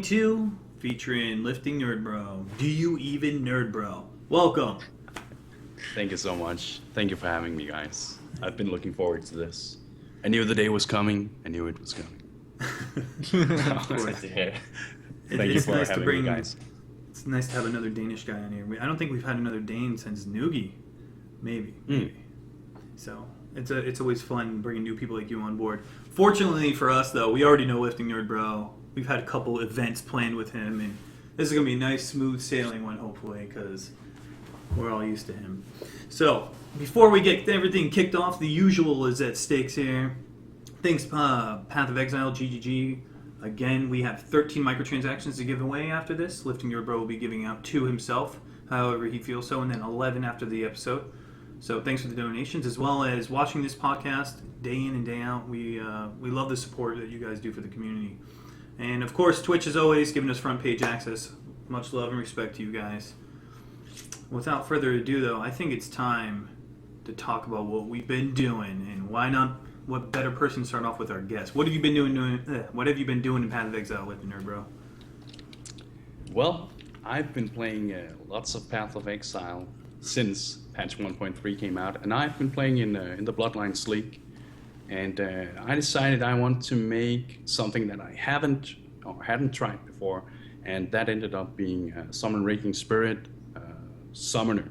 2 featuring Lifting Nerd Bro. Do you even nerd bro? Welcome. Thank you so much. Thank you for having me, guys. I've been looking forward to this. I knew the day was coming. I knew it was coming. Of course. Thank you for having me, guys. It's nice to have another Danish guy on here. I don't think we've had another Dane since Noogie. Maybe. So it's always fun bringing new people like you on board. Fortunately for us, though, we already know Lifting Nerd Bro. We've had a couple events planned with him, and this is going to be a nice, smooth sailing one, hopefully, because we're all used to him. So, before we get everything kicked off, the usual is at stakes here. Thanks, Path of Exile, GGG. Again, we have 13 microtransactions to give away after this. Lifting Your Bro will be giving out 2 himself, however he feels so, and then 11 after the episode. So thanks for the donations, as well as watching this podcast day in and day out. We love the support that you guys do for the community. And, of course, Twitch, as always, giving us front page access. Much love and respect to you guys. Without further ado, though, I think it's time to talk about what we've been doing, and why not? What better person to start off with our guest? What have you been doing? What have you been doing in Path of Exile with the Nerd Bro? Well, I've been playing lots of Path of Exile since patch 1.3 came out, and I've been playing in the Bloodlines League. And I decided I want to make something that I hadn't tried before, and that ended up being Summon Raging Spirit Summoner.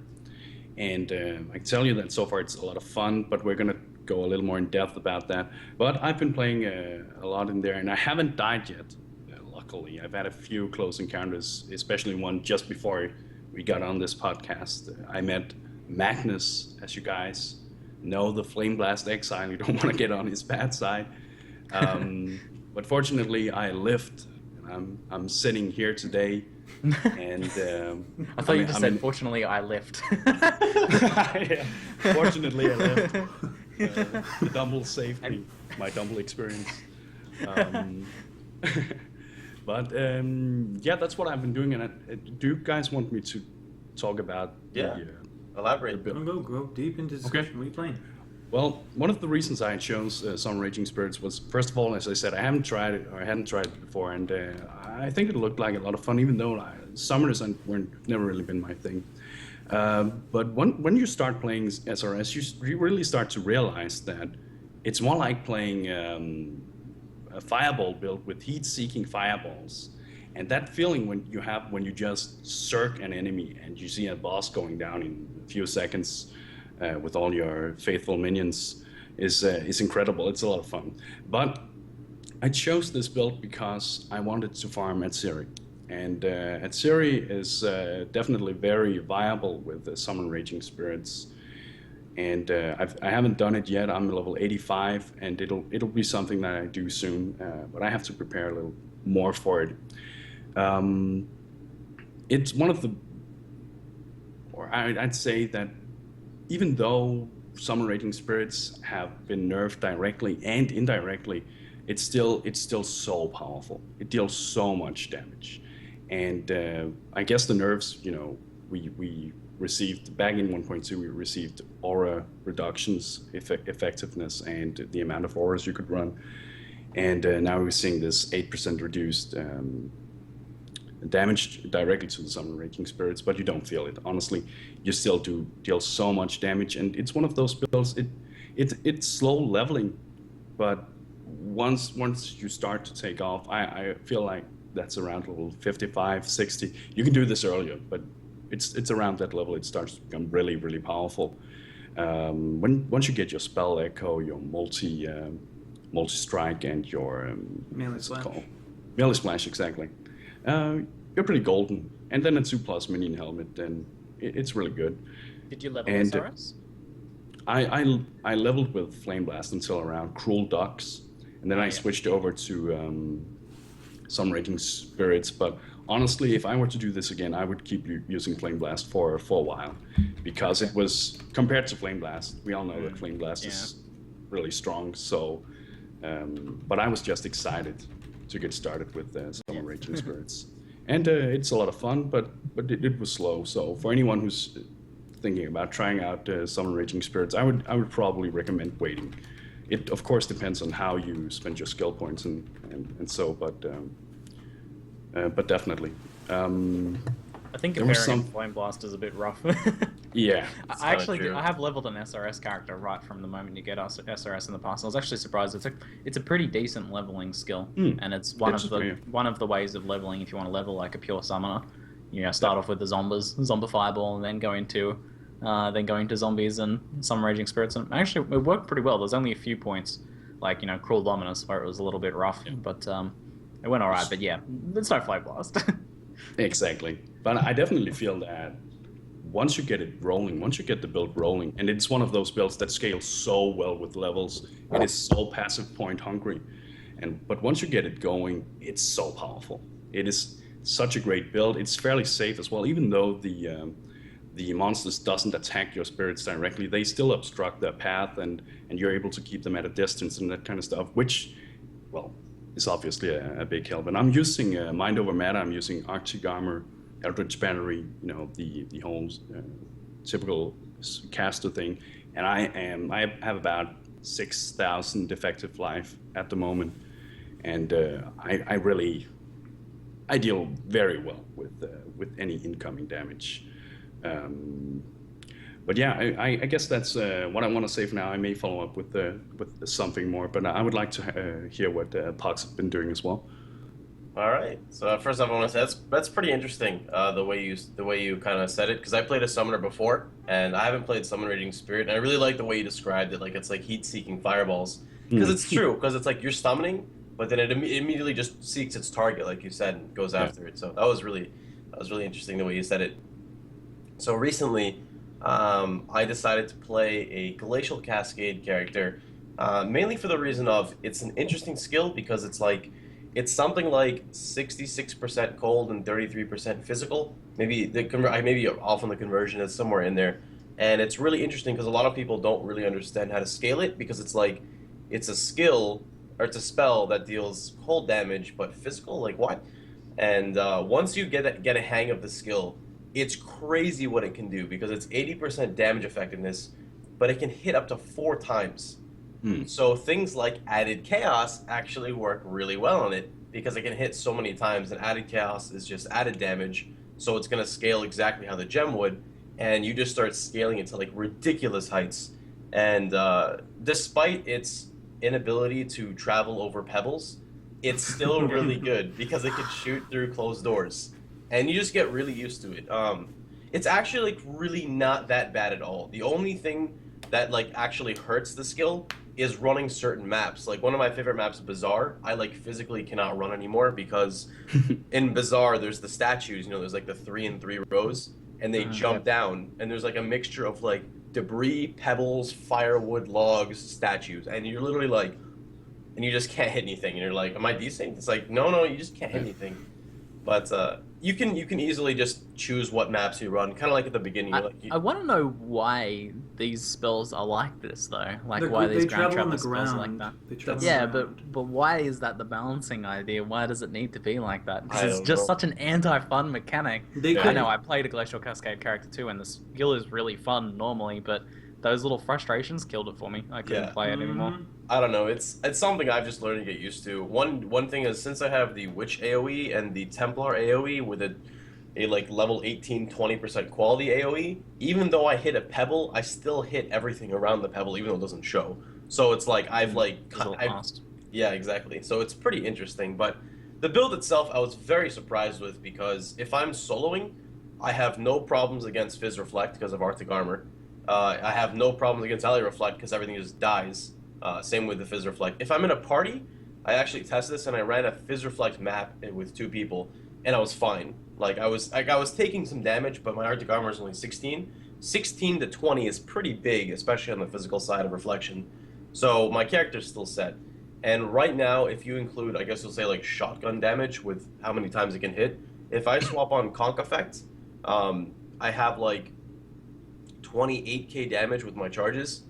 And I can tell you that so far it's a lot of fun, but we're gonna go a little more in depth about that. But I've been playing a lot in there, and I haven't died yet. Luckily, I've had a few close encounters, especially one just before we got on this podcast. I met Magnus, as you guys know, the Flame Blast Exile. You don't want to get on his bad side. But fortunately, I lived. I'm sitting here today, and I thought you just said, "Fortunately, I lived." Yeah, fortunately, I lived. The Dumble saved me. My Dumble experience. But yeah, that's what I've been doing. And do you guys want me to talk about? Elaborate. Go deep into discussion. Okay. What are you playing? Well, one of the reasons I chose Summon Raging Spirits was, first of all, as I said, I hadn't tried it before, and I think it looked like a lot of fun, even though summoners weren't never really been my thing. But when you start playing SRS, you really start to realize that it's more like playing a fireball build with heat-seeking fireballs. And that feeling when you just circ an enemy and you see a boss going down in a few seconds with all your faithful minions is incredible. It's a lot of fun. But I chose this build because I wanted to farm Atziri. And Atziri is definitely very viable with Summon Raging Spirits. And I haven't done it yet. I'm level 85, and it'll be something that I do soon. But I have to prepare a little more for it. It's one of the, or I'd say that even though Summon Raging Spirits have been nerfed directly and indirectly, it's still so powerful. It deals so much damage, and I guess the nerfs, we received back in 1.2, we received aura reductions, effectiveness, and the amount of auras you could run, and now we're seeing this 8% reduced damage directly to the Summon Raging Spirits, but you don't feel it. Honestly, you still do deal so much damage, and it's one of those builds. It's slow leveling, but once you start to take off, I feel like that's around level 55, 60. You can do this earlier, but it's around that level. It starts to become really, really powerful. Once you get your spell echo, your multi strike, and your melee splash. Melee splash, exactly. You're pretty golden, and then a 2+ minion helmet, and it's really good. Did you level SRS? I leveled with Flame Blast until around Cruel Ducks, and then I switched over to Summon Raging Spirits. But honestly, if I were to do this again, I would keep using Flame Blast for a while, because it was, compared to Flame Blast, we all know that Flame Blast is really strong. So, but I was just excited to get started with Summon Raging Spirits. And it's a lot of fun, but it was slow. So for anyone who's thinking about trying out Summon Raging Spirits, I would probably recommend waiting. It of course depends on how you spend your skill points and so, but but definitely. I think there was comparing Flame Blast is a bit rough. Yeah. I have leveled an SRS character right from the moment you get SRS in the past. I was actually surprised. It's a pretty decent leveling skill, and it's one of the ways of leveling if you want to level like a pure summoner. You know, start off with the Zombi Fireball, and then go into zombies and some Raging Spirits. And actually, it worked pretty well. There's only a few points, like Cruel Dominus, where it was a little bit rough, but it went alright. But yeah, it's no Flame Blast. Exactly. But I definitely feel that once you get it rolling, once you get the build rolling, and it's one of those builds that scales so well with levels, it is so passive point hungry. But once you get it going, it's so powerful. It is such a great build. It's fairly safe as well, even though the monsters doesn't attack your spirits directly. They still obstruct their path, and you're able to keep them at a distance and that kind of stuff, which, well, is obviously a big help. And I'm using Mind Over Matter. I'm using Arctic Armor, Eldritch Battery, the whole typical caster thing. And I have about 6,000 effective life at the moment, and I deal very well with any incoming damage. But yeah, I guess that's what I want to say for now. I may follow up with something more, but I would like to hear what Pox have been doing as well. All right. So first off, I want to say that's pretty interesting. The way you kind of said it, because I played a summoner before, and I haven't played Summon Raging Spirit, and I really like the way you described it. Like it's like heat-seeking fireballs, because it's true. Because it's like you're summoning, but then it immediately just seeks its target, like you said, and goes after it. So that was really interesting the way you said it. So recently, I decided to play a Glacial Cascade character, mainly for the reason of it's an interesting skill because it's something like 66% cold and 33% physical. Maybe maybe off on the conversion is somewhere in there, and it's really interesting because a lot of people don't really understand how to scale it because it's a skill or it's a spell that deals cold damage but physical. Like what? And once you get a hang of the skill, it's crazy what it can do because it's 80% damage effectiveness, but it can hit up to 4 times. So things like Added Chaos actually work really well on it because it can hit so many times, and Added Chaos is just added damage, so it's going to scale exactly how the gem would, and you just start scaling it to like ridiculous heights. And despite its inability to travel over pebbles, it's still really good because it can shoot through closed doors. And you just get really used to it. It's actually like really not that bad at all. The only thing that like actually hurts the skill is running certain maps. Like one of my favorite maps, Bazaar, I like physically cannot run anymore because in Bazaar there's the statues, there's like the 3 in 3 rows, and they jump down, and there's like a mixture of like debris, pebbles, firewood, logs, statues, and you're literally like, and you just can't hit anything, and you're like, am I decent? It's like, no, you just can't hit anything. But you can easily just choose what maps you run, kind of like at the beginning. I want to know why these spells are like this, though. Like why these ground travel spells are like that. Yeah, but why is that the balancing idea? Why does it need to be like that? Because it's just such an anti-fun mechanic. I know I played a Glacial Cascade character too, and the skill is really fun normally, but those little frustrations killed it for me. I couldn't play it anymore. I don't know. It's something I've just learned to get used to. One thing is, since I have the Witch AoE and the Templar AoE with a like level 18, 20% quality AoE, even though I hit a pebble, I still hit everything around the pebble, even though it doesn't show. So it's like yeah, exactly. So it's pretty interesting. But the build itself, I was very surprised with because if I'm soloing, I have no problems against Fizz Reflect because of Arctic Armor. I have no problems against Ally Reflect because everything just dies. Same with the Fizz Reflect. If I'm in a party, I actually tested this and I ran a Fizz Reflect map with 2 people, and I was fine. Like I was taking some damage, but my Arctic Armor is only 16. 16 to 20 is pretty big, especially on the physical side of Reflection. So my character's still set. And right now, if you include, I guess you'll say like shotgun damage with how many times it can hit, if I swap on Conk Effect, I have like 28k damage with my charges,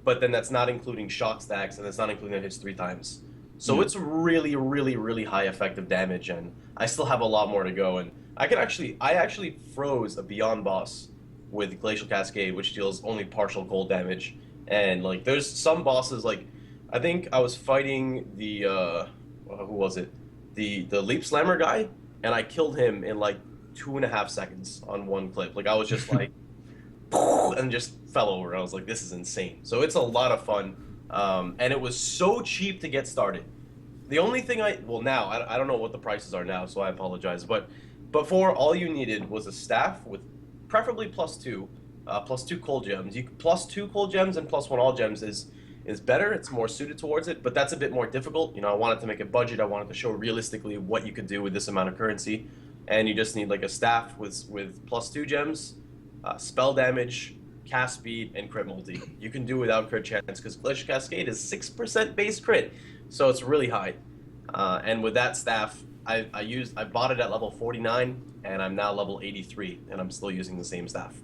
but then that's not including shock stacks, and that's not including that hits 3 times. So it's really, really, really high effective damage, and I still have a lot more to go. And I actually froze a Beyond boss with Glacial Cascade, which deals only partial cold damage. And like, there's some bosses, like I think I was fighting the who was it? The Leap Slammer guy, and I killed him in like 2.5 seconds on one clip. Like I was just like, and just fell over. I was like, this is insane. So it's a lot of fun, and it was so cheap to get started. The only thing now I don't know what the prices are now, so I apologize. But before, all you needed was a staff with preferably +2 cold gems. +2 cold gems and +1 all gems is better. It's more suited towards it, but that's a bit more difficult. You know, I wanted to make a budget. I wanted to show realistically what you could do with this amount of currency, and you just need like a staff with +2 gems, spell damage, cast speed, and crit multi. You can do without crit chance because Glacial Cascade is 6% base crit, so it's really high. And with that staff, I bought it at level 49, and I'm now level 83, and I'm still using the same staff.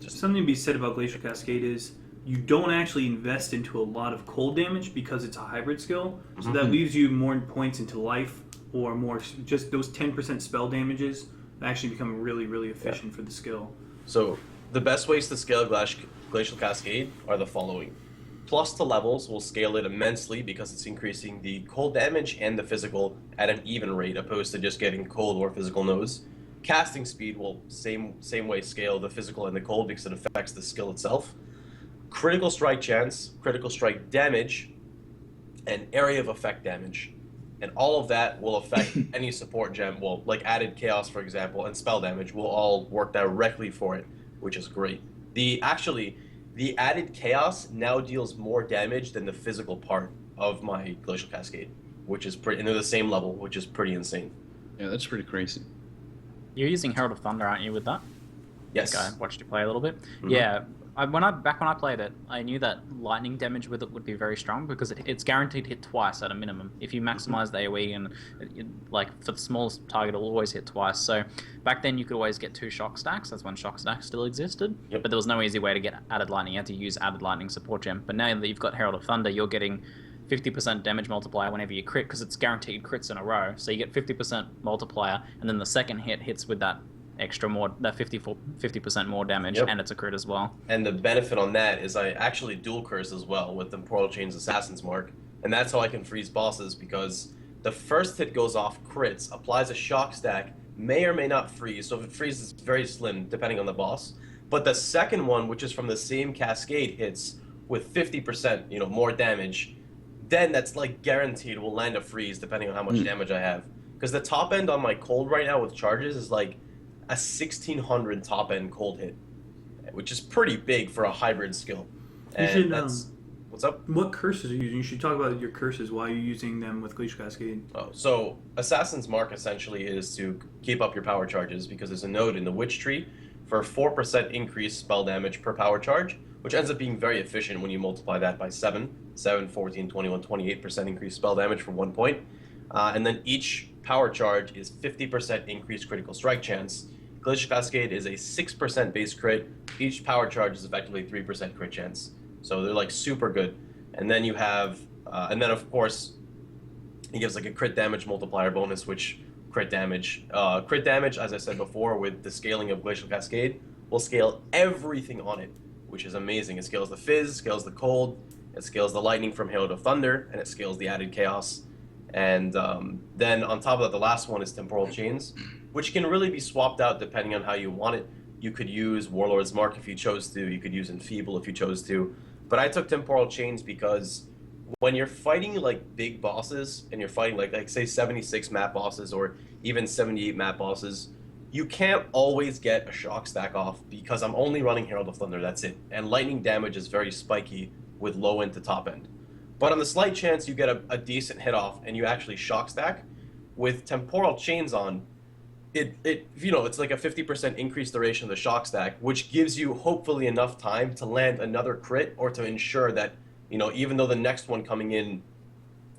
Something to be said about Glacial Cascade is you don't actually invest into a lot of cold damage because it's a hybrid skill, so that leaves you more points into life or more just those 10% spell damages actually become really, really efficient for the skill. So the best ways to scale Glacial Cascade are the following. Plus to levels will scale it immensely because it's increasing the cold damage and the physical at an even rate opposed to just getting cold or physical nose. Casting speed will same way scale the physical and the cold because it affects the skill itself. Critical strike chance, critical strike damage, and area of effect damage. And all of that will affect any support gem. Well, like added chaos, for example, and spell damage will all work directly for it, which is great. The added chaos now deals more damage than the physical part of my Glacial Cascade, which is pretty, and they're the same level, which is pretty insane. Yeah, that's pretty crazy. You're using Herald of Thunder, aren't you, with that? Yes. I watched you play a little bit. Yeah, when I played it, I knew that lightning damage with it would be very strong because it's guaranteed hit twice at a minimum. If you maximize the AoE and like for the smallest target, it'll always hit twice. So back then you could always get 2 shock stacks. That's when shock stacks still existed. But there was no easy way to get added lightning. You had to use added lightning support gem. But now that you've got Herald of Thunder, you're getting 50% damage multiplier whenever you crit because it's guaranteed crits in a row. So you get 50% multiplier, and then the second hit hits with that extra more, that 50% more damage, and it's a crit as well. And the benefit on that is I actually dual curse as well with Temporal Chain's Assassin's Mark, and that's how I can freeze bosses because the first hit goes off crits, applies a shock stack, may or may not freeze, so if it freezes, it's very slim depending on the boss. But the second one, which is from the same cascade, hits with 50% more damage, then that's like guaranteed will land a freeze depending on how much damage I have. Because the top end on my cold right now with charges is like a 1600 top end cold hit, which is pretty big for a hybrid skill. And what's up? What curses are you using? You should talk about your curses. Why are you using them with Glacial Cascade? Oh, so Assassin's Mark essentially is to keep up your power charges because there's a node in the Witch Tree for 4% increased spell damage per power charge, which ends up being very efficient when you multiply that by 7, 14, 21, 28% increased spell damage for 1 point. And then each power charge is 50% increased critical strike chance. Glacial Cascade is a 6% base crit. Each power charge is effectively 3% crit chance. So they're like super good. And then you have, and then of course, it gives like a crit damage multiplier bonus, which crit damage, as I said before, with the scaling of Glacial Cascade, will scale everything on it, which is amazing. It scales the fizz, scales the cold, it scales the lightning from Herald of Thunder, and it scales the added chaos. And then on top of that, the last one is Temporal Chains, which can really be swapped out depending on how you want it. You could use Warlord's Mark if you chose to. You could use Enfeeble if you chose to. But I took Temporal Chains because when you're fighting like big bosses and you're fighting like say 76 map bosses or even 78 map bosses, you can't always get a shock stack off because I'm only running Herald of Thunder, that's it. And lightning damage is very spiky with low end to top end. But on the slight chance you get a decent hit off and you actually shock stack, with Temporal Chains on, it's like a 50% increased duration of the shock stack, which gives you hopefully enough time to land another crit or to ensure that, even though the next one coming in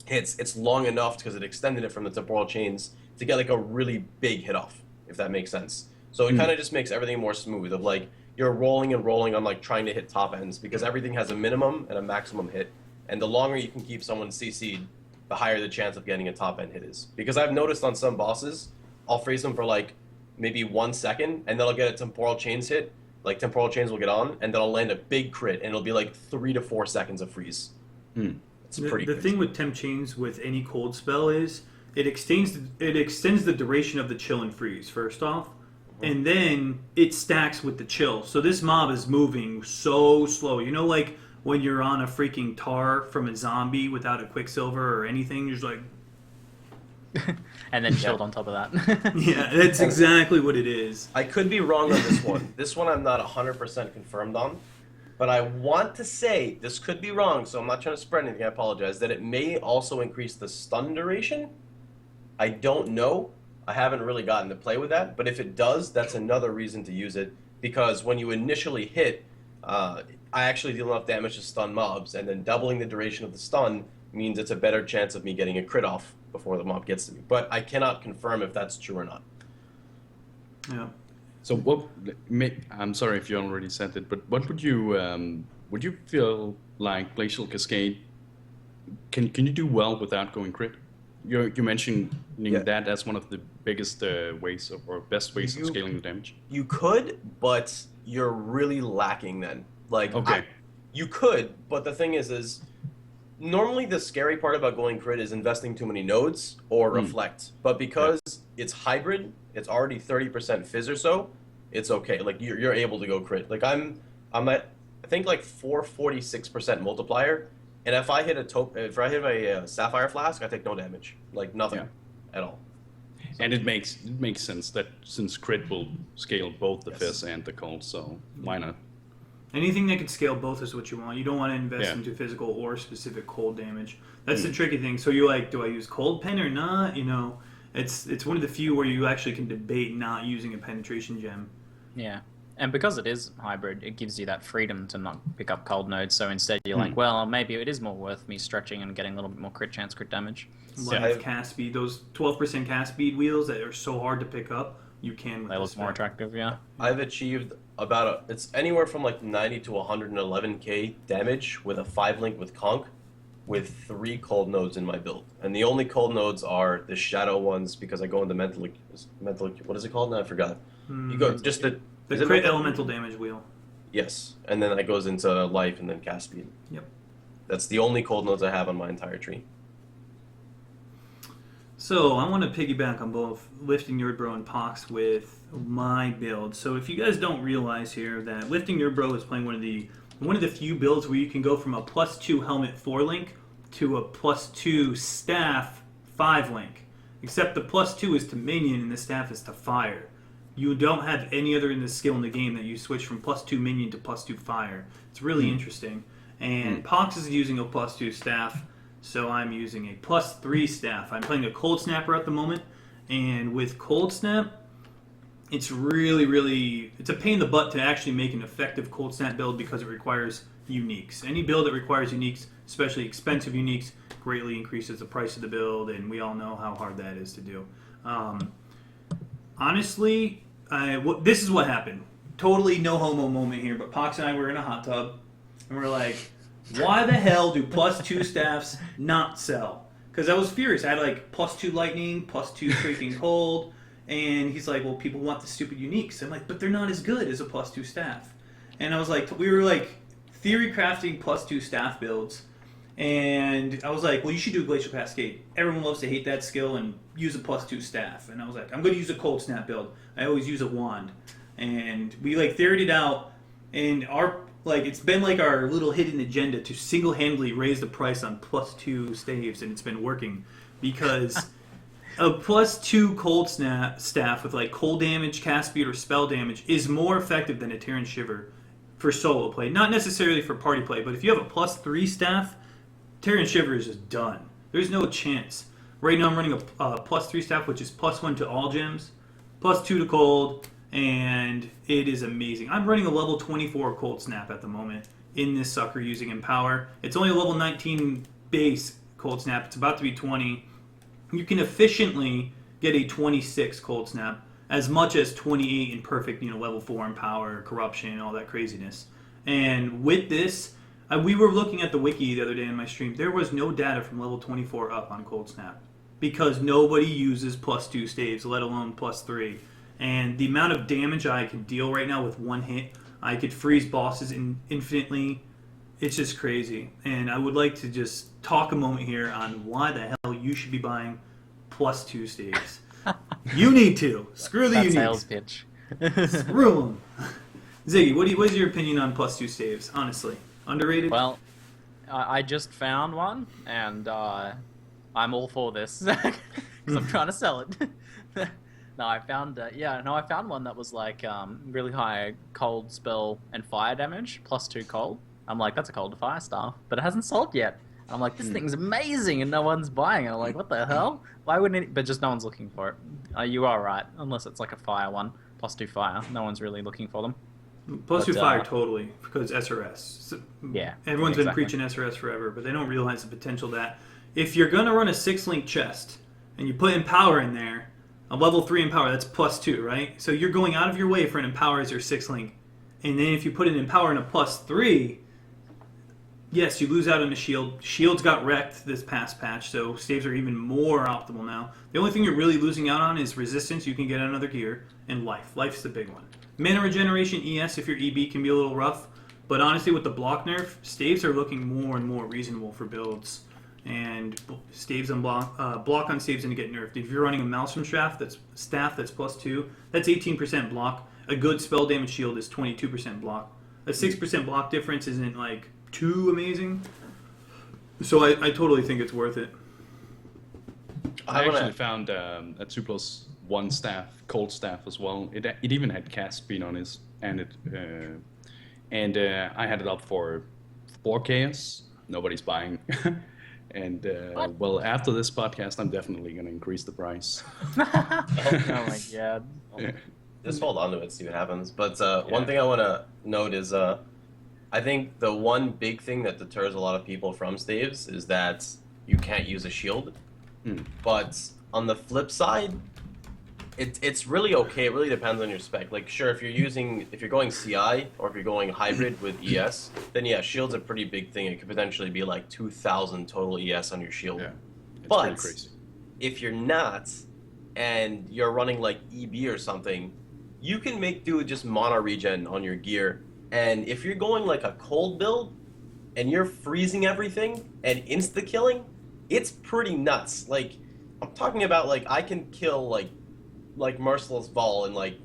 hits, it's long enough because it extended it from the Temporal Chains to get like a really big hit off, if that makes sense. So it kind of just makes everything more smooth of like, you're rolling and rolling on like trying to hit top ends because everything has a minimum and a maximum hit. And the longer you can keep someone CC'd, the higher the chance of getting a top end hit is. Because I've noticed on some bosses, I'll freeze them for like maybe 1 second, and then I'll get a Temporal Chains hit, like Temporal Chains will get on, and then I'll land a big crit, and it'll be like 3 to 4 seconds of freeze. It's pretty The thing with Temp Chains with any cold spell is it extends the duration of the chill and freeze, first off. And then it stacks with the chill. So this mob is moving so slow. You know, like when you're on a freaking tar from a zombie without a Quicksilver or anything, you're just like... and then chilled on top of that. Yeah, that's exactly what it is. I could be wrong on this one. This one I'm not 100% confirmed on. But I want to say, this could be wrong, so I'm not trying to spread anything, I apologize, that it may also increase the stun duration. I don't know. I haven't really gotten to play with that, but if it does, that's another reason to use it, because when you initially hit, I actually deal enough damage to stun mobs, and then doubling the duration of the stun means it's a better chance of me getting a crit off before the mob gets to me. But I cannot confirm if that's true or not. Yeah. So I'm sorry if you already said it, but what would you feel like Glacial Cascade, can you do well without going crit? You mentioned that as one of the biggest ways or best ways of scaling the damage. You could, but you're really lacking then. Like, okay. You could, but the thing is normally the scary part about going crit is investing too many nodes or reflect. But because it's hybrid, it's already 30% fizz or so, it's okay. Like you're able to go crit. Like I'm at I think like 446% multiplier. And if I hit a Sapphire Flask, I take no damage, like nothing at all. So. And it makes sense that since crit will scale both the fizz and the cold, so why not? Anything that can scale both is what you want. You don't want to invest into physical or specific cold damage. That's the tricky thing. So you're like, do I use cold pen or not? You know, it's one of the few where you actually can debate not using a penetration gem. Yeah. And because it is hybrid, it gives you that freedom to not pick up cold nodes. So instead, you're like, well, maybe it is more worth me stretching and getting a little bit more crit damage. Like cast speed, those 12% cast speed wheels that are so hard to pick up, you can. They look more attractive, yeah. I've achieved it's anywhere from like 90 to 111k damage with a 5-link with Conk, with 3 cold nodes in my build, and the only cold nodes are the shadow ones because I go into mental. What is it called now? I forgot. You go just the crit elemental damage wheel. Yes, and then that goes into life and then cast speed. Yep. That's the only cold nodes I have on my entire tree. So I want to piggyback on both LiftingNerdBro and Pox with my build. So if you guys don't realize here that LiftingNerdBro is playing one of the few builds where you can go from a +2 helmet 4-link to a +2 staff 5-link. Except the +2 is to minion and the staff is to fire. You don't have any other in the skill in the game that you switch from +2 minion to +2 fire. It's really interesting. And Pox is using a +2 staff, so I'm using a +3 staff. I'm playing a Cold Snapper at the moment, and with Cold Snap, it's really it's a pain in the butt to actually make an effective Cold Snap build because it requires uniques. Any build that requires uniques, especially expensive uniques, greatly increases the price of the build, and we all know how hard that is to do. Honestly, this is what happened. Totally no homo moment here, but Pox and I were in a hot tub, and we're like, why the hell do +2 staffs not sell? Because I was furious. I had like +2 lightning, +2 freaking cold, and he's like, well, people want the stupid uniques. I'm like, but they're not as good as a +2 staff. And I was like, we were like theory crafting +2 staff builds, and I was like, well, you should do Glacial Cascade. Everyone loves to hate that skill and use a +2 staff. And I was like, I'm going to use a Cold Snap build. I always use a wand. And we like theoried it out, and it's been like our little hidden agenda to single-handedly raise the price on +2 staves, and it's been working because a +2 cold staff with like cold damage, cast speed, or spell damage is more effective than a Terran Shiver for solo play. Not necessarily for party play, but if you have a +3 staff, Terran Shiver is just done. There's no chance. Right now I'm running a +3 staff, which is +1 to all gems, +2 to cold, and it is amazing. I'm running a level 24 Cold Snap at the moment in this sucker using Empower. It's only a level 19 base Cold Snap. It's about to be 20. You can efficiently get a 26 Cold Snap, as much as 28 in perfect, level 4 Empower, Corruption, all that craziness. And with this, we were looking at the wiki the other day in my stream. There was no data from level 24 up on Cold Snap because nobody uses +2 staves, let alone +3. And the amount of damage I can deal right now with one hit, I could freeze bosses infinitely. It's just crazy. And I would like to just talk a moment here on why the hell you should be buying +2 staves. You need to. Screw the uniques. Sales pitch. Screw them. Ziggy, what is your opinion on +2 staves? Honestly, underrated? Well, I just found one, and I'm all for this because I'm trying to sell it. No, I found one that was like really high cold spell and fire damage, +2 cold. I'm like, that's a cold to fire staff, but it hasn't sold yet. And I'm like, this thing's amazing, and no one's buying it. I'm like, what the hell? Why wouldn't it? But just no one's looking for it. You are right, unless it's like a fire one, +2 fire. No one's really looking for them. +2 fire, totally, because SRS. So, yeah. Everyone's been preaching SRS forever, but they don't realize the potential that if you're going to run a 6-link chest, and you put Empower in there, a level 3 Empower, that's +2, right? So you're going out of your way for an Empower as your 6-link. And then if you put an Empower in a +3, yes, you lose out on the shield. Shields got wrecked this past patch, so staves are even more optimal now. The only thing you're really losing out on is resistance you can get on other gear, and life. Life's the big one. Mana regeneration, ES, if your EB can be a little rough. But honestly, with the block nerf, staves are looking more and more reasonable for builds. And staves on block on staves going to get nerfed. If you're running a Maelstrom staff that's +2, that's 18% block. A good spell damage shield is 22% block. A 6% block difference isn't like too amazing. So I totally think it's worth it. I actually found a 2+1 staff, cold staff as well. It even had cast speed on it, and I had it up for 4Ks. Nobody's buying. And, well, after this podcast, I'm definitely going to increase the price. Oh my god. Yeah. Just hold on to it, see what happens. But one thing I want to note is I think the one big thing that deters a lot of people from staves is that you can't use a shield. But on the flip side, it's really okay. It really depends on your spec. Like, sure, if you're going CI or if you're going hybrid with ES, then yeah, shield's a pretty big thing. It could potentially be like 2,000 total ES on your shield. Yeah, it's but pretty crazy. If you're not, and you're running like EB or something, you can make do with just mana regen on your gear. And if you're going like a cold build, and you're freezing everything and insta killing, it's pretty nuts. Like, I'm talking about like I can kill like Merciless Vol in like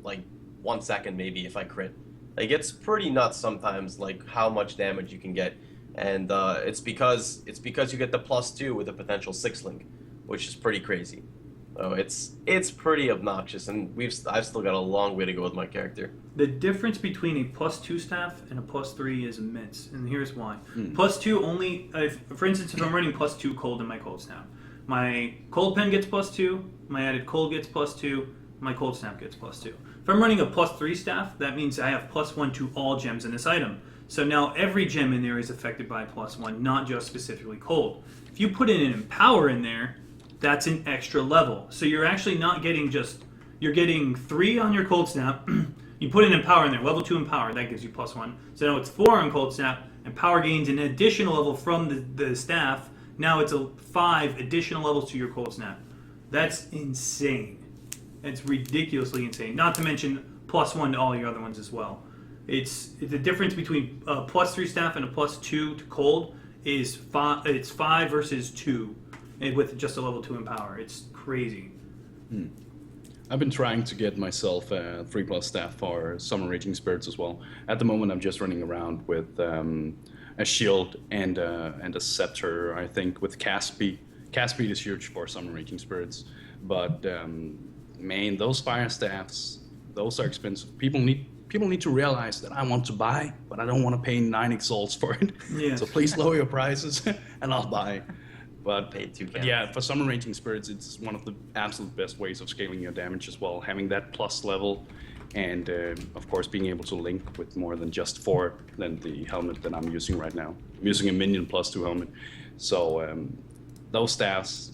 1 second maybe if I crit. Like, it's pretty nuts sometimes, like how much damage you can get, and it's because you get the +2 with a potential 6-link, which is pretty crazy. So it's pretty obnoxious, and I've still got a long way to go with my character. The difference between a +2 staff and a +3 is immense, and here's why. +2 only, for instance, if I'm running +2 cold in my cold snap, my cold pen gets +2, my added cold gets +2, my cold snap gets +2. If I'm running a +3 staff, that means I have +1 to all gems in this item. So now every gem in there is affected by +1, not just specifically cold. If you put in an Empower in there, that's an extra level. So you're actually not getting you're getting 3 on your cold snap. You put an Empower in there, level 2 Empower, that gives you +1. So now it's 4 on cold snap. Empower gains an additional level from the staff. Now it's 5 additional levels to your cold snap. That's insane. It's ridiculously insane. Not to mention +1 to all your other ones as well. It's the difference between a +3 staff and a +2 to cold is 5. It's 5 versus 2, and with just a level 2 Empower. It's crazy. I've been trying to get myself a 3+ staff for Summer Raging Spirits as well. At the moment, I'm just running around with a shield and a scepter, I think, with cast speed. Cast speed is huge for Summer Raging Spirits, but man, those fire staffs, those are expensive. People need to realize that I want to buy, but I don't want to pay 9 exalts for it. Yeah. So please lower your prices, and I'll buy. But But yeah, for Summer Raging Spirits, it's one of the absolute best ways of scaling your damage as well. Having that plus level, and of course being able to link with more than just 4 than the helmet that I'm using right now. I'm using a minion +2 helmet. So those staffs,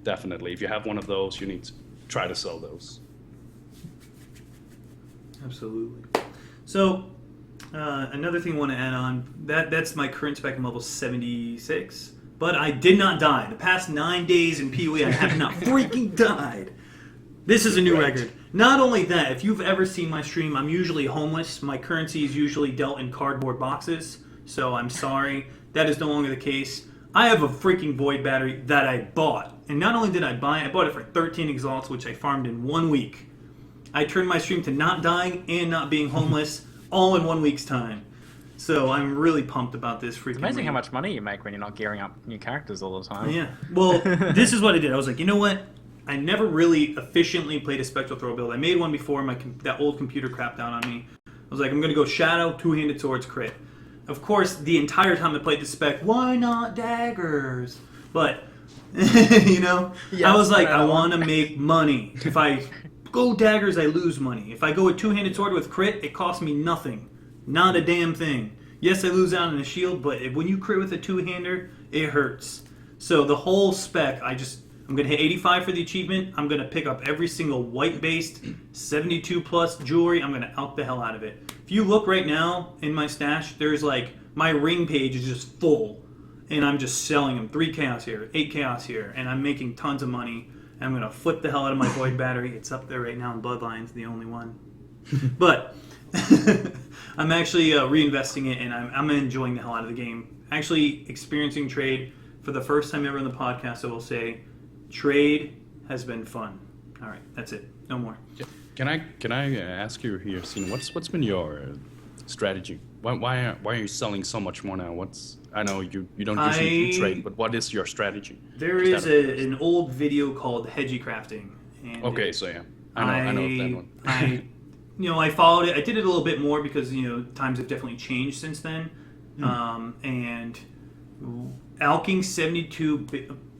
definitely. If you have one of those, you need to try to sell those. Absolutely. So another thing I want to add on, that's my current spec, I'm level 76. But I did not die. The past 9 days in PoE, I have not freaking died. This is a new record. Not only that, if you've ever seen my stream, I'm usually homeless. My currency is usually dealt in cardboard boxes. So I'm sorry. That is no longer the case. I have a freaking Void battery that I bought. And not only did I buy it, I bought it for 13 exalts, which I farmed in 1 week. I turned my stream to not dying and not being homeless all in 1 week's time. So I'm really pumped about this freaking It's amazing raid. how much money you make when you're not gearing up new characters all the time. Yeah. Well, this is what I did. I was like, you know what? I never really efficiently played a Spectral Throw build. I made one before. That old computer crapped out on me. I was like, I'm going to go Shadow, two-handed swords, crit. Of course, the entire time I played the spec, why not daggers? But, you know, Yes, I was like, I no. want to make money. If I go daggers, I lose money. If I go a two-handed sword with crit, it costs me nothing. Not a damn thing. Yes, I lose out on a shield, but when you crit with a two-hander, it hurts. So the whole spec, I'm going to hit 85 for the achievement. I'm going to pick up every single white-based 72-plus jewelry. I'm going to out the hell out of it. If you look right now in my stash, there's like, my ring page is just full. And I'm just selling them. 3 chaos here, 8 chaos here. And I'm making tons of money. And I'm going to flip the hell out of my Void battery. It's up there right now in Bloodlines, the only one. But I'm actually reinvesting it, and I'm enjoying the hell out of the game. Actually experiencing trade for the first time ever in the podcast, I will say, trade has been fun. All right, that's it. No more. Can I ask you here, Sina, what's been your strategy? Why are you selling so much more now? I know you don't usually do trade, but what is your strategy? There is an old video called Hedgie Crafting. And Okay, so yeah, I know that one. I followed it. I did it a little bit more because times have definitely changed since then. And alking 72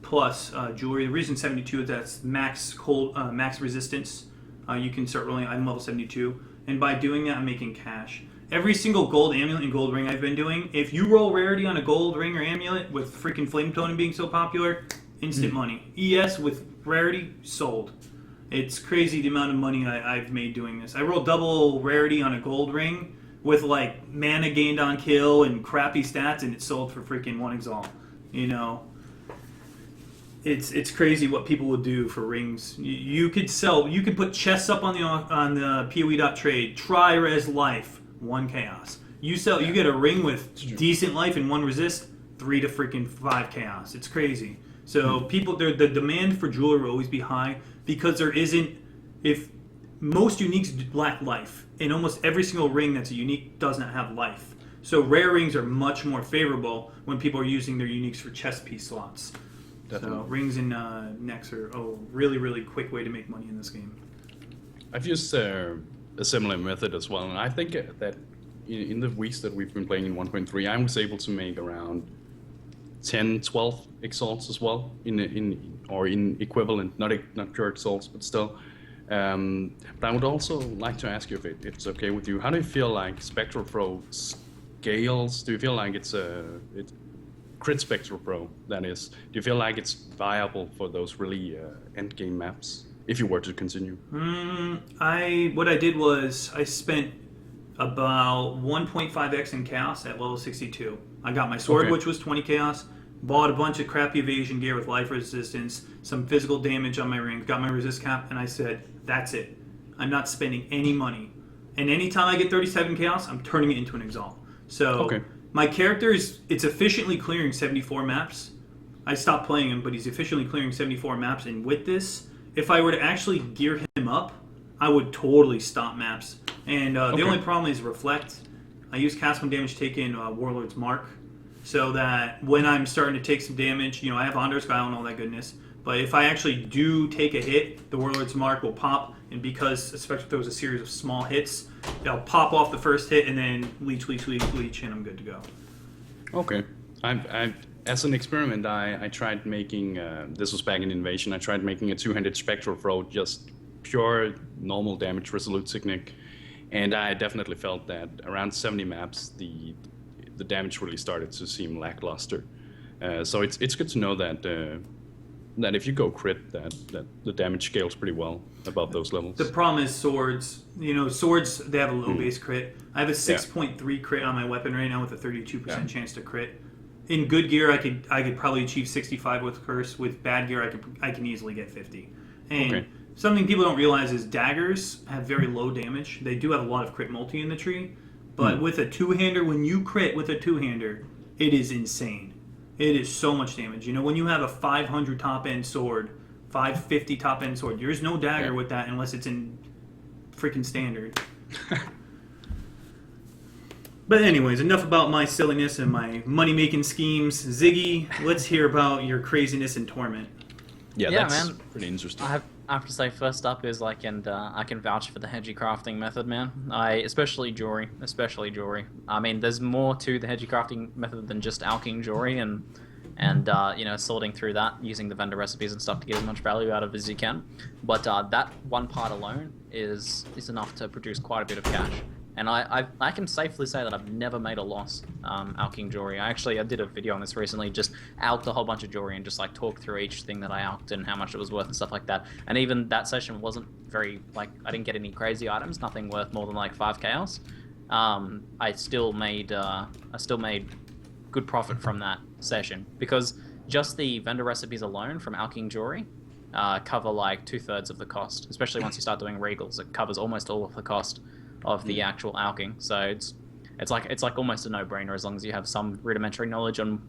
plus jewelry. The reason 72 is that's max resistance. You can start rolling. I'm level 72, and by doing that, I'm making cash. Every single gold amulet and gold ring I've been doing, if you roll rarity on a gold ring or amulet with freaking flame totem being so popular, instant money. ES with rarity sold. It's crazy the amount of money I've made doing this. I rolled double rarity on a gold ring with like mana gained on kill and crappy stats, and it sold for freaking 1 exalt. It's crazy what people will do for rings. You could put chests up on the PoE.trade. Try res life, 1 chaos. You get a ring with decent life and 1 resist, 3 to freaking 5 chaos. It's crazy. So the demand for jewelry will always be high because if most uniques lack life, and almost every single ring that's a unique does not have life. So rare rings are much more favorable when people are using their uniques for chest piece slots. Definitely. So rings and necks are a really, really quick way to make money in this game. I've used a similar method as well, and I think that in the weeks that we've been playing in 1.3, I was able to make around 10, 12 exalts as well in equivalent, not pure exalts, but still. But I would also like to ask you if it's okay with you. How do you feel like Spectral Pro scales? Do you feel like it's Crit Spectral Pro, that is? Do you feel like it's viable for those really end game maps if you were to continue? What I did was I spent about 1.5x in chaos at level 62. I got my sword, which was 20 chaos, bought a bunch of crappy evasion gear with life resistance, some physical damage on my rings, got my resist cap, and I said, that's it. I'm not spending any money. And anytime I get 37 chaos, I'm turning it into an exalt. So my character it's efficiently clearing 74 maps. I stopped playing him, but he's efficiently clearing 74 maps. And with this, if I were to actually gear him up, I would totally stop maps. And the only problem is reflect. I use cast when damage taken Warlord's Mark, so that when I'm starting to take some damage, I have Onder's Guile and all that goodness. But if I actually do take a hit, the Warlord's Mark will pop, and because Spectral Throw is a series of small hits, they'll pop off the first hit, and then leech, and I'm good to go. Okay. As an experiment, I tried making, this was back in Invasion, I tried making a two-handed Spectral Throw, just pure normal damage, Resolute Signet, and I definitely felt that around 70 maps, the damage really started to seem lackluster. So it's good to know that if you go crit, that the damage scales pretty well above those levels. The problem is swords. Swords, they have a low base crit. I have a 6.3 crit on my weapon right now with a 32% chance to crit. In good gear, I could probably achieve 65 with curse. With bad gear, I can easily get 50. And something people don't realize is daggers have very low damage. They do have a lot of crit multi in the tree, but with a two-hander, when you crit with a two-hander, it is insane. It is so much damage. You know, when you have a 500 top end sword, 550 top end sword, there's no dagger with that unless it's in freaking standard. But anyways, enough about my silliness and my money-making schemes. Ziggy, let's hear about your craziness and torment. Yeah, that's pretty interesting. I have to say, first up is I can vouch for the hedgy crafting method, man. Especially jewelry. I mean, there's more to the hedgy crafting method than just alching jewelry and sorting through that, using the vendor recipes and stuff to get as much value out of it as you can. But that one part alone is enough to produce quite a bit of cash. And I can safely say that I've never made a loss alching jewelry. I did a video on this recently, just alched a whole bunch of jewelry and just like talked through each thing that I alched and how much it was worth and stuff like that. And even that session wasn't very, like, I didn't get any crazy items, nothing worth more than like 5 chaos. I still made good profit from that session because just the vendor recipes alone from alching jewelry cover like 2/3 of the cost, especially once you start doing regals. It covers almost all of the cost of the actual alching, so it's like almost a no-brainer as long as you have some rudimentary knowledge on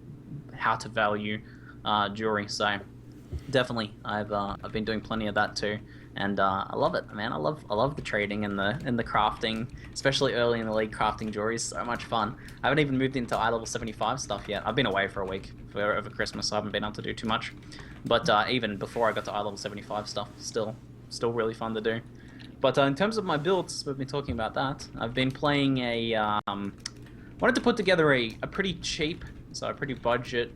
how to value jewelry. So definitely, I've been doing plenty of that too, and I love it, man. I love the trading and the crafting, especially early in the league. Crafting jewelry is so much fun. I haven't even moved into eye level 75 stuff yet. I've been away for a week over Christmas, so I haven't been able to do too much. But even before I got to eye level 75 stuff, still really fun to do. But in terms of my builds, we've been talking about that. I've been playing wanted to put together a pretty cheap, so a pretty budget,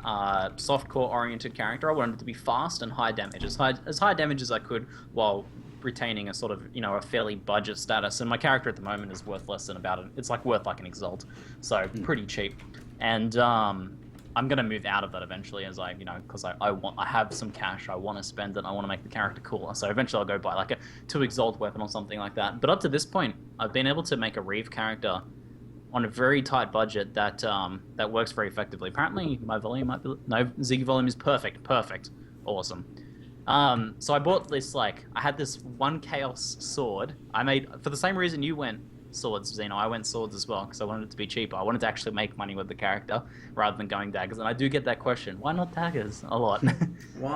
softcore oriented character. I wanted it to be fast and high damage, as high damage as I could, while retaining a sort of, a fairly budget status. And my character at the moment is worth less than it's like worth like an exalt, so pretty cheap. And I'm gonna move out of that eventually, as because I have some cash, I want to spend it, I want to make the character cooler. So eventually I'll go buy like a 2 exalt weapon or something like that. But up to this point, I've been able to make a Reeve character on a very tight budget that works very effectively. Apparently my volume might be Ziggy volume is perfect, awesome. So I bought this I had this 1 chaos sword. I made for the same reason you went swords, Zeno. I went swords as well because I wanted it to be cheaper. I wanted to actually make money with the character rather than going daggers. And I do get that question: why not daggers? A lot.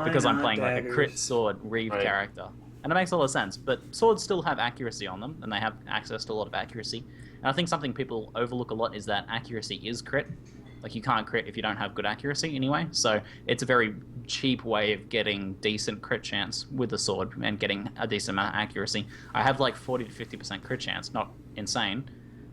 Because I'm playing daggers? Like a crit sword Reeve character, and it makes a lot of sense. But swords still have accuracy on them, and they have access to a lot of accuracy. And I think something people overlook a lot is that accuracy is crit. Like, you can't crit if you don't have good accuracy anyway. So it's a very cheap way of getting decent crit chance with the sword and getting a decent amount of accuracy. I have like 40 to 50% crit chance, not insane,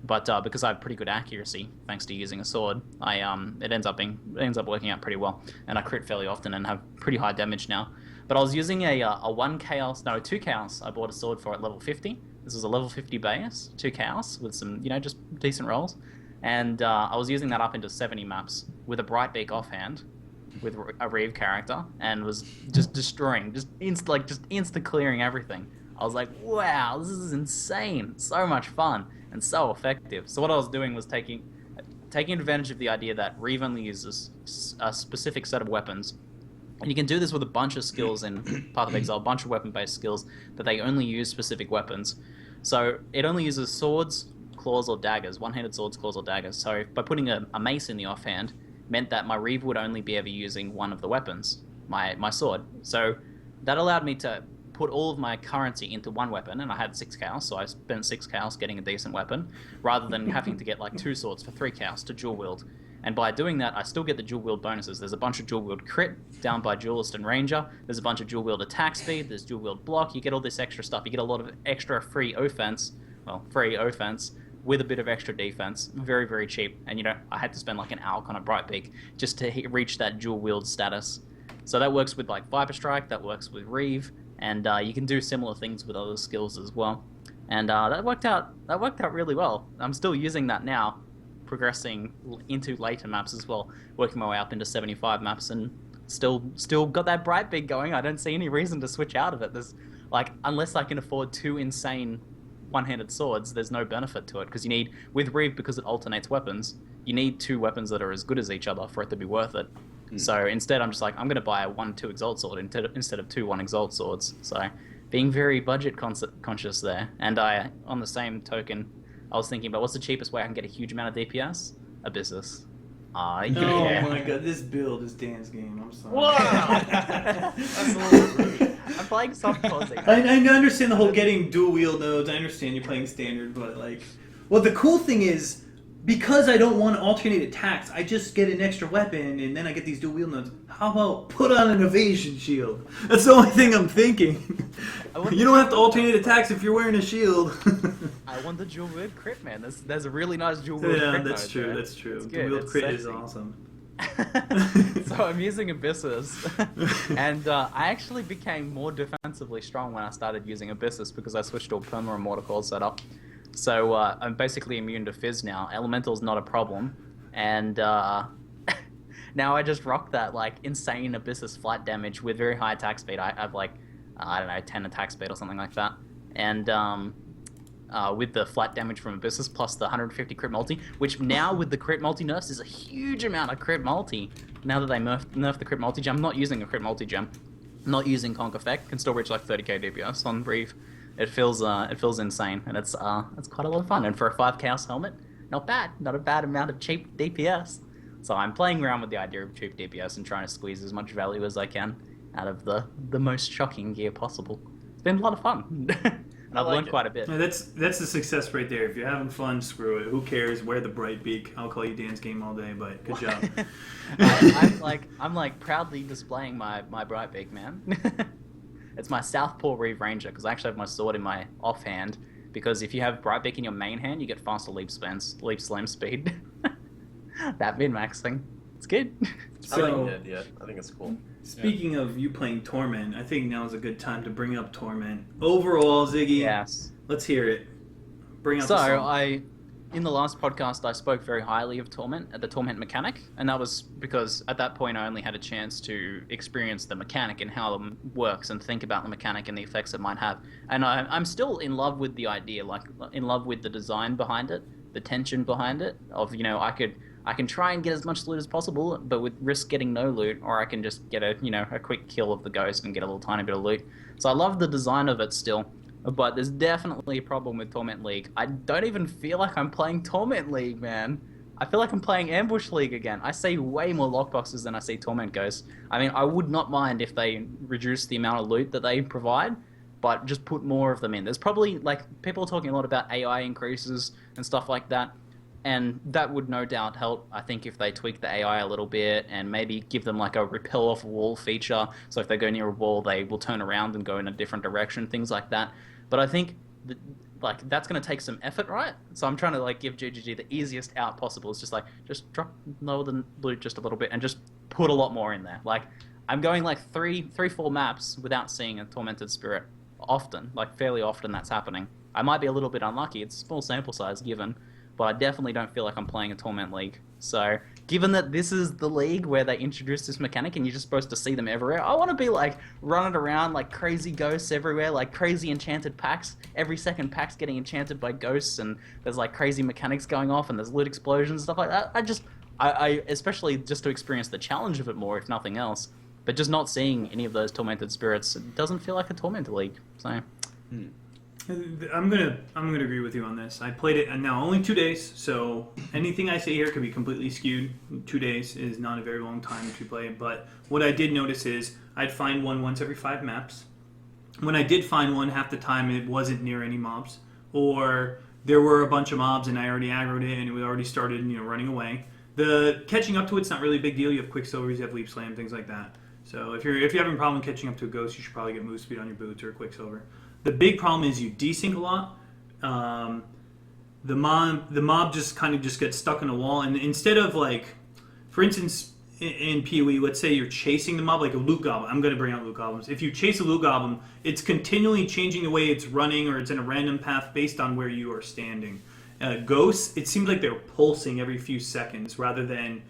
but because I have pretty good accuracy thanks to using a sword, it ends up working out pretty well, and I crit fairly often and have pretty high damage now. But I was using a 2 chaos. I bought a sword for at level 50. This was a level 50 base, 2 chaos with some just decent rolls. And I was using that up into 70 maps with a Brightbeak offhand, with a Reeve character, and was just destroying, just insta clearing everything. I was like, wow, this is insane, so much fun and so effective. So what I was doing was taking advantage of the idea that Reeve only uses a specific set of weapons, and you can do this with a bunch of skills in Path of Exile, a bunch of weapon-based skills that they only use specific weapons. So it only uses swords, claws, or daggers, one-handed swords, claws, or daggers. So by putting a mace in the offhand meant that my Reeve would only be ever using one of the weapons, my sword. So that allowed me to put all of my currency into one weapon, and I had 6 chaos, so I spent 6 chaos getting a decent weapon, rather than having to get like 2 swords for 3 chaos to dual wield. And by doing that, I still get the dual wield bonuses. There's a bunch of dual wield crit down by duelist and ranger. There's a bunch of dual wield attack speed. There's dual wield block. You get all this extra stuff. You get a lot of extra free offense with a bit of extra defense. Very, very cheap. And I had to spend like an alch on a Brightbeak just to reach that dual wield status. So that works with like Viper Strike. That works with Reeve. And you can do similar things with other skills as well. And that worked out really well. I'm still using that now, progressing into later maps as well, working my way up into 75 maps, and still got that Brightbeak going. I don't see any reason to switch out of it. There's unless I can afford 2 insane one-handed swords, there's no benefit to it, because you need, with Reeve, because it alternates weapons, you need 2 weapons that are as good as each other for it to be worth it. So instead I'm just like, I'm going to buy a 1-2 exalt sword instead of 2 1 exalt swords. So being very budget conscious there. And on the same token, I was thinking about what's the cheapest way I can get a huge amount of DPS? Abyssus. Yeah. Oh my god, this build is Dan's game. I'm sorry. Whoa! That's a little rude. I'm playing soft pausing. I understand the whole getting dual wield nodes. I understand you're playing standard, but like, well, the cool thing is because I don't want to alternate attacks, I just get an extra weapon and then I get these dual wield nodes. How about put on an evasion shield? That's the only thing I'm thinking. You don't have to alternate attacks if you're wearing a shield. I want the dual wield crit, man. There's a really nice dual wield Yeah, crit. that's mode true. there. That's true. It's The good. wield It's crit is sexy. awesome. So I'm using Abyssus, and I actually became more defensively strong when I started using Abyssus because I switched to a perma immortal core setup. So I'm basically immune to Fizz now. Elemental's not a problem, and now I just rock that like insane Abyssus flight damage with very high attack speed. I have like I don't know 10 attack speed or something like that, and with the flat damage from Abyssus plus the 150 crit multi, which now with the crit multi nerfs is a huge amount of crit multi. Now that they nerfed the crit multi gem, I'm not using a crit multi gem, I'm not using Conk Effect, can still reach like 30k DPS on Breathe. It feels insane, and it's quite a lot of fun. And for a 5 chaos helmet, not bad, not a bad amount of cheap DPS. So I'm playing around with the idea of cheap DPS and trying to squeeze as much value as I can out of the most shocking gear possible. It's been a lot of fun. And I've learned quite a bit. Yeah, that's the success right there. If you're having fun, screw it. Who cares? Wear the bright beak. I'll call you Dan's game all day, but good job. I'm like proudly displaying my bright beak, man. It's my Southpaw Reeve Ranger because I actually have my sword in my offhand. Because if you have bright beak in your main hand, you get faster leap slam speed. That min-maxing, it's good. I like it, yeah. I think it's cool. Speaking of you playing Torment, I think now is a good time to bring up Torment. Overall, Ziggy, Yes. let's hear it. Bring up the song. In the last podcast, I spoke very highly of Torment, the Torment mechanic, and that was because at that point I only had a chance to experience the mechanic and how it works and think about the mechanic and the effects it might have. And I'm still in love with the idea, like in love with the design behind it, the tension behind it, of, I can try and get as much loot as possible, but with risk getting no loot, or I can just get a quick kill of the ghost and get a little tiny bit of loot. So I love the design of it still. But there's definitely a problem with Torment League. I don't even feel like I'm playing Torment League, man. I feel like I'm playing Ambush League again. I see way more lockboxes than I see Torment Ghosts. I mean, I would not mind if they reduce the amount of loot that they provide, but just put more of them in. There's probably, like, people are talking a lot about AI increases and stuff like that, and that would no doubt help, I think, if they tweak the AI a little bit and maybe give them, like, a repel off wall feature, so if they go near a wall, they will turn around and go in a different direction, things like that. But I think that's going to take some effort, right? So I'm trying to like give GGG the easiest out possible. It's just lower the loot just a little bit and just put a lot more in there. Like I'm going like 4 maps without seeing a Tormented Spirit often, like fairly often that's happening. I might be a little bit unlucky. It's a small sample size given, but I definitely don't feel like I'm playing a Torment League. So given that this is the league where they introduced this mechanic and you're just supposed to see them everywhere, I want to be like running around like crazy ghosts everywhere, like crazy enchanted packs. Every second pack's getting enchanted by ghosts and there's like crazy mechanics going off and there's loot explosions, stuff like that. I especially just to experience the challenge of it more, if nothing else. But just not seeing any of those Tormented Spirits, it doesn't feel like a Tormented League. So... I'm gonna agree with you on this. I played it now only 2 days, so anything I say here could be completely skewed. 2 days is not a very long time to play it, but what I did notice is I'd find one once every 5 maps. When I did find one, half the time it wasn't near any mobs, or there were a bunch of mobs and I already aggroed it and it already started running away. The catching up to it's not really a big deal. You have Quicksilvers, you have Leap Slam, things like that. So if you're having a problem catching up to a ghost, you should probably get move speed on your boots or a Quicksilver. The big problem is you desync a lot. The mob just kind of gets stuck in a wall, and instead of like, for instance, in PoE, let's say you're chasing the mob like a loot goblin. I'm going to bring out loot goblins. If you chase a loot goblin, it's continually changing the way it's running, or it's in a random path based on where you are standing. Ghosts, it seems like they're pulsing every few seconds rather than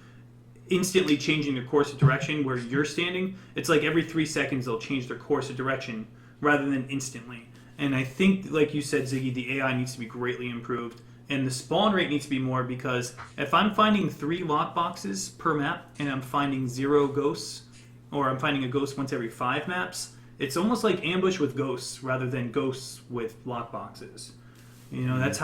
instantly changing their course of direction where you're standing. It's like every 3 seconds they'll change their course of direction rather than instantly. And I think, like you said, Ziggy, the AI needs to be greatly improved. And the spawn rate needs to be more, because if I'm finding 3 lockboxes per map and I'm finding 0 ghosts, or I'm finding a ghost once every 5 maps, it's almost like ambush with ghosts rather than ghosts with lockboxes. That's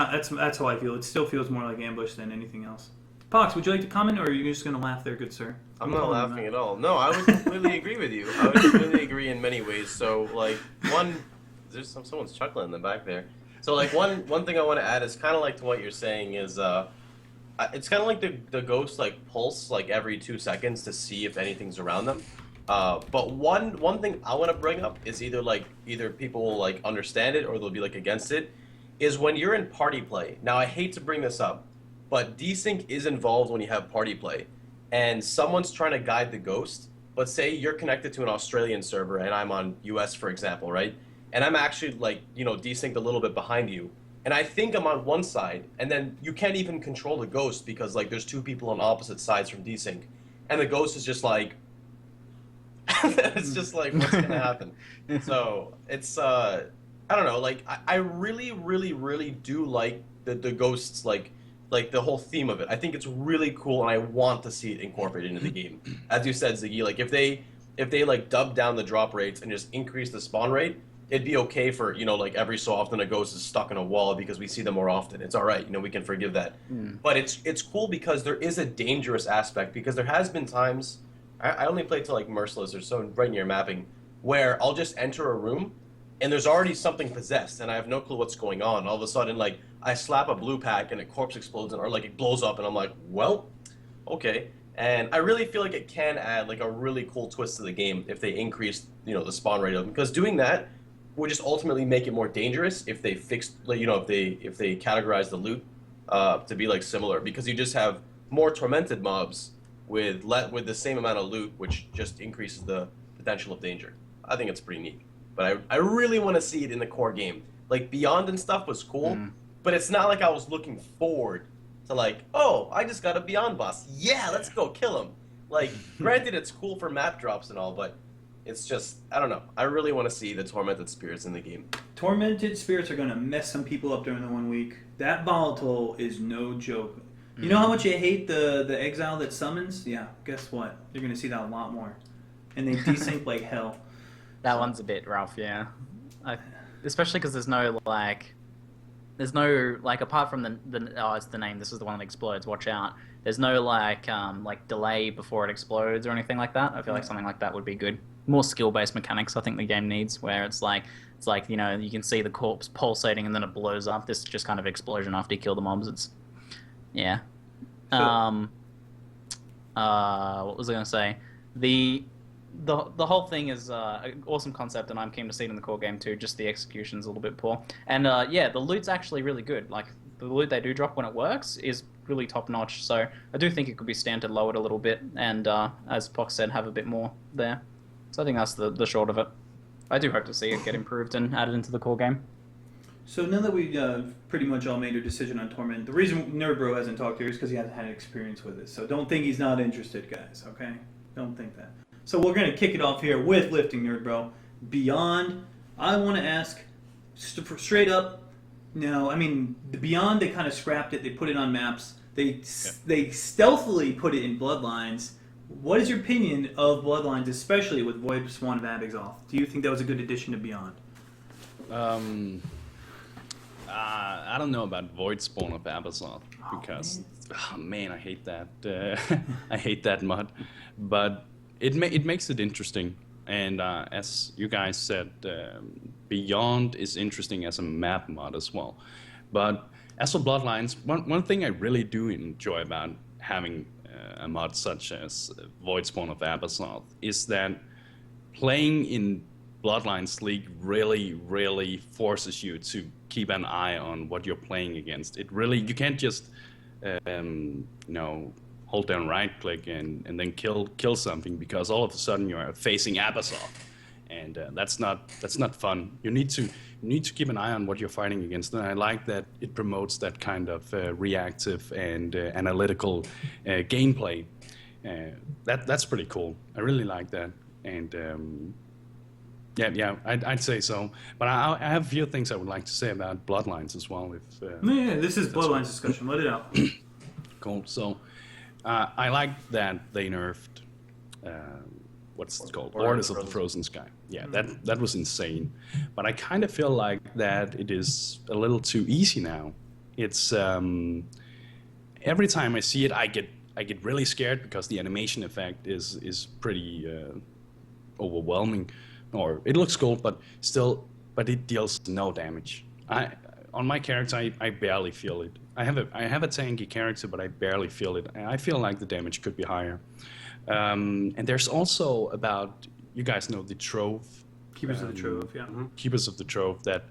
how I feel. It still feels more like ambush than anything else. Pox, would you like to comment, or are you just going to laugh there, good sir? I'm not laughing at all. No, I would completely agree with you. I would completely agree in many ways. So, like, someone's chuckling in the back there. So, like, one thing I want to add is kind of like to what you're saying is, it's kind of like the ghosts, like, pulse, like, every 2 seconds to see if anything's around them. But one thing I want to bring up is either people will, like, understand it or they'll be, like, against it, is when you're in party play. Now, I hate to bring this up, but desync is involved when you have party play, and someone's trying to guide the ghost, but say you're connected to an Australian server and I'm on US, for example, right? And I'm actually, like, desynced a little bit behind you, and I think I'm on one side, and then you can't even control the ghost because, like, there's 2 people on opposite sides from desync, and the ghost is just like, it's just like, what's gonna happen? So it's I don't know, like, I really, really, really do like the ghosts, like the whole theme of it. I think it's really cool, and I want to see it incorporated into the game. As you said, Ziggy, like, if they like dub down the drop rates and just increase the spawn rate, it'd be okay for, like, every so often a ghost is stuck in a wall because we see them more often. It's all right, we can forgive that. But it's cool because there is a dangerous aspect, because there has been times, I only played to, like, Merciless or so right near mapping, where I'll just enter a room and there's already something possessed and I have no clue what's going on. All of a sudden, like, I slap a blue pack and a corpse explodes, or, like, it blows up, and I'm like, well, okay. And I really feel like it can add, like, a really cool twist to the game if they increase, the spawn rate of them, because doing that would just ultimately make it more dangerous if they fixed, like, if they categorize the loot to be, like, similar, because you just have more tormented mobs with the same amount of loot, which just increases the potential of danger. I think it's pretty neat. But I really want to see it in the core game. Like, Beyond and stuff was cool, but it's not like I was looking forward to, like, oh, I just got a Beyond boss. Yeah, let's go kill him. Like, granted, it's cool for map drops and all, but it's just, I don't know. I really want to see the Tormented Spirits in the game. Tormented Spirits are going to mess some people up during the 1 week. That volatile is no joke. You know how much you hate the exile that summons? Yeah, guess what? You're going to see that a lot more. And they desync like hell. That one's a bit rough, yeah. Especially because there's no, apart from it's the name, this is the one that explodes, watch out. There's no, delay before it explodes or anything like that. I feel like something like that would be good. More skill-based mechanics I think the game needs, where it's like, you can see the corpse pulsating and then it blows up. This just kind of explosion after you kill the mobs. It's, yeah. So, What was I going to say? The whole thing is an awesome concept, and I'm keen to see it in the core game too. Just the execution's a little bit poor. And the loot's actually really good. Like, the loot they do drop when it works is really top notch. So I do think it could be standard lowered a little bit, and as Pox said, have a bit more there. So I think that's the short of it. I do hope to see it get improved and added into the core game. So now that we pretty much all made our decision on Torment, the reason NerdBro hasn't talked here is because he hasn't had experience with it. So don't think he's not interested, guys, okay? Don't think that. So we're going to kick it off here with LiftingNerdBro. Beyond, I want to ask straight up, no, I mean, the Beyond, they kind of scrapped it. They put it on maps. They stealthily put it in Bloodlines. What is your opinion of Bloodlines, especially with Void Spawn of Abexalth? Do you think that was a good addition to Beyond? I don't know about Void Spawn of Abexalth because, man, I hate that. I hate that mod, but it makes it interesting. And as you guys said, Beyond is interesting as a map mod as well. But as for Bloodlines, one thing I really do enjoy about having a mod such as Void Spawn of Abexalth is that playing in Bloodlines League really forces you to keep an eye on what you're playing against. You can't just hold down right click and then kill something, because all of a sudden you're facing Abexalth, and that's not fun. You need to keep an eye on what you're fighting against, and I like that it promotes that kind of reactive and analytical gameplay. That's pretty cool. I really like that, and yeah, I'd say so. But I have a few things I would like to say about Bloodlines as well. This is Bloodlines discussion. Let it out. Cool. So I like that they nerfed what's it called? Orders of the Frozen Sky. Yeah, that was insane. But I kind of feel like that it is a little too easy now. It's every time I see it, I get really scared because the animation effect is pretty overwhelming, or it looks cool, but it deals no damage. On my character, I barely feel it. I have a tanky character, but I barely feel it. I feel like the damage could be higher. And there's also about, you guys know the Trove. Keepers of the Trove, yeah. Keepers of the Trove that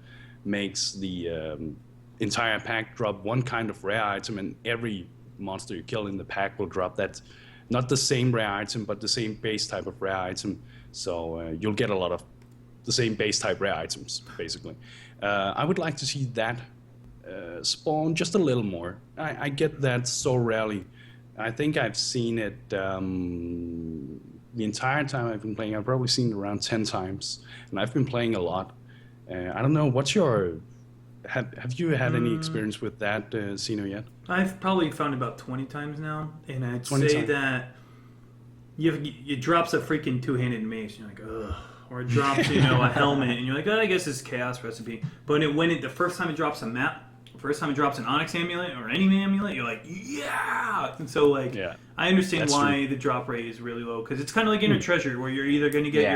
makes the entire pack drop one kind of rare item, and every monster you kill in the pack will drop that, not the same rare item, but the same base type of rare item. So you'll get a lot of the same base type rare items, basically. I would like to see that spawn just a little more. I get that so rarely. I think I've seen it the entire time I've been playing. I've probably seen it around 10 times, and I've been playing a lot. I don't know, what's your... Have you had any experience with that, Sino, yet? I've probably found it about 20 times now, and I'd say that it drops a freaking two-handed mace, and you're like, ugh. Or it drops, a helmet, and you're like, oh, I guess it's Chaos Recipe. But the first time it drops a map, the first time it drops an Onyx Amulet or any amulet, you're like, yeah! And so, I understand why the drop rate is really low, because it's kind of like Inner Treasure, where you're either going to get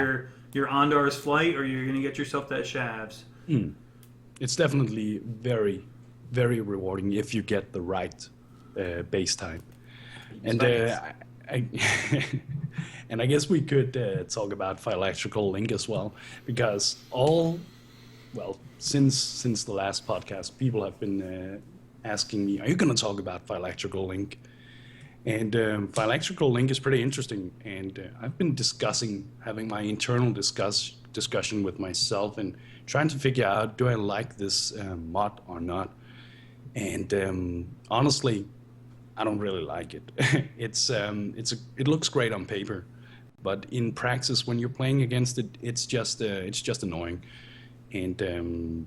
your Ondar's Flight, or you're going to get yourself that Shavs. It's definitely very, very rewarding if you get the right base type. And and I guess we could talk about Phylacteral Link as well, because since the last podcast, people have been asking me, are you going to talk about Phylacteral Link? And Phylacteral Link is pretty interesting, and I've been having my internal discussion with myself and trying to figure out, do I like this mod or not? And honestly, I don't really like it. It looks great on paper, but in practice, when you're playing against it, it's just annoying. And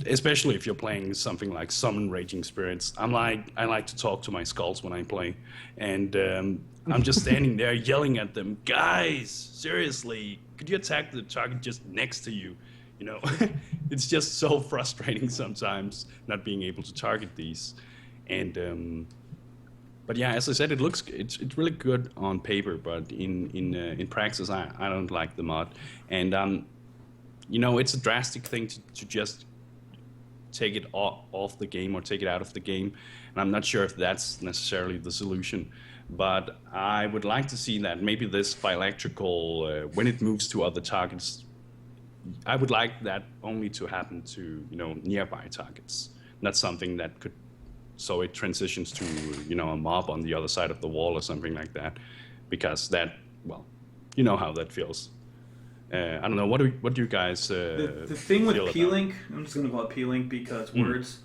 especially if you're playing something like Summon Raging Spirits, I like to talk to my skulls when I play, and I'm just standing there yelling at them, guys, seriously, could you attack the target just next to you? It's just so frustrating sometimes not being able to target these. And but yeah, as I said, it's really good on paper, but in practice, I don't like the mod. And it's a drastic thing to just take it off the game or take it out of the game, and I'm not sure if that's necessarily the solution. But I would like to see that maybe this Phylacteral, when it moves to other targets, I would like that only to happen to nearby targets, not something that could, so it transitions to a mob on the other side of the wall or something like that, because that, well, you know how that feels. I don't know. What do you guys? The thing with P-Link, I'm just going to call it P-Link because words.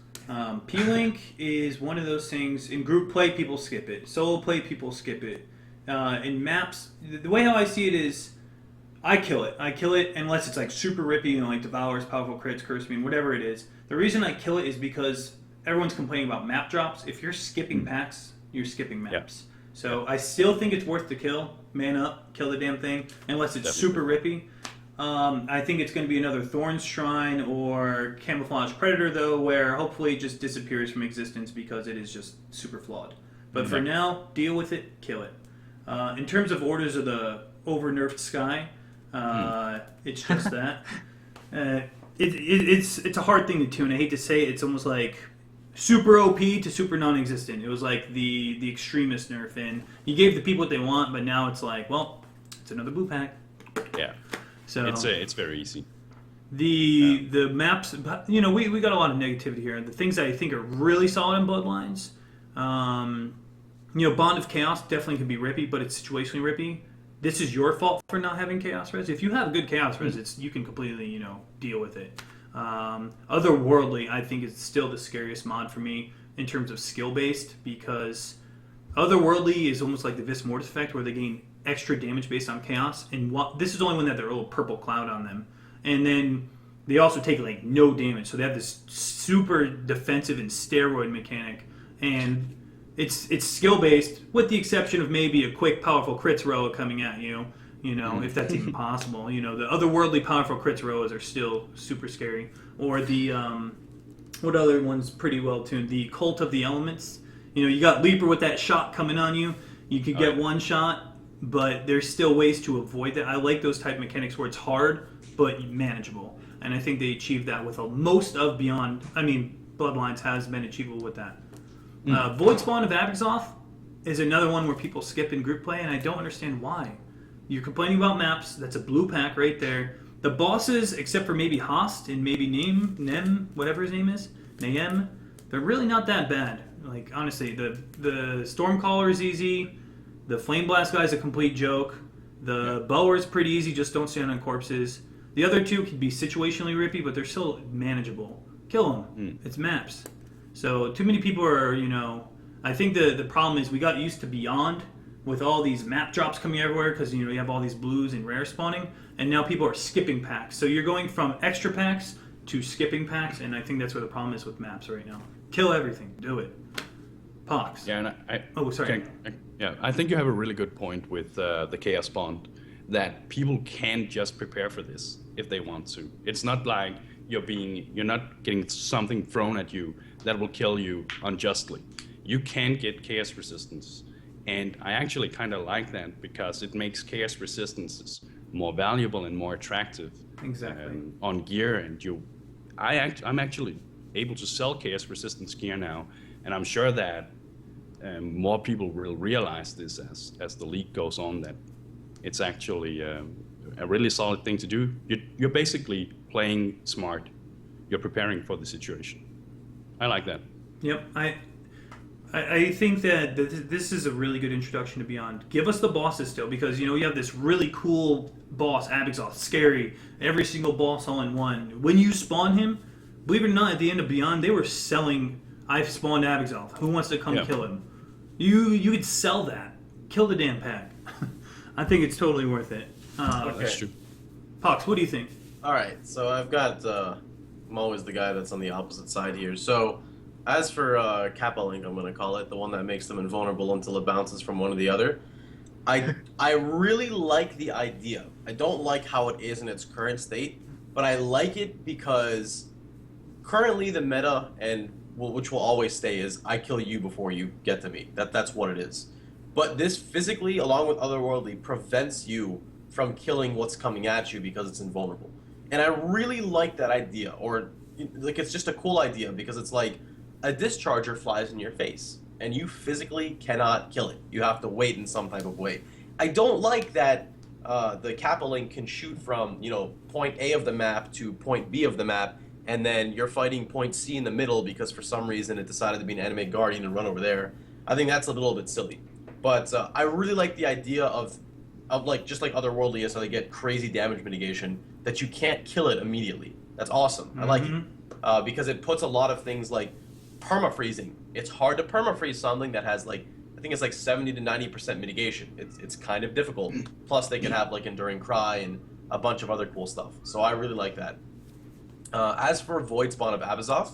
P-Link is one of those things. In group play, people skip it. Solo play, people skip it. In maps, the way how I see it is, I kill it. I kill it unless it's like super rippy, like Devours, Powerful Crits, Curse Beam, whatever it is. The reason I kill it is because everyone's complaining about map drops. If you're skipping packs, you're skipping maps. Yeah. So I still think it's worth the kill. Man up, kill the damn thing, unless it's super rippy. I think it's going to be another Thorn's Shrine or Camouflage Predator, though, where hopefully it just disappears from existence because it is just super flawed. But for now, deal with it, kill it. In terms of Orders of the over-nerfed Sky, it's just that. It's a hard thing to tune. I hate to say it, it's almost like super OP to super non-existent. It was like the extremist nerf, and you gave the people what they want, but now it's like, well, it's another blue pack. Yeah. So it's very easy. The maps, we got a lot of negativity here. The things that I think are really solid in Bloodlines, Bond of Chaos definitely could be rippy, but it's situationally rippy. This is your fault for not having Chaos Res. If you have good Chaos Res, you can completely, deal with it. Otherworldly, I think, is still the scariest mod for me in terms of skill-based, because Otherworldly is almost like the Vis Mortis effect, where they gain extra damage based on Chaos, and this is only when they have their little purple cloud on them. And then they also take no damage, so they have this super defensive and steroid mechanic, and it's skill-based, with the exception of maybe a quick powerful crits row coming at you. If that's even possible. The otherworldly powerful crits rows are still super scary. Or the, what other one's pretty well tuned? The Cult of the Elements You got Leaper with that shot coming on you. You could get one shot, but there's still ways to avoid that. I like those type mechanics where it's hard but manageable, and I think they achieved that with most of Beyond. I mean, Bloodlines has been achievable with that. Void Spawn of Abazoth is another one where people skip in group play, and I don't understand why. You're complaining about maps. That's a blue pack right there. The bosses, except for maybe Host and maybe Nem, whatever his name is, Nayem, they're really not that bad. Like, honestly, the Stormcaller is easy. The Flame Blast guy is a complete joke. The Bower is pretty easy, just don't stand on corpses. The other two can be situationally rippy, but they're still manageable. Kill them. It's maps. So, too many people are, I think the problem is we got used to Beyond with all these map drops coming everywhere because, you have all these blues and rare spawning, and now people are skipping packs. So, you're going from extra packs to skipping packs, and I think that's where the problem is with maps right now. Kill everything. Do it. Pox. Yeah, and sorry. I think you have a really good point with the Chaos Bond, that people can just prepare for this if they want to. It's not like you're not getting something thrown at you that will kill you unjustly. You can get Chaos Resistance, and I actually kind of like that because it makes Chaos Resistances more valuable and more attractive. Exactly. On gear, and I'm actually able to sell Chaos Resistance gear now, and I'm sure that more people will realize this as the league goes on, that it's actually a really solid thing to do. You're basically playing smart. You're preparing for the situation. I like that. Yep. I think that this is a really good introduction to Beyond. Give us the bosses still, because you have this really cool boss, Abazoth, scary. Every single boss all in one. When you spawn him, believe it or not, at the end of Beyond, they were selling, I've spawned Abazoth. Who wants to come kill him? You could sell that. Kill the damn pack. I think it's totally worth it. Okay. That's true. Pox, what do you think? All right, so I've got. I'm always the guy that's on the opposite side here. So, as for Kappa Link, I'm going to call it, the one that makes them invulnerable until it bounces from one or the other. I really like the idea. I don't like how it is in its current state, but I like it because currently the meta, and which will always stay, is I kill you before you get to me. That's what it is. But this physically, along with Otherworldly, prevents you from killing what's coming at you because it's invulnerable. And I really like that idea, or like it's just a cool idea because it's like a discharger flies in your face and you physically cannot kill it. You have to wait in some type of way. I don't like that the Kappa Link can shoot from, point A of the map to point B of the map, and then you're fighting point C in the middle because for some reason it decided to be an animate guardian and run over there. I think that's a little bit silly. But I really like the idea of like, just like Otherworldly is, how they get crazy damage mitigation, that you can't kill it immediately. That's awesome. I like it. Because it puts a lot of things like perma-freezing. It's hard to perma-freeze something that has I think it's like 70 to 90% mitigation. It's kind of difficult. Plus they can have like Enduring Cry and a bunch of other cool stuff. So I really like that. As for Void Spawn of Abazoth,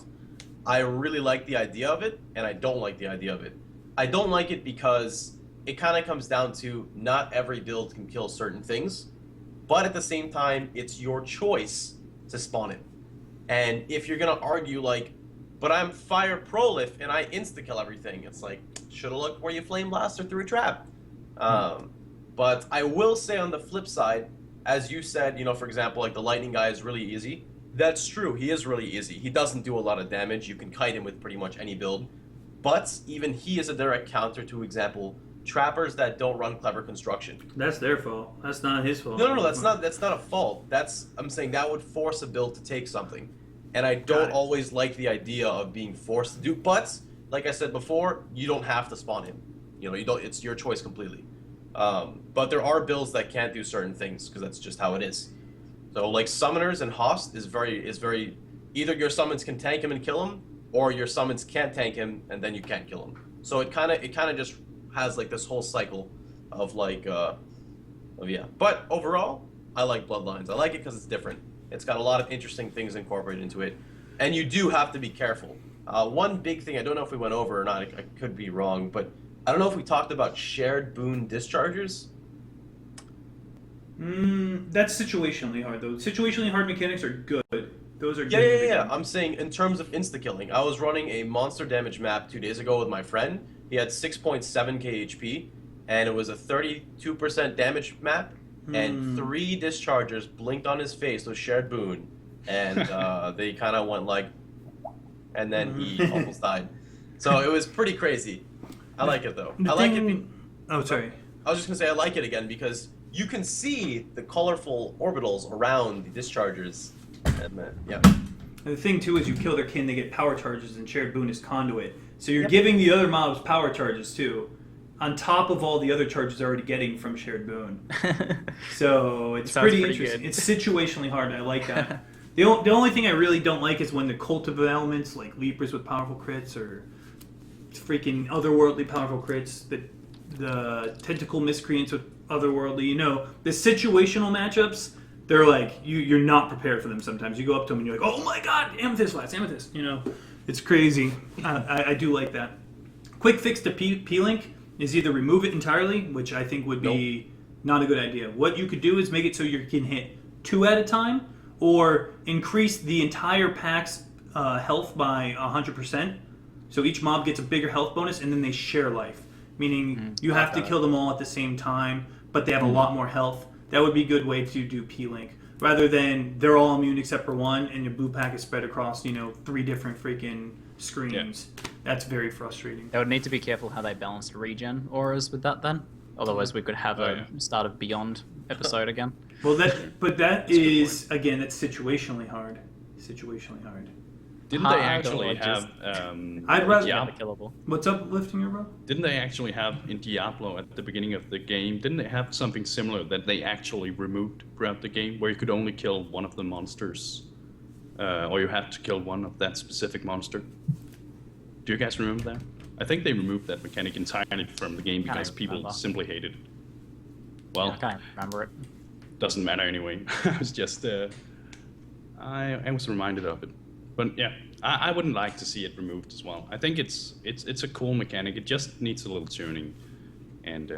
I really like the idea of it, and I don't like the idea of it. I don't like it because it kind of comes down to not every build can kill certain things, but at the same time, it's your choice to spawn it. And if you're going to argue but I'm Fire Prolif and I insta-kill everything, it's like, should've looked where you Flame Blast or threw a trap. But I will say on the flip side, as you said, for example, the Lightning guy is really easy. That's true, he is really easy. He doesn't do a lot of damage. You can kite him with pretty much any build. But even he is a direct counter to, example, trappers that don't run clever construction. That's their fault. That's not his fault. No, that's not a fault. I'm saying that would force a build to take something. And I don't always like the idea of being forced to do, but like I said before, you don't have to spawn him. It's your choice completely. But there are builds that can't do certain things because that's just how it is. So Summoners and Host is very either your summons can tank him and kill him, or your summons can't tank him and then you can't kill him. So it kind of just has this whole cycle of yeah. But overall, I like Bloodlines. I like it because it's different. It's got a lot of interesting things incorporated into it, and you do have to be careful. One big thing, I don't know if we went over or not, I could be wrong, but I don't know if we talked about shared boon dischargers. That's situationally hard, though. Situationally hard mechanics are good. Those are Yeah. I'm saying in terms of insta-killing. I was running a monster damage map 2 days ago with my friend. He had 6.7k HP, and it was a 32% damage map, and 3 dischargers blinked on his face, those shared boon, and they kind of went like, and then he almost died. So it was pretty crazy. I like it though. I like it. Oh, sorry. I was just gonna say I like it again because you can see the colorful orbitals around the dischargers. And, yeah. And the thing too is you kill their kin, they get power charges, and shared boon is conduit. So you're giving the other mobs power charges too, on top of all the other charges they're already getting from shared boon. So it's pretty interesting. Good. It's situationally hard. I like that. The only thing I really don't like is when the cult of elements, like Leapers with powerful crits or freaking otherworldly powerful crits, the tentacle miscreants with otherworldly, the situational matchups, they're like, you're not prepared for them sometimes. You go up to them and you're like, oh my god, amethyst flats, amethyst, It's crazy. I do like that. Quick fix to P-Link is either remove it entirely, which I think would be not a good idea. What you could do is make it so you can hit 2 at a time, or increase the entire pack's health by 100%. So each mob gets a bigger health bonus, and then they share life. Meaning you have to kill them all at the same time, but they have a lot more health. That would be a good way to do P-Link. Rather than they're all immune except for one, and your blue pack is spread across, 3 different freaking screens. Yeah. That's very frustrating. They would need to be careful how they balanced regen auras with that then. Otherwise we could have a start of Beyond episode again. Well, that is, again, that's situationally hard. Didn't they actually have... I'd rather... Killable. What's up, LiftingNerdBro? Didn't they actually have, in Diablo, at the beginning of the game, didn't they have something similar that they actually removed throughout the game, where you could only kill one of the monsters, or you had to kill one of that specific monster? Do you guys remember that? I think they removed that mechanic entirely from the game because people simply hated it. Well, I can't remember it. Doesn't matter anyway. I was just... I was reminded of it. But yeah, I wouldn't like to see it removed as well. I think it's a cool mechanic. It just needs a little tuning, and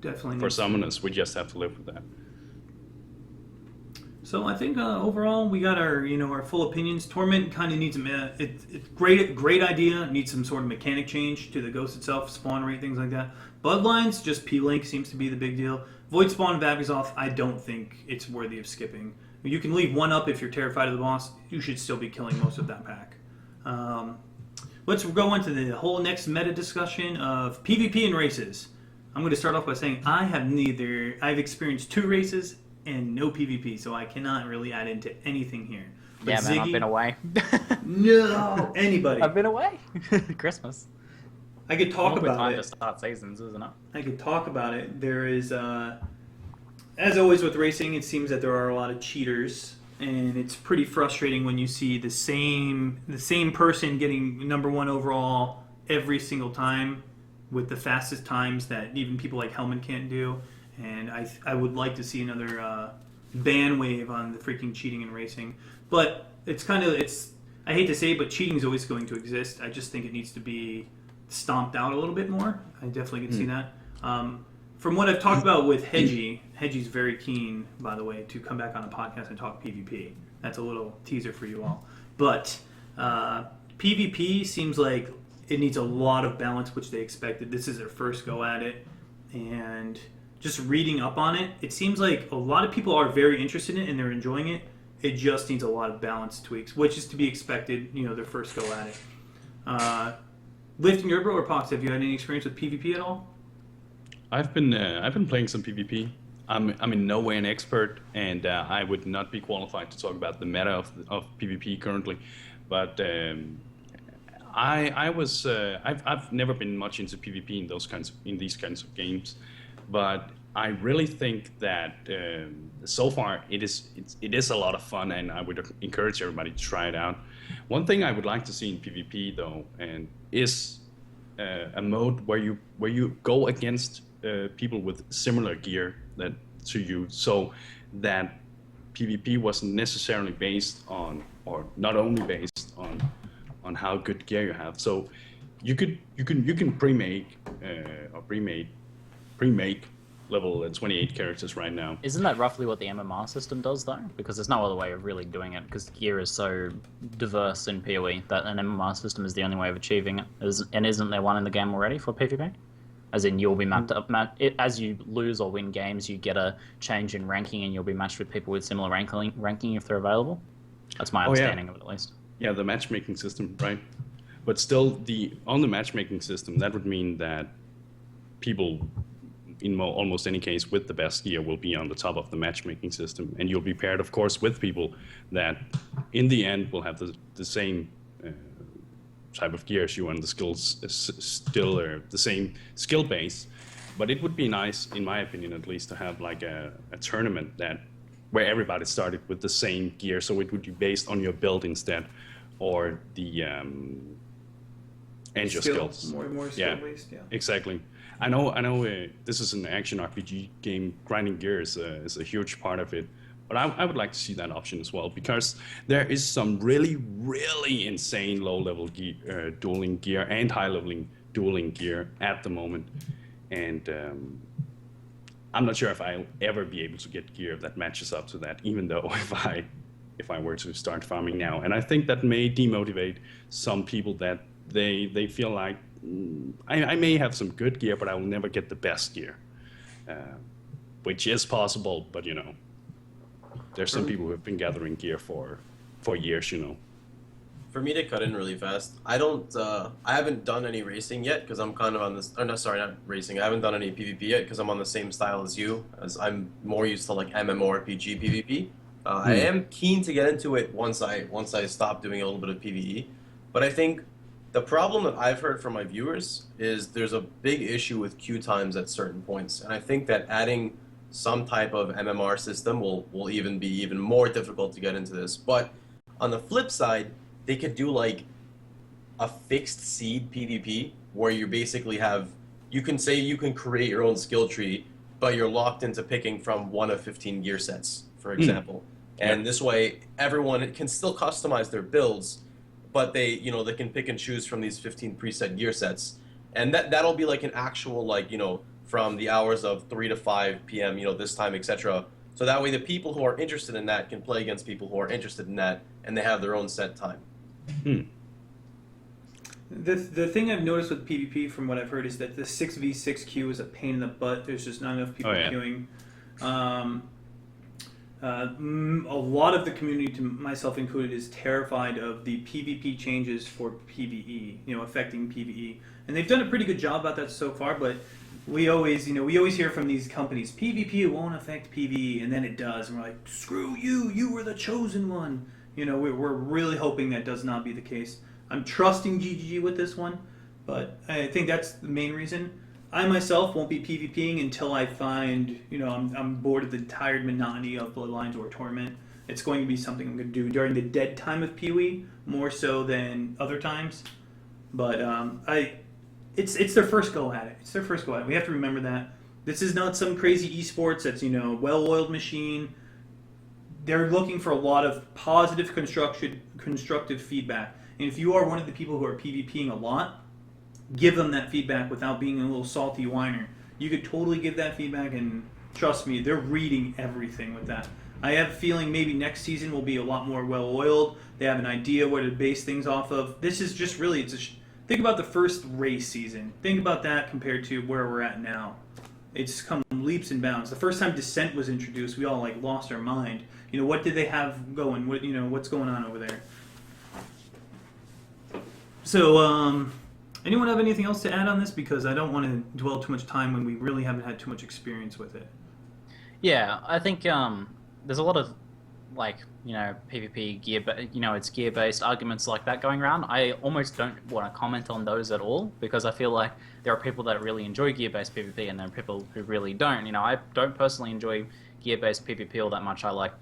definitely for summoners, we just have to live with that. So I think overall we got our full opinions. Torment kind of needs it's great idea. Needs some sort of mechanic change to the ghost itself, spawn rate, things like that. Bloodlines, just P-Link seems to be the big deal. Void Spawn, Vagazoth, I don't think it's worthy of skipping. You can leave one up if you're terrified of the boss. You should still be killing most of that pack. Let's go into the whole next meta discussion of PvP and races. I'm going to start off by saying I've experienced 2 races and no PvP, so I cannot really add into anything here. But yeah, man, I've been away. No, anybody. I've been away. Christmas. I could talk about time it. To start seasons, isn't it? I could talk about it. There is, as always with racing, it seems that there are a lot of cheaters, and it's pretty frustrating when you see the same person getting #1 overall every single time with the fastest times that even people like Hellman can't do. And I would like to see another ban wave on the freaking cheating in racing. But I hate to say it, but cheating is always going to exist. I just think it needs to be stomped out a little bit more. I definitely can see that. From what I've talked about with Hedgie's very keen, by the way, to come back on a podcast and talk PvP. That's a little teaser for you all. But PvP seems like it needs a lot of balance, which they expected. This is their first go at it. And just reading up on it, it seems like a lot of people are very interested in it and they're enjoying it. It just needs a lot of balance tweaks, which is to be expected, their first go at it. LiftingNerdBro or Pox, have you had any experience with PvP at all? I've been playing some PvP. I'm in no way an expert, and I would not be qualified to talk about the meta of PvP currently. But I've never been much into PvP in these kinds of games, but I really think that so far it is a lot of fun, and I would encourage everybody to try it out. One thing I would like to see in PvP though, is a mode where you go against people with similar gear to you, so that PvP wasn't necessarily based on, or not only based on how good gear you have. So you can pre-make level 28 characters right now. Isn't that roughly what the MMR system does, though? Because there's no other way of really doing it, because gear is so diverse in PoE that an MMR system is the only way of achieving it. And isn't there one in the game already for PvP? As in, you'll be mapped up. As you lose or win games, you get a change in ranking, and you'll be matched with people with similar ranking if they're available. That's my understanding of it, at least. Yeah, the matchmaking system, right? But still, on the matchmaking system, that would mean that people, in almost any case, with the best gear will be on the top of the matchmaking system, and you'll be paired, of course, with people that, in the end, will have the same type of gear as you, and the skills still are the same skill base. But it would be nice, in my opinion at least, to have like a tournament where everybody started with the same gear, so it would be based on your build instead, or the and your skills. More skill based, yeah. Exactly. I know. This is an action RPG game. Grinding gear is a huge part of it. But I would like to see that option as well, because there is some really, really insane low-level dueling gear and high-leveling dueling gear at the moment. And I'm not sure if I'll ever be able to get gear that matches up to that, even though if I were to start farming now. And I think that may demotivate some people, that they feel like, I may have some good gear, but I will never get the best gear. Which is possible, but there's some people who have been gathering gear for years, For me to cut in really fast, I haven't done any racing yet, because I'm kind of on this, not racing, I haven't done any PvP yet, because I'm on the same style as you, as I'm more used to like MMORPG PvP. I am keen to get into it once I stop doing a little bit of PvE, but I think the problem that I've heard from my viewers is there's a big issue with queue times at certain points, and I think that adding some type of MMR system will even be even more difficult to get into this. But on the flip side, they could do like a fixed seed PvP, where you basically you can create your own skill tree, but you're locked into picking from one of 15 gear sets, for example. And this way, everyone can still customize their builds, but they can pick and choose from these 15 preset gear sets, and that'll be like an actual from the hours of 3 to 5 p.m. This time, etc. So that way, the people who are interested in that can play against people who are interested in that, and they have their own set time. The thing I've noticed with PvP, from what I've heard, is that the 6v6 queue is a pain in the butt. There's just not enough people queuing. A lot of the community, to myself included, is terrified of the PvP changes for PvE, affecting PvE. And they've done a pretty good job about that so far, but we always hear from these companies, PvP won't affect PvE, and then it does. And we're like, screw you, you were the chosen one. We're really hoping that does not be the case. I'm trusting GGG with this one, but I think that's the main reason. I myself won't be PvPing until I find, I'm bored of the tired monotony of Bloodlines or Torment. It's going to be something I'm going to do during the dead time of PoE, more so than other times. But it's their first go at it. It's their first go at it. We have to remember that. This is not some crazy esports that's, well-oiled machine. They're looking for a lot of positive, constructive feedback. And if you are one of the people who are PvPing a lot, give them that feedback without being a little salty whiner. You could totally give that feedback, and trust me, they're reading everything with that. I have a feeling maybe next season will be a lot more well-oiled. They have an idea where to base things off of. This is just really, think about the first race season. Think about that compared to where we're at now. It's come leaps and bounds. The first time Descent was introduced, we all lost our mind. What did they have going? What's going on over there? So, anyone have anything else to add on this? Because I don't want to dwell too much time when we really haven't had too much experience with it. Yeah, I think there's a lot of PvP gear, it's gear-based arguments like that going around. I almost don't want to comment on those at all, because I feel like there are people that really enjoy gear-based PvP, and there are people who really don't. I don't personally enjoy gear-based PvP all that much. I like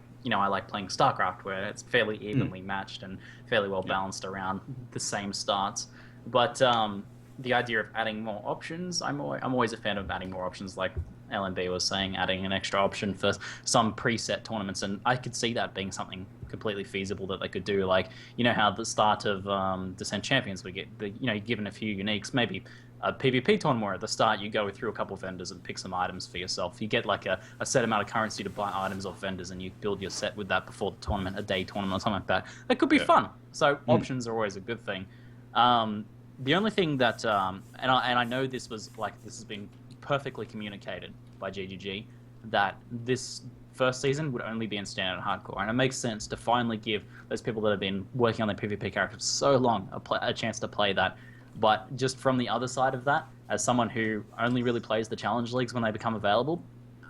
playing StarCraft, where it's fairly evenly matched and fairly well balanced around the same starts. But the idea of adding more options, I'm always a fan of adding more options. Like LNB was saying, adding an extra option for some preset tournaments, and I could see that being something completely feasible that they could do. Like, you know how at the start of Descent Champions we get you're given a few uniques, maybe a PvP tournament where at the start you go through a couple vendors and pick some items for yourself. You get like a set amount of currency to buy items off vendors, and you build your set with that before the tournament, a day tournament or something like that. That could be fun. So options are always a good thing. The only thing that, and I know this has been perfectly communicated by GGG, that this first season would only be in standard and hardcore, and it makes sense to finally give those people that have been working on their PvP characters so long a chance to play that. But just from the other side of that, as someone who only really plays the challenge leagues when they become available,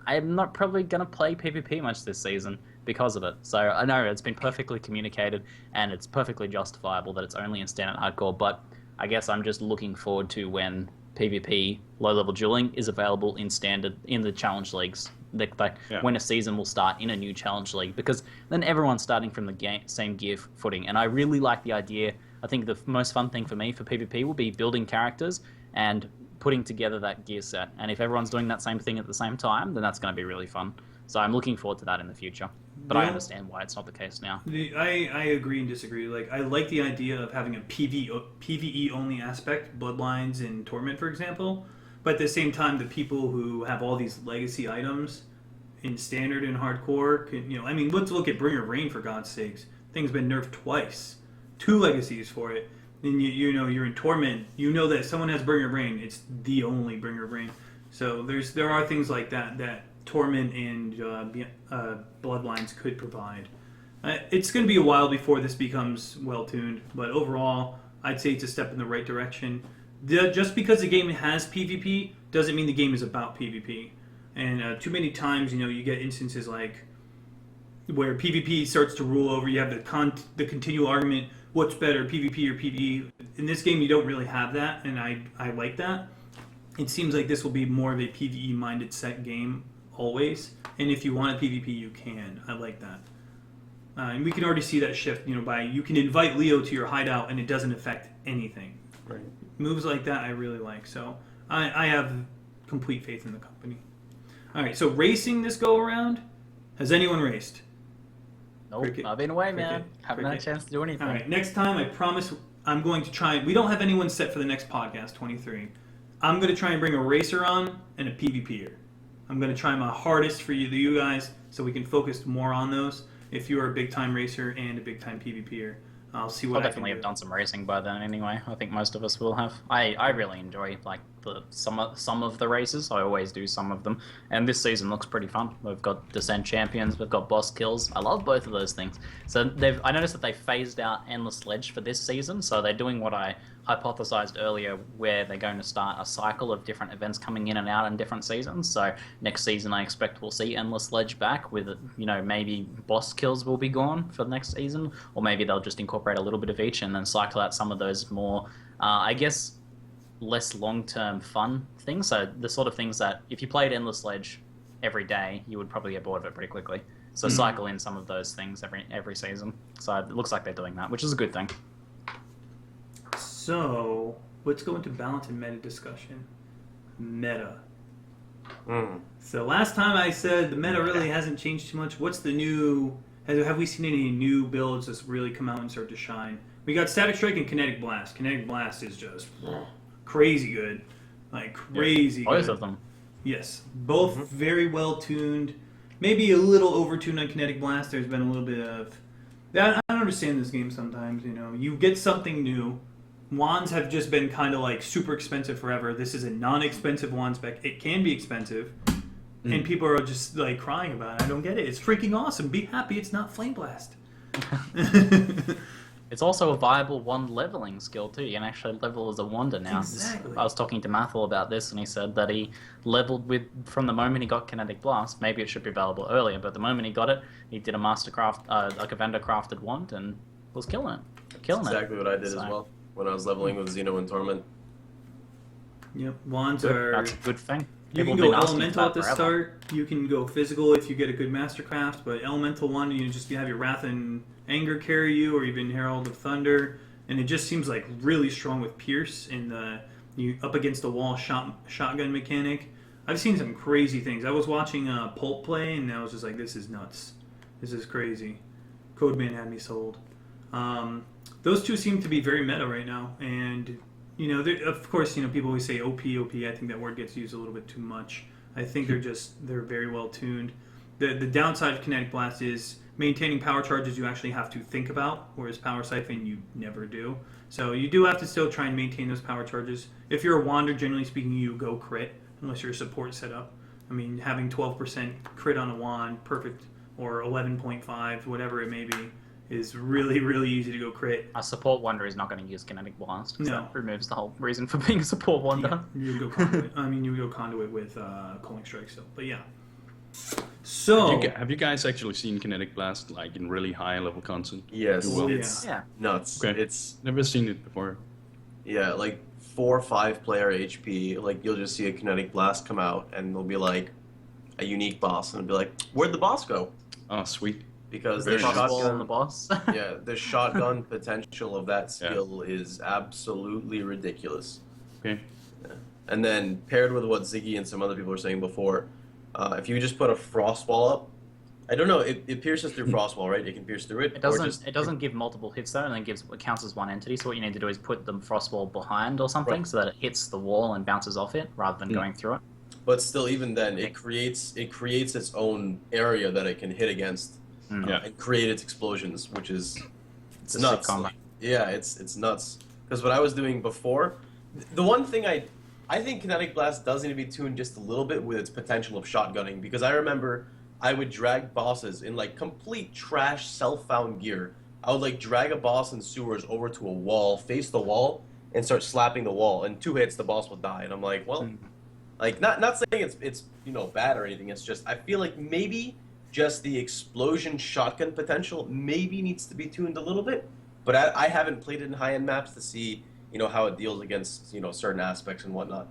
I'm not probably going to play PvP much this season because of it. So I know it's been perfectly communicated, and it's perfectly justifiable that it's only in standard hardcore, but I guess I'm just looking forward to when PvP low-level dueling is available in standard in the challenge leagues. When a season will start in a new challenge league, because then everyone's starting from the same gear footing. And I really like the idea. I think the most fun thing for me for PvP will be building characters and putting together that gear set. And if everyone's doing that same thing at the same time, then that's going to be really fun. So I'm looking forward to that in the future. But I understand why it's not the case now. I agree and disagree. Like, I like the idea of having a PvE only aspect, Bloodlines and Torment, for example. But at the same time, the people who have all these legacy items in standard and hardcore can, let's look at Bringer of Rain, for God's sakes. Thing's been nerfed twice. 2 legacies for it. And you're in Torment. You know that if someone has Bringer of Rain, it's the only Bringer of Rain. So there are things like that Torment and Bloodlines could provide. It's going to be a while before this becomes well-tuned, but overall, I'd say it's a step in the right direction. Just because the game has PvP doesn't mean the game is about PvP. And too many times, you get instances like where PvP starts to rule over. You have the continual argument, what's better, PvP or PvE? In this game, you don't really have that, and I like that. It seems like this will be more of a PvE-minded set game always, and if you want a PvP, you can. I like that. And we can already see that shift, by you can invite Leo to your hideout and it doesn't affect anything. Right. Moves like that I really like, so I have complete faith in the company. Alright, so racing this go-around, has anyone raced? Nope, I've been away, man. Haven't had a chance to do anything. Alright, next time I promise I'm going to try, we don't have anyone set for the next podcast, 23. I'm going to try and bring a racer on and a PvPer. I'm going to try my hardest for you guys so we can focus more on those. If you are a big-time racer and a big-time PvPer, I'll see what I can do. I'll definitely have done some racing by then anyway. I think most of us will have. I really enjoy some of the races. I always do some of them. And this season looks pretty fun. We've got Descent Champions, we've got Boss Kills. I love both of those things. So I noticed that they phased out Endless Sledge for this season, so they're doing what I hypothesized earlier, where they're going to start a cycle of different events coming in and out in different seasons. So next season I expect we'll see Endless Sledge back with, maybe Boss Kills will be gone for the next season, or maybe they'll just incorporate a little bit of each and then cycle out some of those more, I guess, less long-term fun things. So the sort of things that if you played Endless Sledge every day, you would probably get bored of it pretty quickly. So cycle in some of those things every season. So it looks like they're doing that, which is a good thing. So let's go into balance and meta discussion. Meta. So last time I said the meta really hasn't changed too much. What's the new... Have we seen any new builds that's really come out and start to shine? We got Static Strike and Kinetic Blast. Kinetic Blast is just crazy good. Like, crazy good. Both of them. Yes. Both very well tuned. Maybe a little over-tuned on Kinetic Blast. There's been a little bit of... I don't understand this game sometimes, You get something new. Wands have just been kind of like super expensive forever. This is a non-expensive wand spec. It can be expensive. And people are just like crying about it. I don't get it. It's freaking awesome. Be happy it's not Flame Blast. It's also a viable wand leveling skill too. You can actually level as a wander now. Exactly. I was talking to Mathel about this, and he said that he leveled from the moment he got Kinetic Blast. Maybe it should be available earlier, but the moment he got it, he did a mastercraft, like a vendor crafted wand, and was killing it. That's exactly what I did as well when I was leveling with Xeno and Torment. Yep, wands That's a good thing. You can go elemental at the start. You can go physical if you get a good mastercraft, but elemental one, you just have your Wrath and Anger carry you, or even Herald of Thunder, and it just seems like really strong with Pierce and you up against the wall shotgun mechanic. I've seen some crazy things. I was watching Pulp play, and I was just like, this is nuts. This is crazy. Codeman had me sold. Those two seem to be very meta right now, and of course, people always say OP. I think that word gets used a little bit too much. I think they're very well tuned. The downside of Kinetic Blast is maintaining power charges you actually have to think about, whereas Power Siphon you never do. So you do have to still try and maintain those power charges. If you're a Wander, generally speaking, you go crit, unless your support setup. I mean, having 12% crit on a wand, perfect, or 11.5, whatever it may be, is really, really easy to go crit. A support Wander is not going to use Kinetic Blast. No. That removes the whole reason for being a support Wander. Yeah, you would go conduit. You would go conduit with Culling Strike still. But yeah. So have you guys actually seen Kinetic Blast like in really high level content? Yes, Well, it's nuts. Okay. It's never seen it before. Yeah, like 4 or 5 player HP. Like you'll just see a Kinetic Blast come out, and there'll be like a unique boss, and it'll be like, where'd the boss go? Oh, sweet. Because the the shotgun shotgun, the boss. the shotgun potential of that skill is absolutely ridiculous. Okay. Yeah. And then paired with what Ziggy and some other people were saying before, if you just put a frost wall up, I don't know, it pierces through frost wall, right? It can pierce through it. It doesn't give multiple hits though, and then it counts as one entity. So what you need to do is put the frost wall behind or something, so that it hits the wall and bounces off it rather than going through it. But still, even then, it creates its own area that it can hit against. And create its explosions, which is it's nuts. It's nuts. Because what I was doing before, the one thing I think Kinetic Blast does need to be tuned just a little bit with its potential of shotgunning. Because I remember I would drag bosses in like complete trash self-found gear. I would like drag a boss in sewers over to a wall, face the wall, and start slapping the wall. And 2 hits, the boss will die. And I'm like, well, like not saying it's bad or anything. It's just I feel like maybe just the explosion shotgun potential maybe needs to be tuned a little bit, but I haven't played it in high-end maps to see, how it deals against, certain aspects and whatnot.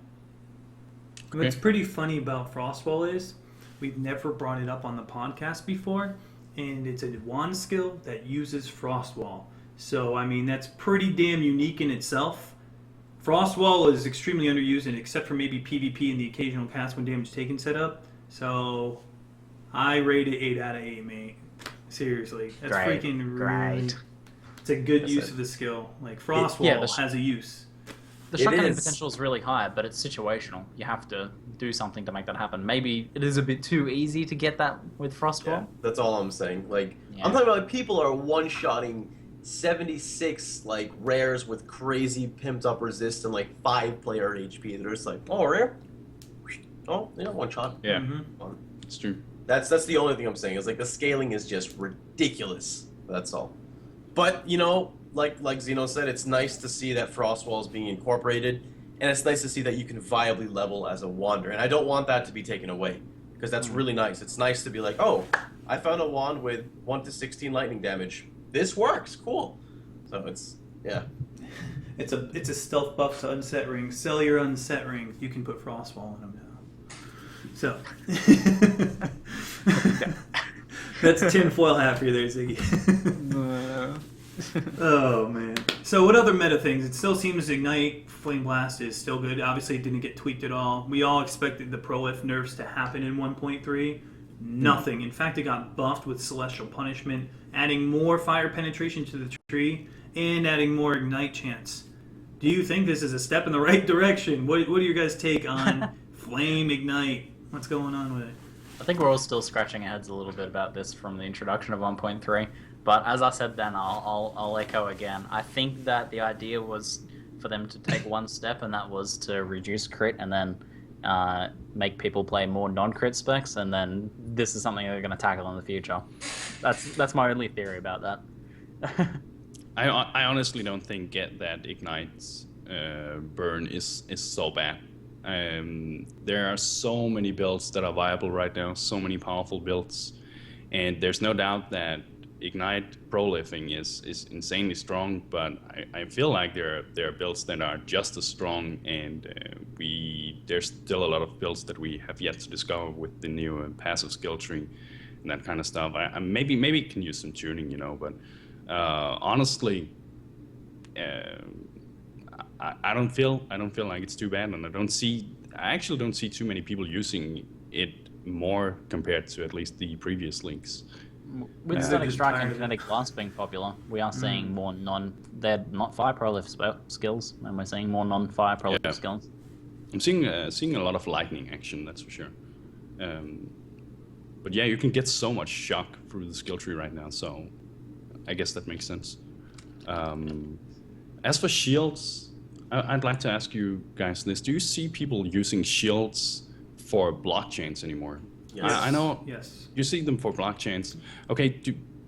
What's pretty funny about Frostwall is we've never brought it up on the podcast before, and it's a wand skill that uses Frostwall. So, I mean, that's pretty damn unique in itself. Frostwall is extremely underused, and except for maybe PvP and the occasional cast when damage taken setup. So I rate it 8 out of 8, mate. Seriously. That's great. It's a good use of the skill. Like, Frostwall has a use. The shotgunning potential is really high, but it's situational. You have to do something to make that happen. Maybe it is a bit too easy to get that with Frostwall. Yeah, that's all I'm saying. Like, I'm talking about like, people are one-shotting 76 like rares with crazy pimped up resist and like 5 player HP. They're just like, oh, rare? Oh, one shot. Yeah, it's true. That's the only thing I'm saying. Is like the scaling is just ridiculous. That's all. But like Zeno said, it's nice to see that Frostwall is being incorporated, and it's nice to see that you can viably level as a Wander. And I don't want that to be taken away, because that's really nice. It's nice to be like, oh, I found a wand with 1 to 16 lightning damage. This works, cool. So it's It's a stealth buff to unset rings. Sell your unset rings. You can put Frostwall in them now. So that's a tinfoil hat for you there, Ziggy. Oh man. So what other meta things? It still seems Ignite Flame Blast is still good. Obviously it didn't get tweaked at all. We all expected the Prolif nerfs to happen in 1.3. Nothing. In fact, it got buffed with Celestial Punishment, adding more fire penetration to the tree and adding more Ignite chance. Do you think this is a step in the right direction? What do your guys take on Flame Ignite? What's going on with it? I think we're all still scratching our heads a little bit about this from the introduction of 1.3. But as I said then, I'll echo again. I think that the idea was for them to take one step, and that was to reduce crit and then make people play more non-crit specs, and then this is something they're going to tackle in the future. That's my only theory about that. I honestly don't think that Ignite's burn is so bad. There are so many builds that are viable right now, so many powerful builds, and there's no doubt that Ignite pro-lifting is insanely strong, but I feel like there are builds that are just as strong, and there's still a lot of builds that we have yet to discover with the new passive skill tree and that kind of stuff. I maybe it can use some tuning, but honestly, I don't feel like it's too bad, and I don't see I actually don't see too many people using it more compared to at least the previous leagues. With static strike and kinetic blast being popular, we are seeing more they're not fire prolif skills, and we're seeing more non-fire prolif skills. I'm seeing a lot of lightning action, that's for sure. But yeah, you can get so much shock through the skill tree right now, so I guess that makes sense. As for shields, I'd like to ask you guys this. Do you see people using shields for blockchains anymore? Yes. I know Yes. you see them for blockchains. Okay,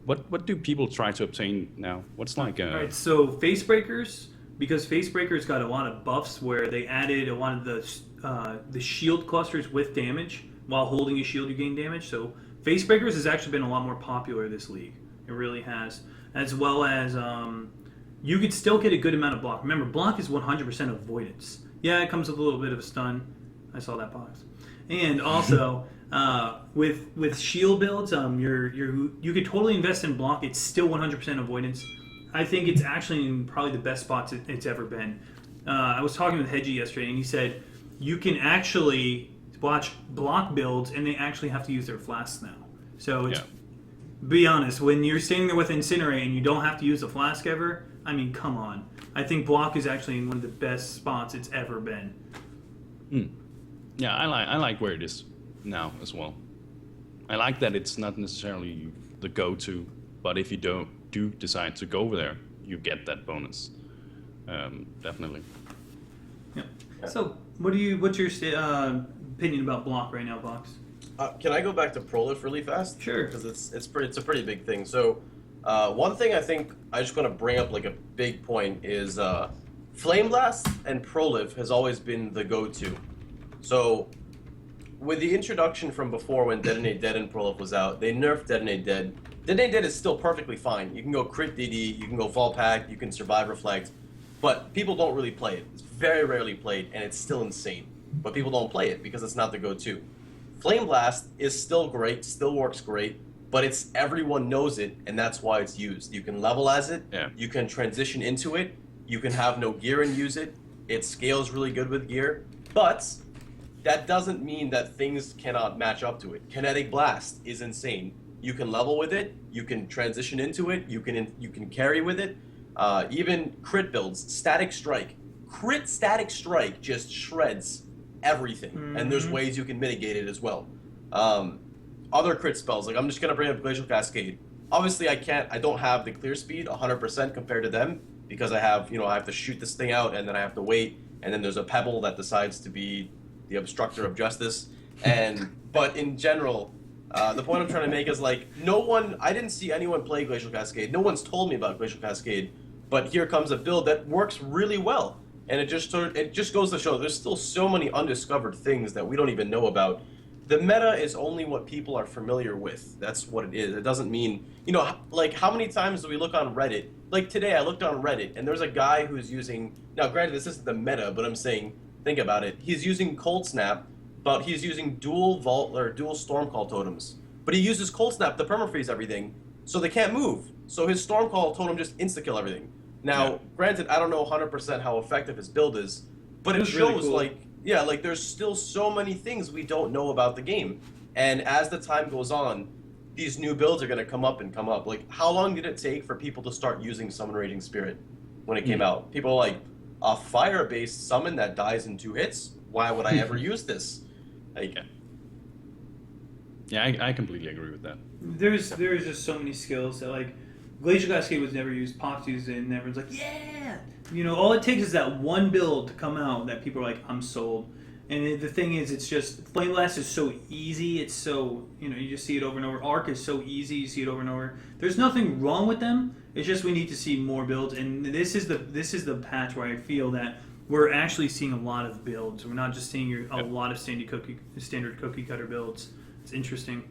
what do people try to obtain now? What's like... All right, so face breakers, because face breakers got a lot of buffs where they added a lot of the shield clusters with damage. While holding a shield, you gain damage. So face breakers has actually been a lot more popular this league. It really has. As well as you could still get a good amount of block. Remember, block is 100% avoidance. Yeah, it comes with a little bit of a stun. I saw that box. And also, with shield builds, you could totally invest in block. It's still 100% avoidance. I think it's actually in probably the best spots it's ever been. I was talking with Hedgie yesterday, and he said you can actually watch block builds, and they actually have to use their flasks now. So it's, be honest, when you're standing there with Incinerate and you don't have to use the flask ever, I mean, come on. I think block is actually in one of the best spots it's ever been. Yeah, I like where it is now as well. I like that it's not necessarily the go-to, but if you do decide to go over there, you get that bonus. Definitely. Yeah. So, what's your opinion about block right now, Box? Can I go back to Prolif really fast? Sure. Because it's a pretty big thing. So, one thing I think I just want to bring up like a big point is Flame Blast and Prolif has always been the go-to. So, with the introduction from before when Detonate Dead and Prolif was out, they nerfed Detonate Dead. Detonate Dead is still perfectly fine. You can go crit DD, you can go Fall Pack, you can survive Reflect, but people don't really play it. It's very rarely played, and it's still insane. But people don't play it because it's not the go-to. Flame Blast is still great, still works great, but everyone knows it, and that's why it's used. You can level as it, you can transition into it, you can have no gear and use it, it scales really good with gear, but that doesn't mean that things cannot match up to it. Kinetic Blast is insane. You can level with it, you can transition into it, you can carry with it, even crit builds, Static Strike. Crit Static Strike just shreds everything, and there's ways you can mitigate it as well. Other crit spells, like I'm just gonna bring up Glacial Cascade. Obviously, I don't have the clear speed 100% compared to them because I have to shoot this thing out and then I have to wait, and then there's a pebble that decides to be the obstructor of justice. But in general, the point I'm trying to make is like I didn't see anyone play Glacial Cascade. No one's told me about Glacial Cascade, but here comes a build that works really well. And it just goes to show there's still so many undiscovered things that we don't even know about. The meta is only what people are familiar with. That's what it is. It doesn't mean, like how many times do we look on Reddit? Like today I looked on Reddit and there's a guy who's using, now granted this isn't the meta, but I'm saying, think about it. He's using Cold Snap, but he's using dual Stormcall totems. But he uses Cold Snap to permafreeze everything, so they can't move. So his Stormcall totem just insta-kill everything. Now, granted, I don't know 100% how effective his build is, but it shows really cool. like there's still so many things we don't know about the game. And as the time goes on, these new builds are going to come up. Like, how long did it take for people to start using Summon Raging Spirit when it came out? People were like, a fire-based summon that dies in 2 hits? Why would I ever use this? Like, yeah, I completely agree with that. There's just so many skills that like Glacial Cascade was never used, Pox used it, and everyone's like, yeah! All it takes is that one build to come out that people are like, I'm sold. And the thing is, it's just, Flame Blast is so easy, it's so, you just see it over and over. Arc is so easy, you see it over and over. There's nothing wrong with them, it's just we need to see more builds, and this is the patch where I feel that we're actually seeing a lot of builds. We're not just seeing a lot of standard cookie cutter builds. It's interesting.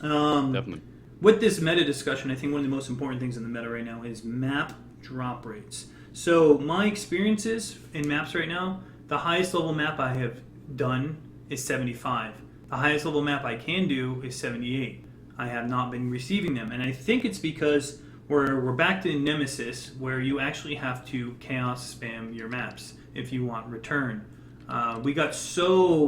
Definitely. With this meta discussion, I think one of the most important things in the meta right now is map drop rates. So my experiences in maps right now, the highest level map I have done is 75. The highest level map I can do is 78. I have not been receiving them, and I think it's because we're back to Nemesis, where you actually have to chaos spam your maps if you want return. We got so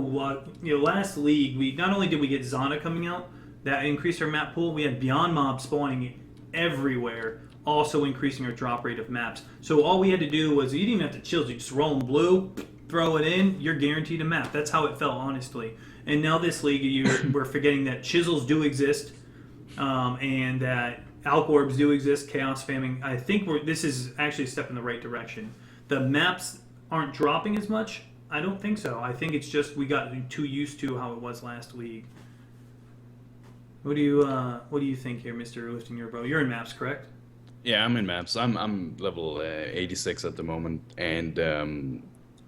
last league. We not only did we get Zana coming out, that increased our map pool. We had Beyond Mob spawning everywhere, also increasing our drop rate of maps. So all we had to do was, you didn't even have to chill. You just roll in blue, throw it in, you're guaranteed a map. That's how it felt, honestly. And now this league, we're forgetting that chisels do exist, and that Alk Orbs do exist, chaos spamming. I think this is actually a step in the right direction. The maps aren't dropping as much. I don't think so. I think it's just we got too used to how it was last league. What do you think here, Mr. LiftingNerdBro? You're in maps, correct? Yeah, I'm in maps. I'm level 86 at the moment, and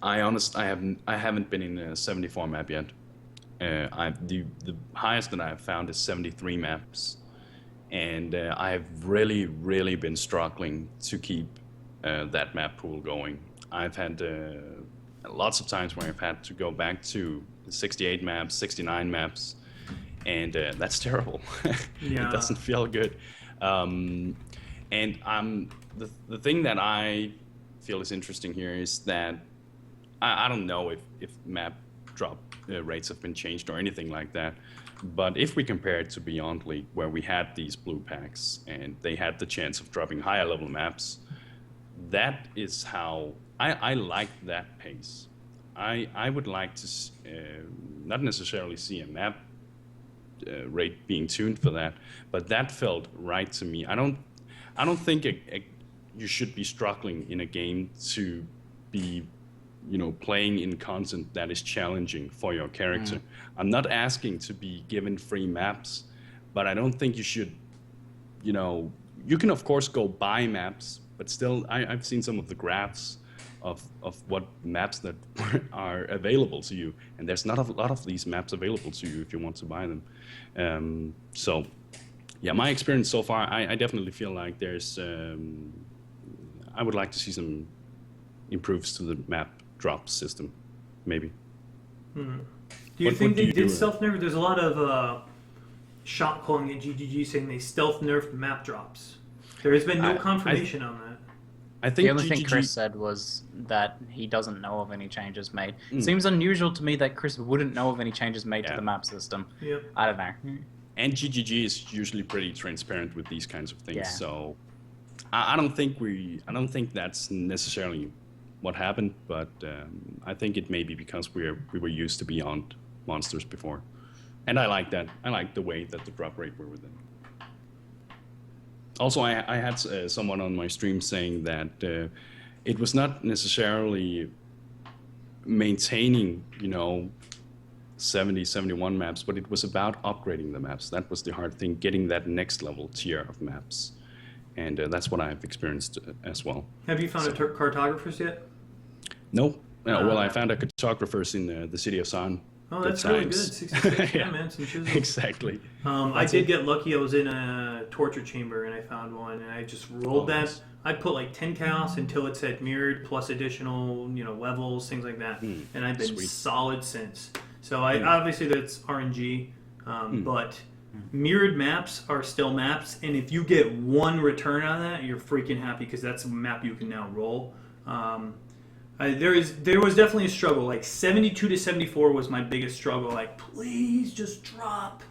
I haven't been in a 74 map yet. The highest that I've found is 73 maps, and I've really been struggling to keep that map pool going. I've had lots of times where I've had to go back to 68 maps, 69 maps, and that's terrible. Yeah. It doesn't feel good. And the thing that I feel is interesting here is that I don't know if map drop rates have been changed or anything like that, but if we compare it to Beyond League, where we had these blue packs and they had the chance of dropping higher level maps, that is how I like that pace. I would like to not necessarily see a map rate being tuned for that, but that felt right to me. I don't think you should be struggling in a game to be, playing in content that is challenging for your character. I'm not asking to be given free maps, but I don't think you should, you can of course go buy maps, but still I've seen some of the graphs of what maps that are available to you, and there's not a lot of these maps available to you if you want to buy them. So yeah, my experience so far, I definitely feel like there's I would like to see some improves to the map drop system, maybe. Do you think they did stealth nerf? There's a lot of shot calling at GGG saying they stealth nerfed map drops. There has been no confirmation on that. I think the only thing GGG Chris said was that he doesn't know of any changes made. Seems unusual to me that Chris wouldn't know of any changes made to the map system. Yep. I don't know. And GGG is usually pretty transparent with these kinds of things, Yeah. so I don't think that's necessarily what happened, but I think it may be because we were used to Beyond monsters before, and I like that. I like the way that the drop rate were within. Also, I had someone on my stream saying that it was not necessarily maintaining, 70, 71 maps, but it was about upgrading the maps. That was the hard thing, getting that next level tier of maps. And that's what I've experienced as well. Have you found cartographers yet? No. Well, I found a cartographers in the city of San. Oh, that's really good. 66, yeah, man, some chisels. Exactly. I did get lucky. I was in a torture chamber and I found one, and I just rolled that. Nice. I put like 10 chaos until it said mirrored plus additional, levels, things like that. And I've been solid since. So obviously that's RNG, but mirrored maps are still maps, and if you get one return on that, you're freaking happy because that's a map you can now roll. There was definitely a struggle. Like 72 to 74 was my biggest struggle. Like, please just drop,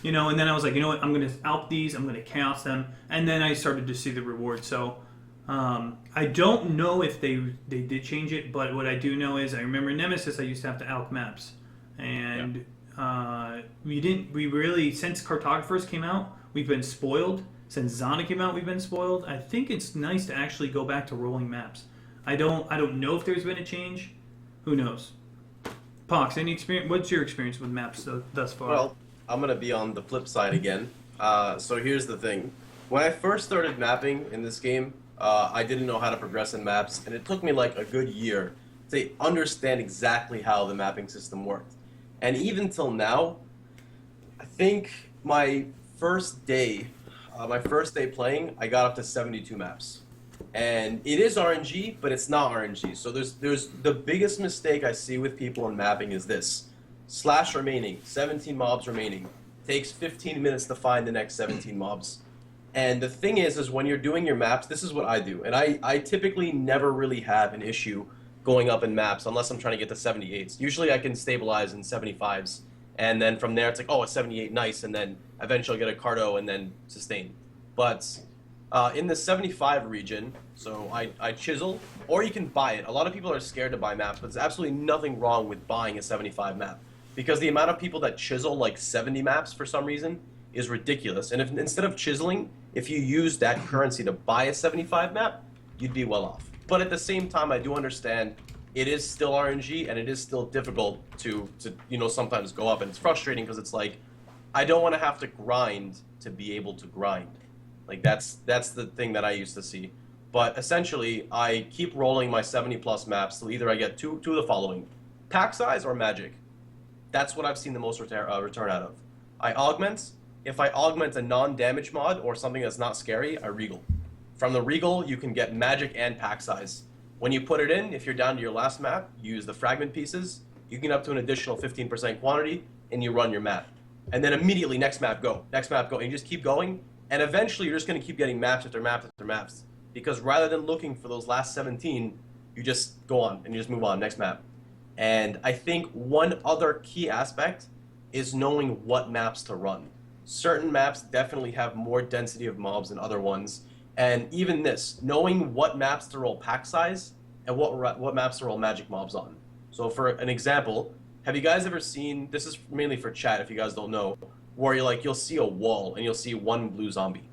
and then I was like, you know what? I'm gonna alp these. I'm gonna chaos them, and then I started to see the reward. So I don't know if they did change it, but what I do know is I remember Nemesis. I used to have to alp maps, and we really, since cartographers came out, we've been spoiled. Since Zana came out, we've been spoiled. I think it's nice to actually go back to rolling maps. I don't know if there's been a change. Who knows? Pox, any experience? What's your experience with maps thus far? Well, I'm gonna be on the flip side again. So here's the thing: when I first started mapping in this game, I didn't know how to progress in maps, and it took me like a good year to understand exactly how the mapping system worked. And even till now, I think my first day playing, I got up to 72 maps. And it is RNG, but it's not RNG. So there's the biggest mistake I see with people in mapping is this. Slash remaining, 17 mobs remaining. Takes 15 minutes to find the next 17 mobs. And the thing is when you're doing your maps, this is what I do. And I typically never really have an issue going up in maps unless I'm trying to get to 78s. Usually I can stabilize in 75s, and then from there it's like, oh, a 78, nice, and then eventually get a Cardo and then sustain. But in the 75 region, so I chisel, or you can buy it. A lot of people are scared to buy maps, but there's absolutely nothing wrong with buying a 75 map, because the amount of people that chisel like 70 maps for some reason is ridiculous. And if instead of chiseling, if you use that currency to buy a 75 map, you'd be well off. But at the same time, I do understand it is still RNG, and it is still difficult to sometimes go up, and it's frustrating because it's like, I don't want to have to grind to be able to grind. Like that's the thing that I used to see. But essentially, I keep rolling my 70+ maps till either I get two of the following: pack size or magic. That's what I've seen the most return out of. I augment. If I augment a non-damage mod or something that's not scary, I regal. From the regal, you can get magic and pack size. When you put it in, if you're down to your last map, you use the fragment pieces, you can get up to an additional 15% quantity, and you run your map. And then immediately, next map, go. Next map, go. And you just keep going, and eventually you're just going to keep getting maps after maps after maps. Because rather than looking for those last 17, you just go on, and you just move on, next map. And I think one other key aspect is knowing what maps to run. Certain maps definitely have more density of mobs than other ones. And even this, knowing what maps to roll pack size and what maps to roll magic mobs on. So for an example, have you guys ever seen, this is mainly for chat if you guys don't know, where you'll see a wall and you'll see one blue zombie.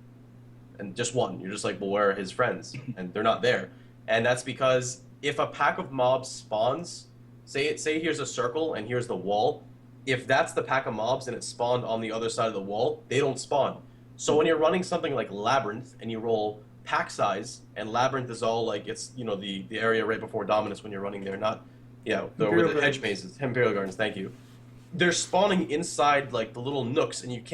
And just one. You're just like, well, where are his friends? And they're not there. And that's because if a pack of mobs spawns, say here's a circle and here's the wall, if that's the pack of mobs and it spawned on the other side of the wall, they don't spawn. So when you're running something like Labyrinth and you roll pack size, and Labyrinth is all like, it's, the area right before Dominus when you're running there, not, where the edge mazes, Imperial Gardens, thank you. They're spawning inside like the little nooks, and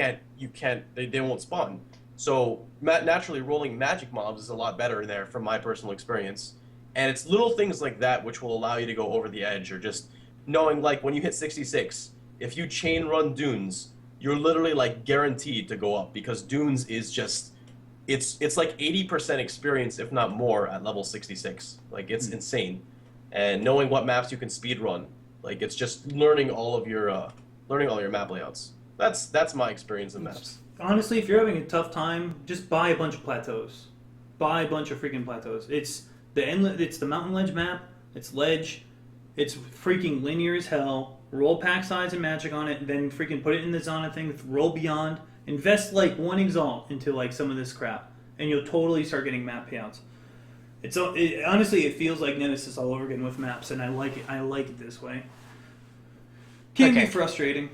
they won't spawn. So naturally rolling magic mobs is a lot better in there from my personal experience. And it's little things like that which will allow you to go over the edge, or just knowing like when you hit 66, if you chain run Dunes, you're literally like guaranteed to go up, because Dunes is just, it's like 80% experience, if not more, at level 66. Like it's insane. And knowing what maps you can speed run, like it's just learning all your map layouts. That's my experience in maps. Honestly, if you're having a tough time, just buy a bunch of plateaus. Buy a bunch of freaking plateaus. It's the mountain ledge map. It's ledge. It's freaking linear as hell. Roll pack size and magic on it, and then freaking put it in the Zana thing. Roll beyond. Invest like one exalt into like some of this crap, and you'll totally start getting map payouts. Honestly, it feels like Nemesis all over again with maps, and I like it. I like it this way. Can be frustrating.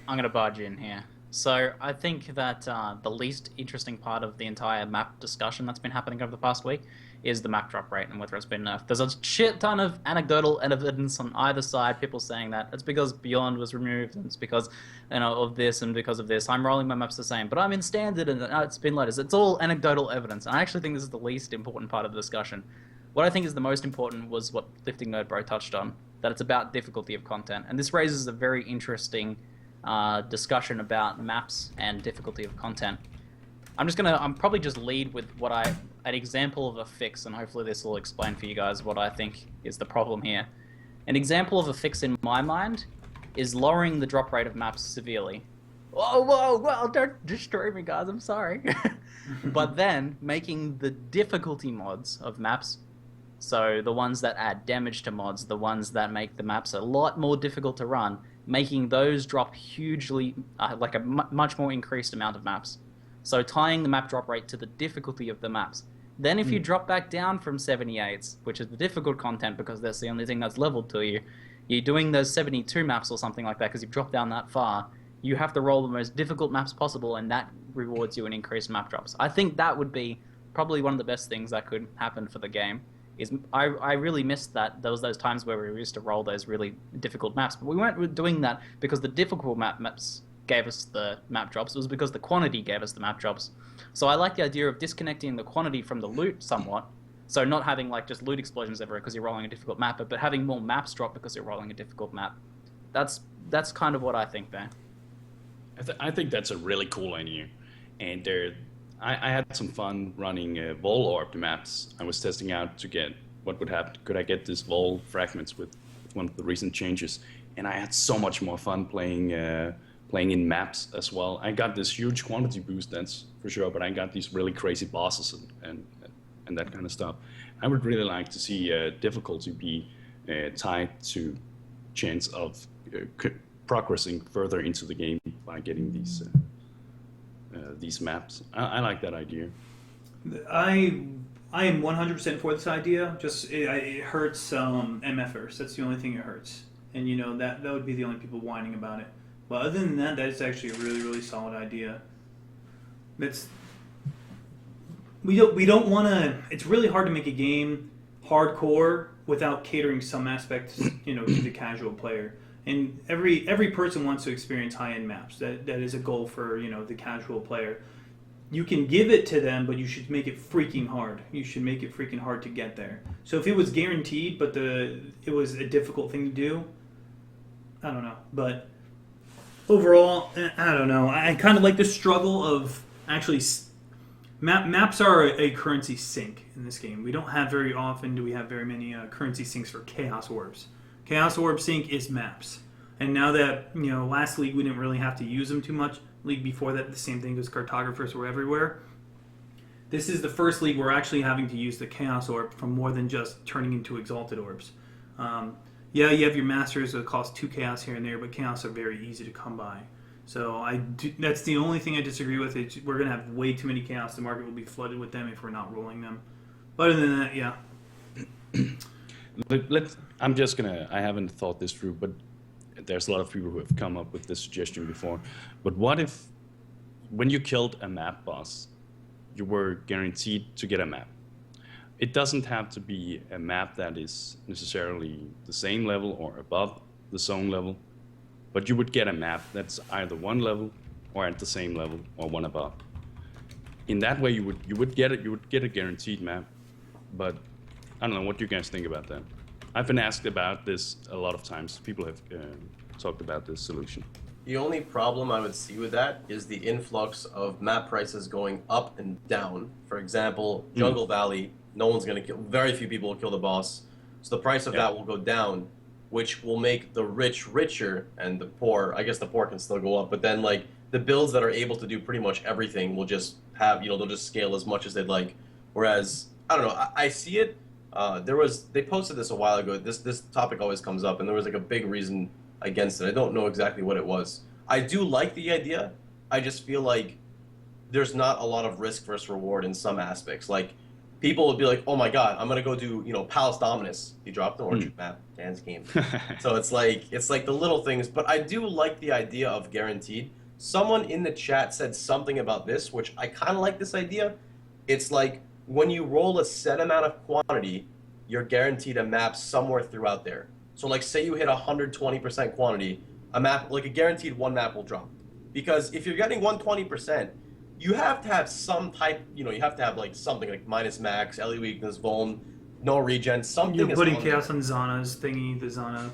I'm gonna barge in here. So I think that the least interesting part of the entire map discussion that's been happening over the past week is the map drop rate and whether it's been nerfed. There's a shit ton of anecdotal evidence on either side, people saying that it's because Beyond was removed, and it's because of this and because of this. I'm rolling my maps the same, but I'm in standard and it's been loaded. It's all anecdotal evidence, and I actually think this is the least important part of the discussion. What I think is the most important was what LiftingNerdBro touched on, that it's about difficulty of content, and this raises a very interesting discussion about maps and difficulty of content. I'm probably just lead with an example of a fix, and hopefully this will explain for you guys what I think is the problem here. An example of a fix in my mind is lowering the drop rate of maps severely. Whoa, don't destroy me, guys, I'm sorry. But then making the difficulty mods of maps, so the ones that add damage to mods, the ones that make the maps a lot more difficult to run, making those drop hugely, like a much more increased amount of maps. So tying the map drop rate to the difficulty of the maps. Then if you drop back down from 78s, which is the difficult content because that's the only thing that's leveled to you, you're doing those 72 maps or something like that because you've dropped down that far, you have to roll the most difficult maps possible, and that rewards you an increased map drops. I think that would be probably one of the best things that could happen for the game. I really missed that. There was those times where we used to roll those really difficult maps, but we weren't doing that because the difficult maps gave us the map drops. It was because the quantity gave us the map drops. So I like the idea of disconnecting the quantity from the loot somewhat. So not having like just loot explosions everywhere because you're rolling a difficult map, but having more maps drop because you're rolling a difficult map. That's kind of what I think there. I think that's a really cool idea. And I had some fun running Vol Orb maps. I was testing out to get what would happen. Could I get this vol fragments with one of the recent changes? And I had so much more fun playing in maps as well. I got this huge quantity boost, that's for sure, but I got these really crazy bosses and that kind of stuff. I would really like to see difficulty be tied to chance of progressing further into the game by getting these maps. I like that idea. I am 100% for this idea. Just it hurts MFers. That's the only thing it hurts, and that would be the only people whining about it. But other than that, is actually a really, really solid idea. We don't want to. It's really hard to make a game hardcore without catering some aspects, to the casual player. And every person wants to experience high-end maps. That is a goal for the casual player. You can give it to them, but you should make it freaking hard. You should make it freaking hard to get there. So if it was guaranteed, but it was a difficult thing to do, I don't know. But overall, I don't know. I kind of like the struggle of actually maps are a currency sink in this game. We don't have very often do we have very many currency sinks for Chaos Orbs. Chaos Orb sink is maps. And now that, last league we didn't really have to use them too much. League before that, the same thing, because cartographers were everywhere. This is the first league we're actually having to use the Chaos Orb for more than just turning into Exalted Orbs. You have your Masters that cost 2 Chaos here and there, but Chaos are very easy to come by. So that's the only thing I disagree with. We're going to have way too many Chaos. The market will be flooded with them if we're not rolling them. But other than that, yeah. I haven't thought this through, but there's a lot of people who have come up with this suggestion before. But what if, when you killed a map boss, you were guaranteed to get a map? It doesn't have to be a map that is necessarily the same level or above the zone level, but you would get a map that's either one level or at the same level or one above. In that way, you would get a guaranteed map. But I don't know, what do you guys think about that? I've been asked about this a lot of times. People have talked about this solution. The only problem I would see with that is the influx of map prices going up and down. For example, Jungle Valley, very few people will kill the boss. So the price of that will go down, which will make the rich richer and the poor, I guess the poor can still go up, but then the builds that are able to do pretty much everything will just have, they'll just scale as much as they'd like. Whereas, I don't know, I see it. They posted this a while ago. This topic always comes up, and there was a big reason against it. I don't know exactly what it was. I do like the idea. I just feel like there's not a lot of risk versus reward in some aspects. People would be like, oh my god, I'm gonna go do Palace Dominus. You dropped an orange map, Dan's game. So it's like the little things, but I do like the idea of guaranteed. Someone in the chat said something about this, which I kind of like this idea. It's like, when you roll a set amount of quantity, you're guaranteed a map somewhere throughout there. So say you hit 120% quantity, a map, a guaranteed one map will drop. Because if you're getting 120%, you have to have some type, you have to have something like minus max, LE weakness, vuln, no regen, something. You're putting Chaos on Zana's thingy, the Zana.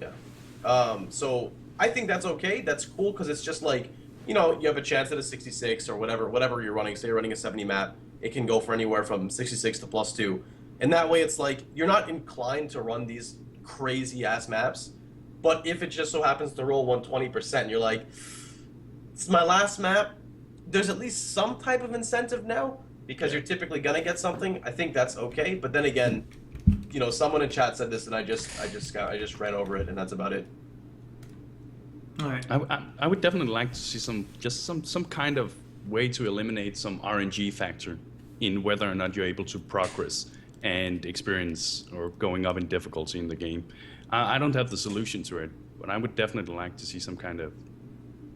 Yeah. So I think that's okay. That's cool because it's just you have a chance at a 66 or whatever you're running. Say you're running a 70 map. It can go for anywhere from 66 to +2. And that way it's you're not inclined to run these crazy-ass maps, but if it just so happens to roll 120%, you're like, it's my last map, there's at least some type of incentive now, because you're typically going to get something. I think that's okay, but then again, someone in chat said this, and I just ran over it, and that's about it. All right. I would definitely like to see some kind of way to eliminate some RNG factor in whether or not you're able to progress and experience or going up in difficulty in the game. I don't have the solution to it, but I would definitely like to see some kind of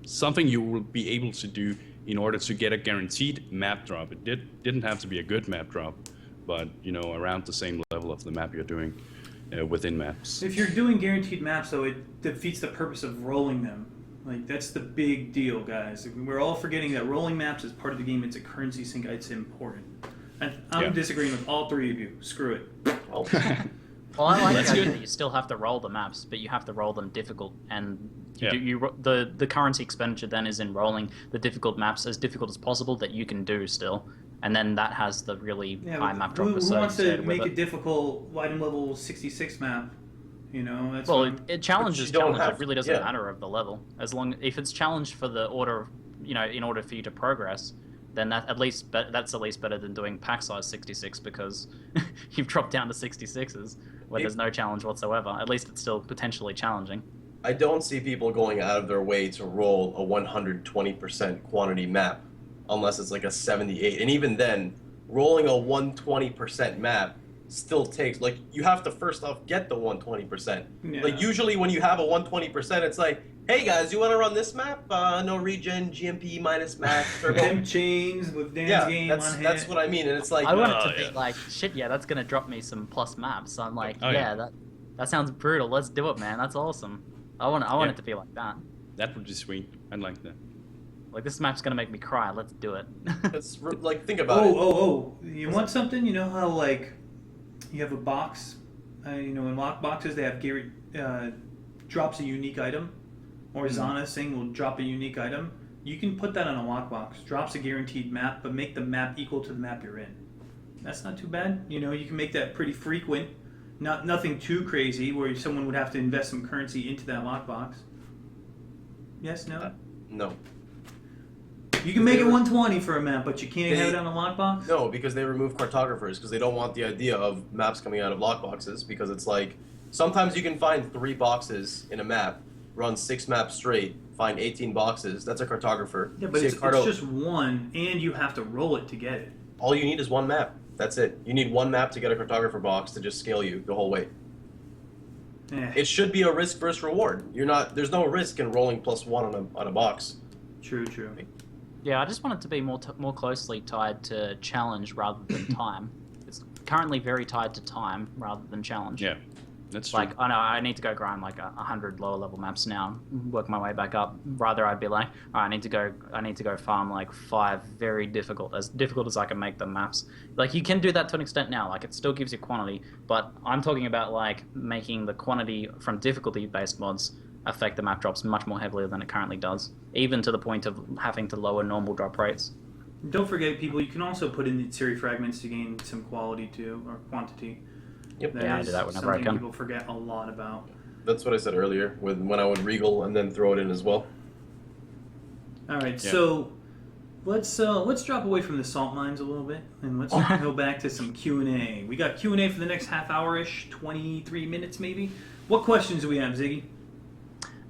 something you will be able to do in order to get a guaranteed map drop. It didn't have to be a good map drop, but around the same level of the map you're doing within maps. If you're doing guaranteed maps, though, it defeats the purpose of rolling them. That's the big deal, guys. We're all forgetting that rolling maps is part of the game. It's a currency sink. It's important. I'm disagreeing with all three of you. Screw it. Well, I like the idea that you still have to roll the maps, but you have to roll them difficult, and the currency expenditure then is in rolling the difficult maps as difficult as possible that you can do still. and then that has the really high map drop who wants associated to with make it. a difficult item level 66 map? You know, that's Well, fine. it challenges But you don't challenge. have- It really doesn't yeah. matter of the level. As long if it's challenged for the order, you know, in order for you to progress, then that's at least better than doing pack size 66 because you've dropped down to 66s where there's no challenge whatsoever. At least it's still potentially challenging. I don't see people going out of their way to roll a 120% quantity map unless it's like a 78. And even then, rolling a 120% map still takes, like, you have to first off get the 120%. Yeah. Like, usually when you have a 120%, it's like, hey guys, you want to run this map? No regen, GMP minus max, turbo. Them chains with Dan's game on hand. that's what I mean. And it's like, I want it to be like, shit, yeah, that's gonna drop me some plus maps. So I'm like, that sounds brutal. Let's do it, man. That's awesome. I want it to be like that. That would be sweet. I'd like that. Like, this map's gonna make me cry. Let's do it. it's like, think about it. Oh! You want something? You know how like you have a box? You know, in lock boxes they have drops a unique item, or Zana Singh will drop a unique item. You can put that on a lockbox. Drops a guaranteed map, but make the map equal to the map you're in. That's not too bad. You know, you can make that pretty frequent. Nothing too crazy where someone would have to invest some currency into that lockbox. Yes, no? No. You can make it 120 for a map, but you can't have it on a lockbox? No, because they remove cartographers because they don't want the idea of maps coming out of lockboxes because it's like, sometimes you can find 3 boxes in a map, run 6 maps straight, find 18 boxes. That's a cartographer. Yeah, but See it's a carto- just one, and you have to roll it to get it. All you need is 1 map. That's it. You need 1 map to get a cartographer box to just scale you the whole way. It should be a risk versus reward. There's no risk in rolling +1 on a box. True. Yeah, I just want it to be more closely tied to challenge rather than time. It's currently very tied to time rather than challenge. Yeah, that's true. Like, I know I need to go grind like 100 lower level maps now, work my way back up. Rather, I'd be like, all right, I need to go farm like 5 very difficult as I can make them maps. Like, you can do that to an extent now. Like, it still gives you quantity, but I'm talking about like making the quantity from difficulty based mods affect the map drops much more heavily than it currently does, even to the point of having to lower normal drop rates. Don't forget, people, you can also put in Tsiri fragments to gain some quality too, or quantity. Yep. Yeah, I do that whenever I something can. people forget a lot about. That's what I said earlier when I would regal and then throw it in as well. All right, Yeah. so let's drop away from the salt mines a little bit, and let's go back to some Q&A. We got Q&A for the next half hour-ish, 23 minutes maybe. What questions do we have, Ziggy?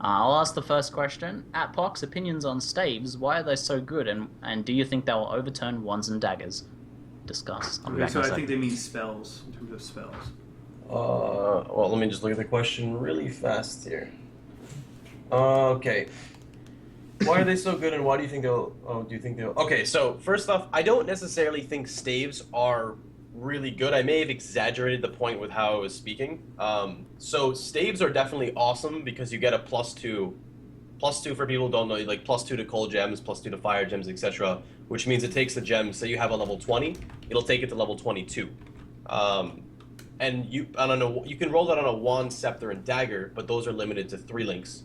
I'll ask the first question. At Pox, opinions on staves. Why are they so good, and do you think they will overturn wands and daggers? Discuss. I'll be Okay, back so in a I sec. think they mean spells, in terms of spells. Well, let me just look at the question really fast here. Okay. Why are they so good, and why do you think they'll? Okay, so first off, I don't necessarily think staves are really good. I may have exaggerated the point with how I was speaking. So staves are definitely awesome because you get a +2. +2 for people who don't know, like +2 to cold gems, +2 to fire gems, etc. Which means it takes the gems. Say you have a level 20, it'll take it to level 22. And you can roll that on a wand, scepter, and dagger, but those are limited to 3 links.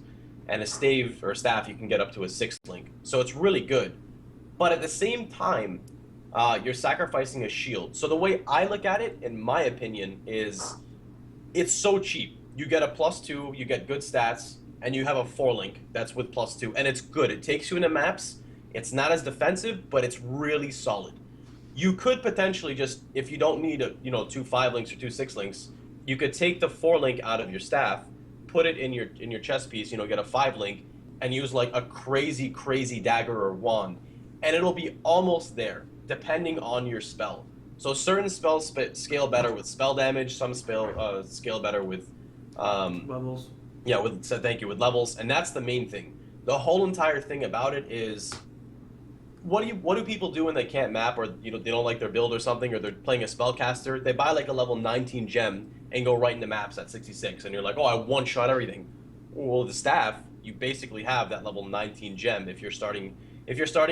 And a stave or staff, you can get up to a 6th link. So it's really good. But at the same time, you're sacrificing a shield. So the way I look at it, in my opinion, is it's so cheap. You get a +2, you get good stats, and you have a 4 link that's with +2, and it's good. It takes you into maps. It's not as defensive, but it's really solid. You could potentially just, if you don't need 2 5 links or 2 6 links, you could take the 4 link out of your staff, put it in your chest piece, get a 5 link, and use like a crazy dagger or wand, and it'll be almost there, depending on your spell. So certain spells scale better with spell damage, some scale better with Levels. Yeah, with levels, and that's the main thing. The whole entire thing about it is, what do people do when they can't map, or they don't like their build or something, or they're playing a spellcaster? They buy like a level 19 gem and go right into maps at 66, and you're like, oh, I one-shot everything. Well, the staff, you basically have that level 19 gem. If you're starting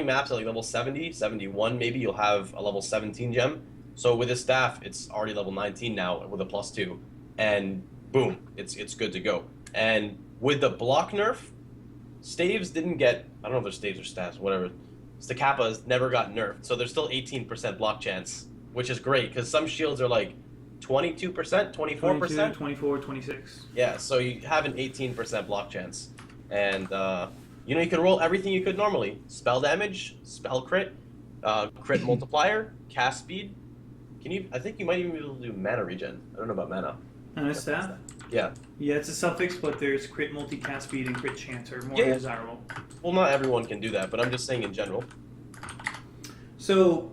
maps at like level 70, 71, maybe you'll have a level 17 gem. So with the staff, it's already level 19 now with a +2, and boom, it's good to go. And with the block nerf, staves didn't get, I don't know if they're staves or staffs, whatever. Staccapa's never got nerfed, so there's still 18% block chance, which is great because some shields are like 22%, 24%, 24, 26. Yeah, so you have an 18% block chance, and you know, you can roll everything you could normally: spell damage, spell crit, crit multiplier, cast speed. I think you might even be able to do mana regen. I don't know about mana. And a staff? Yeah. Yeah, it's a suffix, but there's crit multi, cast speed, and crit chance are more desirable. Well, not everyone can do that, but I'm just saying in general. So,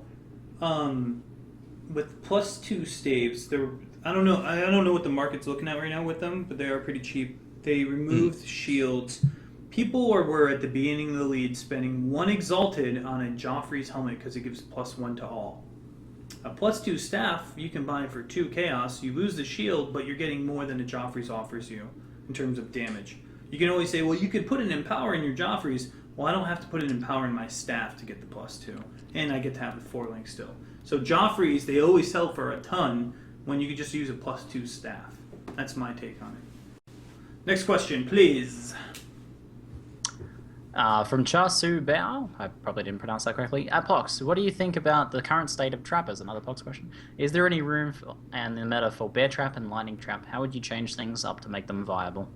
with +2 staves, I don't know what the market's looking at right now with them, but they are pretty cheap. They removed shields. People were at the beginning of the lead spending 1 exalted on a Joffrey's helmet because it gives +1 to all. A +2 staff you can buy for 2 chaos. You lose the shield, but you're getting more than a Joffrey's offers you in terms of damage. You can always say, well, you could put an Empower in your Joffrey's. Well, I don't have to put an Empower in my staff to get the +2, and I get to have the 4 link still. So Joffrey's, they always sell for a ton when you could just use a +2 staff. That's my take on it. Next question, please. From Chasu Bao, I probably didn't pronounce that correctly. Pox, what do you think about the current state of trappers? Another Pox question. Is there any room in the meta for bear trap and lightning trap? How would you change things up to make them viable?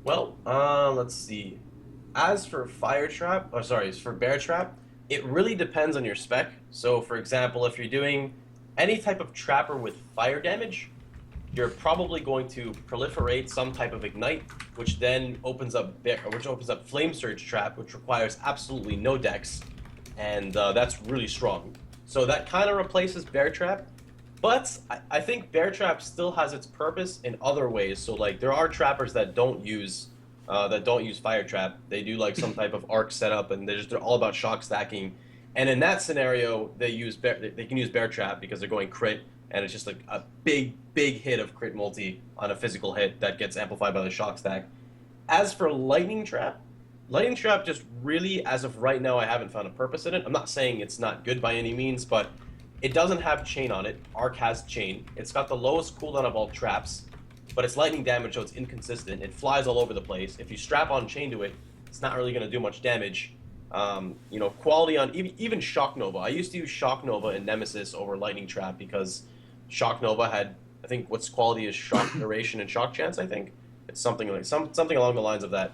Well, let's see. As for for bear trap, it really depends on your spec. So, for example, if you're doing any type of trapper with fire damage, you're probably going to proliferate some type of ignite, which then opens up flame surge trap, which requires absolutely no dex, and that's really strong. So that kind of replaces bear trap, but I think bear trap still has its purpose in other ways. So like there are trappers that don't use fire trap. They do like some type of arc setup, and they're all about shock stacking. And in that scenario, they can use bear trap because they're going crit. And it's just like a big hit of crit multi on a physical hit that gets amplified by the shock stack. As for lightning trap just really, as of right now, I haven't found a purpose in it. I'm not saying it's not good by any means, but it doesn't have chain on it. Arc has chain. It's got the lowest cooldown of all traps, but it's lightning damage, so it's inconsistent. It flies all over the place. If you strap on chain to it, it's not really going to do much damage. You know, quality on even Shock Nova. I used to use Shock Nova and Nemesis over lightning trap because Shock Nova had, I think, what's quality is shock duration and shock chance. I think it's something along the lines of that.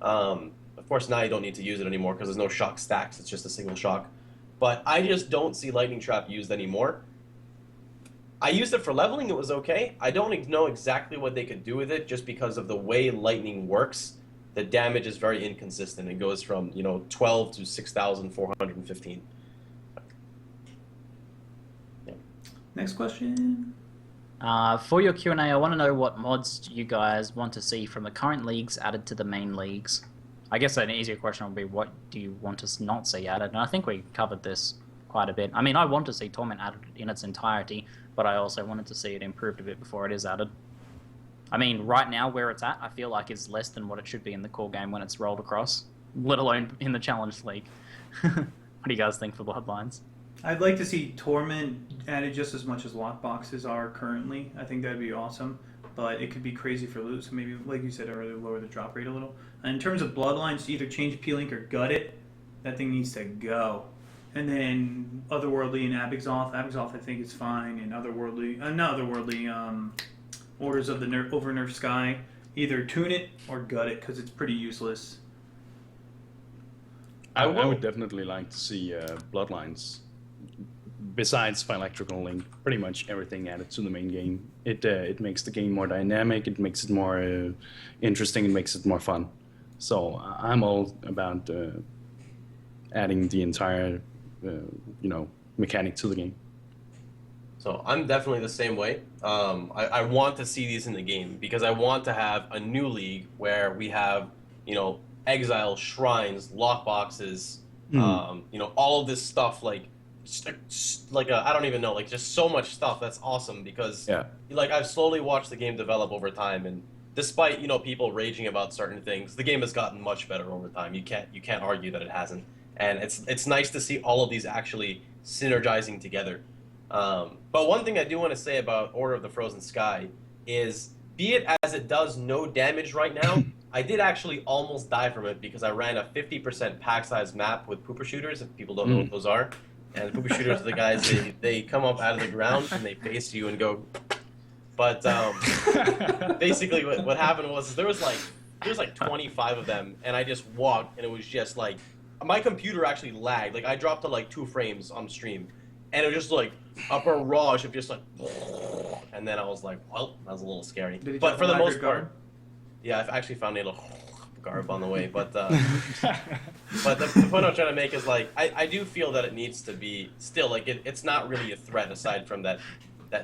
Of course, now you don't need to use it anymore because there's no shock stacks. It's just a single shock. But I just don't see lightning trap used anymore. I used it for leveling. It was okay. I don't know exactly what they could do with it just because of the way lightning works. The damage is very inconsistent. It goes from 12 to 6,415. Next question. For your Q&A, I want to know what mods you guys want to see from the current leagues added to the main leagues. I guess an easier question would be, what do you want to not see added? And I think we covered this quite a bit. I mean, I want to see Torment added in its entirety, but I also wanted to see it improved a bit before it is added. I mean, right now, where it's at, I feel like it's less than what it should be in the core game when it's rolled across, let alone in the Challenge League. What do you guys think for Bloodlines? I'd like to see Torment added just as much as lockboxes are currently. I think that'd be awesome, but it could be crazy for loot, so maybe, like you said earlier, lower the drop rate a little. And in terms of Bloodlines, either change P-Link or gut it. That thing needs to go. And then Otherworldly and Abexalth. Abexalth, I think, is fine, and not Otherworldly, Orders of the Over Nerf Sky. Either tune it or gut it, because it's pretty useless. I would definitely like to see Bloodlines. Besides Electrical Link, pretty much everything added to the main game. It makes the game more dynamic, it makes it more interesting, it makes it more fun. So I'm all about adding the entire mechanic to the game. So I'm definitely the same way. I want to see these in the game because I want to have a new league where we have, exile, shrines, lockboxes, all of this stuff, I don't even know, just so much stuff. That's awesome because I've slowly watched the game develop over time, and despite people raging about certain things, the game has gotten much better over time. You can't argue that it hasn't, and it's nice to see all of these actually synergizing together. But one thing I do want to say about Order of the Frozen Sky is, be it as it does no damage right now, I did actually almost die from it because I ran a 50% pack size map with pooper shooters, if people don't know what those are. And pooper shooters are the guys, they come up out of the ground and they face you and go. But basically what happened was there was like 25 of them, and I just walked, and it was just like, my computer actually lagged. Like, I dropped to like 2 frames on stream, and it was just like a barrage of just like, and then I was like, well, that was a little scary. But for the most part, yeah, I've actually found a little garb on the way. But the point I'm trying to make is like, I do feel that it needs to be still like it's not really a threat aside from that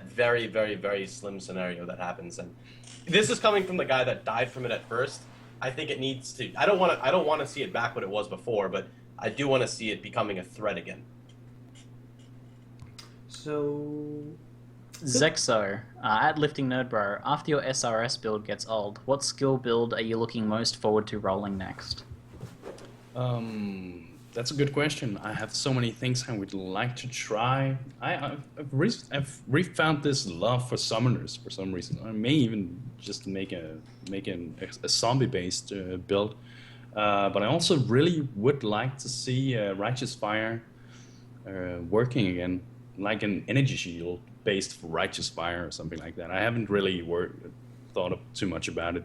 very, very, very slim scenario that happens. And this is coming from the guy that died from it at first. I think it needs to. I don't want to see it back what it was before, but I do want to see it becoming a threat again. So, Zexo, at LiftingNerdBro, after your SRS build gets old, what skill build are you looking most forward to rolling next? That's a good question. I have so many things I would like to try. I've refound this love for summoners for some reason. I may even just make a zombie-based build. But I also really would like to see Righteous Fire working again, like an energy shield based for Righteous Fire or something like that. I haven't really thought too much about it,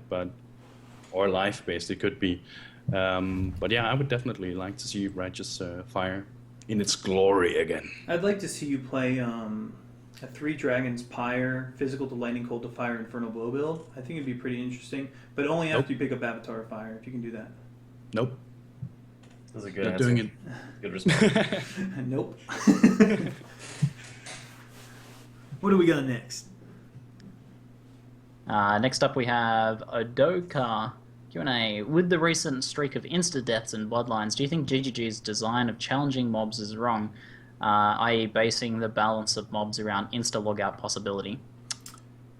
or life-based it could be. But yeah, I would definitely like to see Righteous Fire in its glory again. I'd like to see you play a 3 Dragons Pyre, Physical to Lightning, Cold to Fire, Infernal Blow build. I think it'd be pretty interesting, but only after you pick up Avatar of Fire, if you can do that. Nope. That's a good Not answer. doing it. Good response. Nope. What do we got next? Next up we have Odoka Q&A. With the recent streak of insta-deaths and bloodlines, do you think GGG's design of challenging mobs is wrong, i.e. basing the balance of mobs around insta-logout possibility?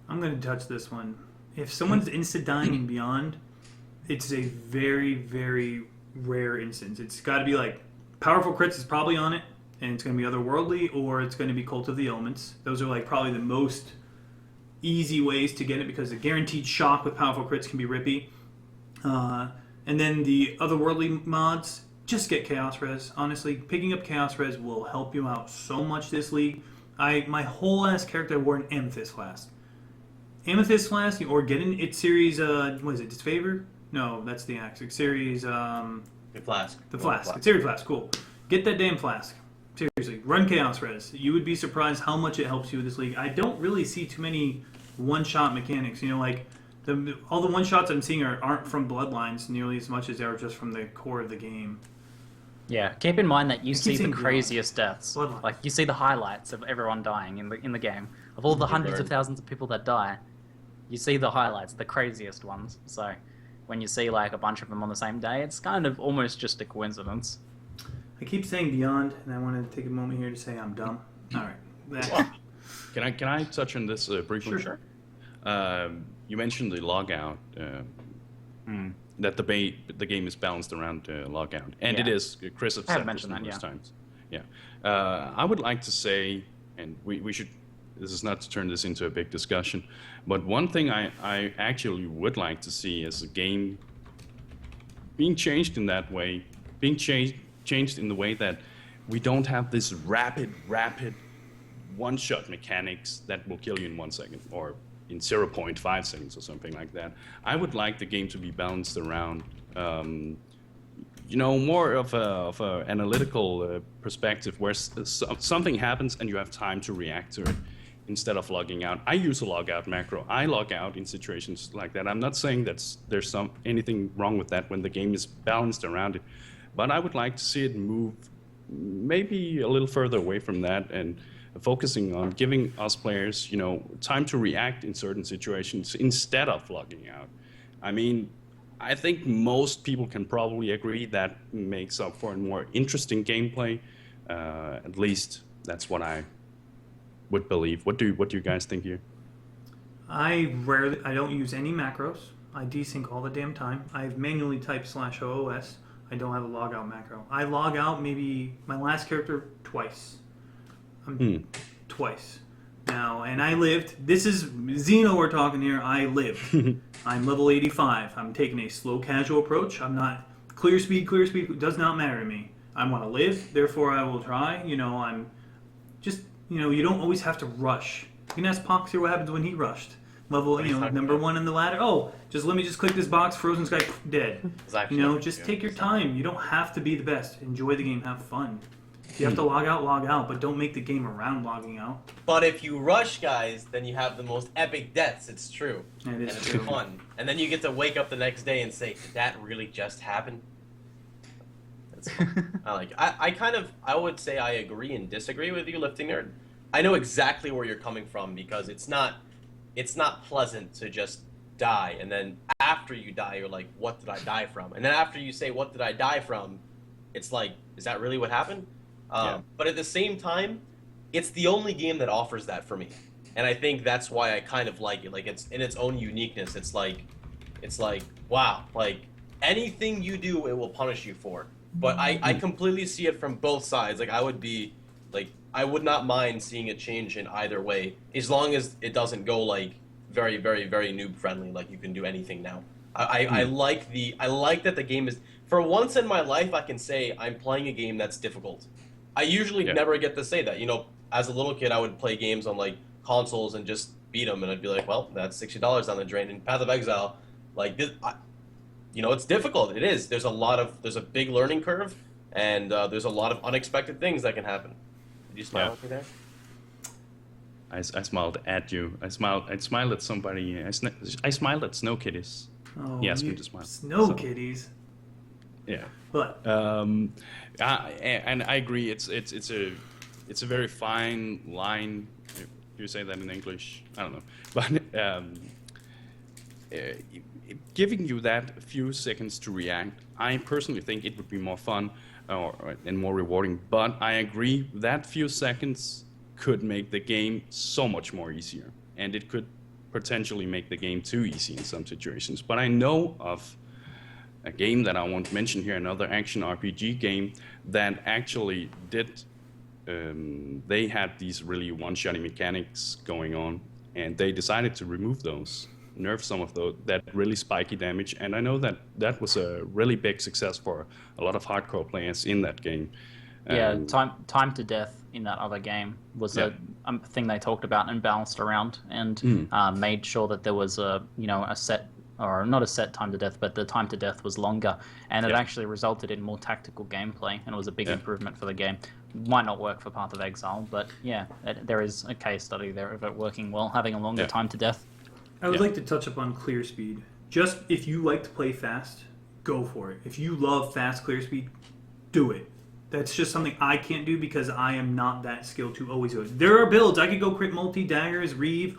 I'm going to touch this one. If someone's insta-dying and beyond, it's a very, very rare instance. It's got to be like, Powerful Crits is probably on it, and it's going to be Otherworldly, or it's going to be Cult of the Elements. Those are like probably the most easy ways to get it, because the guaranteed shock with Powerful Crits can be rippy. And then the Otherworldly mods, just get Chaos Res. Honestly, picking up Chaos Res will help you out so much this league. My whole ass character I wore an Amethyst Flask. Amethyst Flask, or get an It Series, what is it, Disfavor? No, that's the Axe. It's Series, The Flask. The Flask. It's Series Flask, cool. Get that damn Flask. Seriously, run Chaos Res. You would be surprised how much it helps you with this league. I don't really see too many one-shot mechanics. You know, like, all the one-shots I'm seeing aren't from Bloodlines nearly as much as they are just from the core of the game. Yeah, keep in mind that you see the craziest deaths. Bloodlines. Like, you see the highlights of everyone dying in the game. Of all the hundreds of thousands of people that die, you see the highlights, the craziest ones. So, when you see, like, a bunch of them on the same day, it's kind of almost just a coincidence. I keep saying Beyond, and I want to take a moment here to say I'm dumb. All right. Can I touch on this briefly? Sure. You mentioned the logout, that the game is balanced around logout, and it is. Chris has said this numerous times. Yeah, I would like to say, and we should. This is not to turn this into a big discussion, but one thing I actually would like to see is a game being changed in that way, being changed in the way that we don't have this rapid one-shot mechanics that will kill you in 1 second or in 0.5 seconds or something like that. I would like the game to be balanced around, more of a analytical perspective where something happens and you have time to react to it instead of logging out. I use a logout macro. I log out in situations like that. I'm not saying that there's anything wrong with that when the game is balanced around it, but I would like to see it move maybe a little further away from that and focusing on giving us players, time to react in certain situations instead of logging out. I mean, I think most people can probably agree that makes up for a more interesting gameplay. At least that's what I would believe. What do you guys think here? I don't use any macros. I desync all the damn time. I've manually typed /OOS. I don't have a logout macro. I log out maybe my last character twice. Twice. now, and I lived. This is Xeno we're talking here. I lived. I'm level 85. I'm taking a slow, casual approach. I'm not clear speed. Clear speed does not matter to me. I want to live, therefore I will try. I'm just, you don't always have to rush. You can ask Pox here what happens when he rushed. Level, number 1 in the ladder. Oh, let me click this box. Frozen Sky, dead. Exactly. Just take your time. You don't have to be the best. Enjoy the game. Have fun. If you have to log out, but don't make the game around logging out. But if you rush, guys, then you have the most epic deaths. It's true. And it's fun. And then you get to wake up the next day and say, did that really just happen? That's fun. I like it. I would say I agree and disagree with you, Lifting Nerd. I know exactly where you're coming from because it's not pleasant to just die, and then after you die, you're like, what did I die from? And then after you say, what did I die from? It's like, is that really what happened? But at the same time, it's the only game that offers that for me. And I think that's why I kind of like it. Like, it's in its own uniqueness. It's like, wow, like, anything you do, it will punish you for. But I completely see it from both sides. Like, I would not mind seeing a change in either way, as long as it doesn't go, like, very, very, very noob friendly, like you can do anything now. I like that the game is, for once in my life, I can say I'm playing a game that's difficult. I usually never get to say that. As a little kid, I would play games on, like, consoles and just beat them, and I'd be like, well, that's $60 down the drain. In Path of Exile, like, this, it's difficult. It is. There's a big learning curve, and there's a lot of unexpected things that can happen. Did you smile at me there? I smiled at you. I smiled at somebody. I smiled at Snow Kitties. Oh, he asked me to smile. Snow Kitties. Yeah. But and I agree. It's a very fine line. If you say that in English, I don't know. But giving you that few seconds to react, I personally think it would be more fun and more rewarding. But I agree that few seconds could make the game so much more easier, and it could potentially make the game too easy in some situations. But I know of a game that I won't mention here, another action RPG game that actually did. They had these really one-shotty mechanics going on, and they decided to remove those, nerf some of that really spiky damage. And I know that was a really big success for a lot of hardcore players in that game. Yeah, time to death in that other game was a thing they talked about and balanced around, and made sure that there was a set, or not a set time to death, but the time to death was longer, and it actually resulted in more tactical gameplay, and it was a big improvement for the game. Might not work for Path of Exile, but there is a case study there of it working well, having a longer time to death. I would like to touch upon clear speed. Just if you like to play fast, go for it. If you love fast clear speed, do it. That's just something I can't do because I am not that skilled to always do it. There are builds. I could go crit multi, daggers, reave,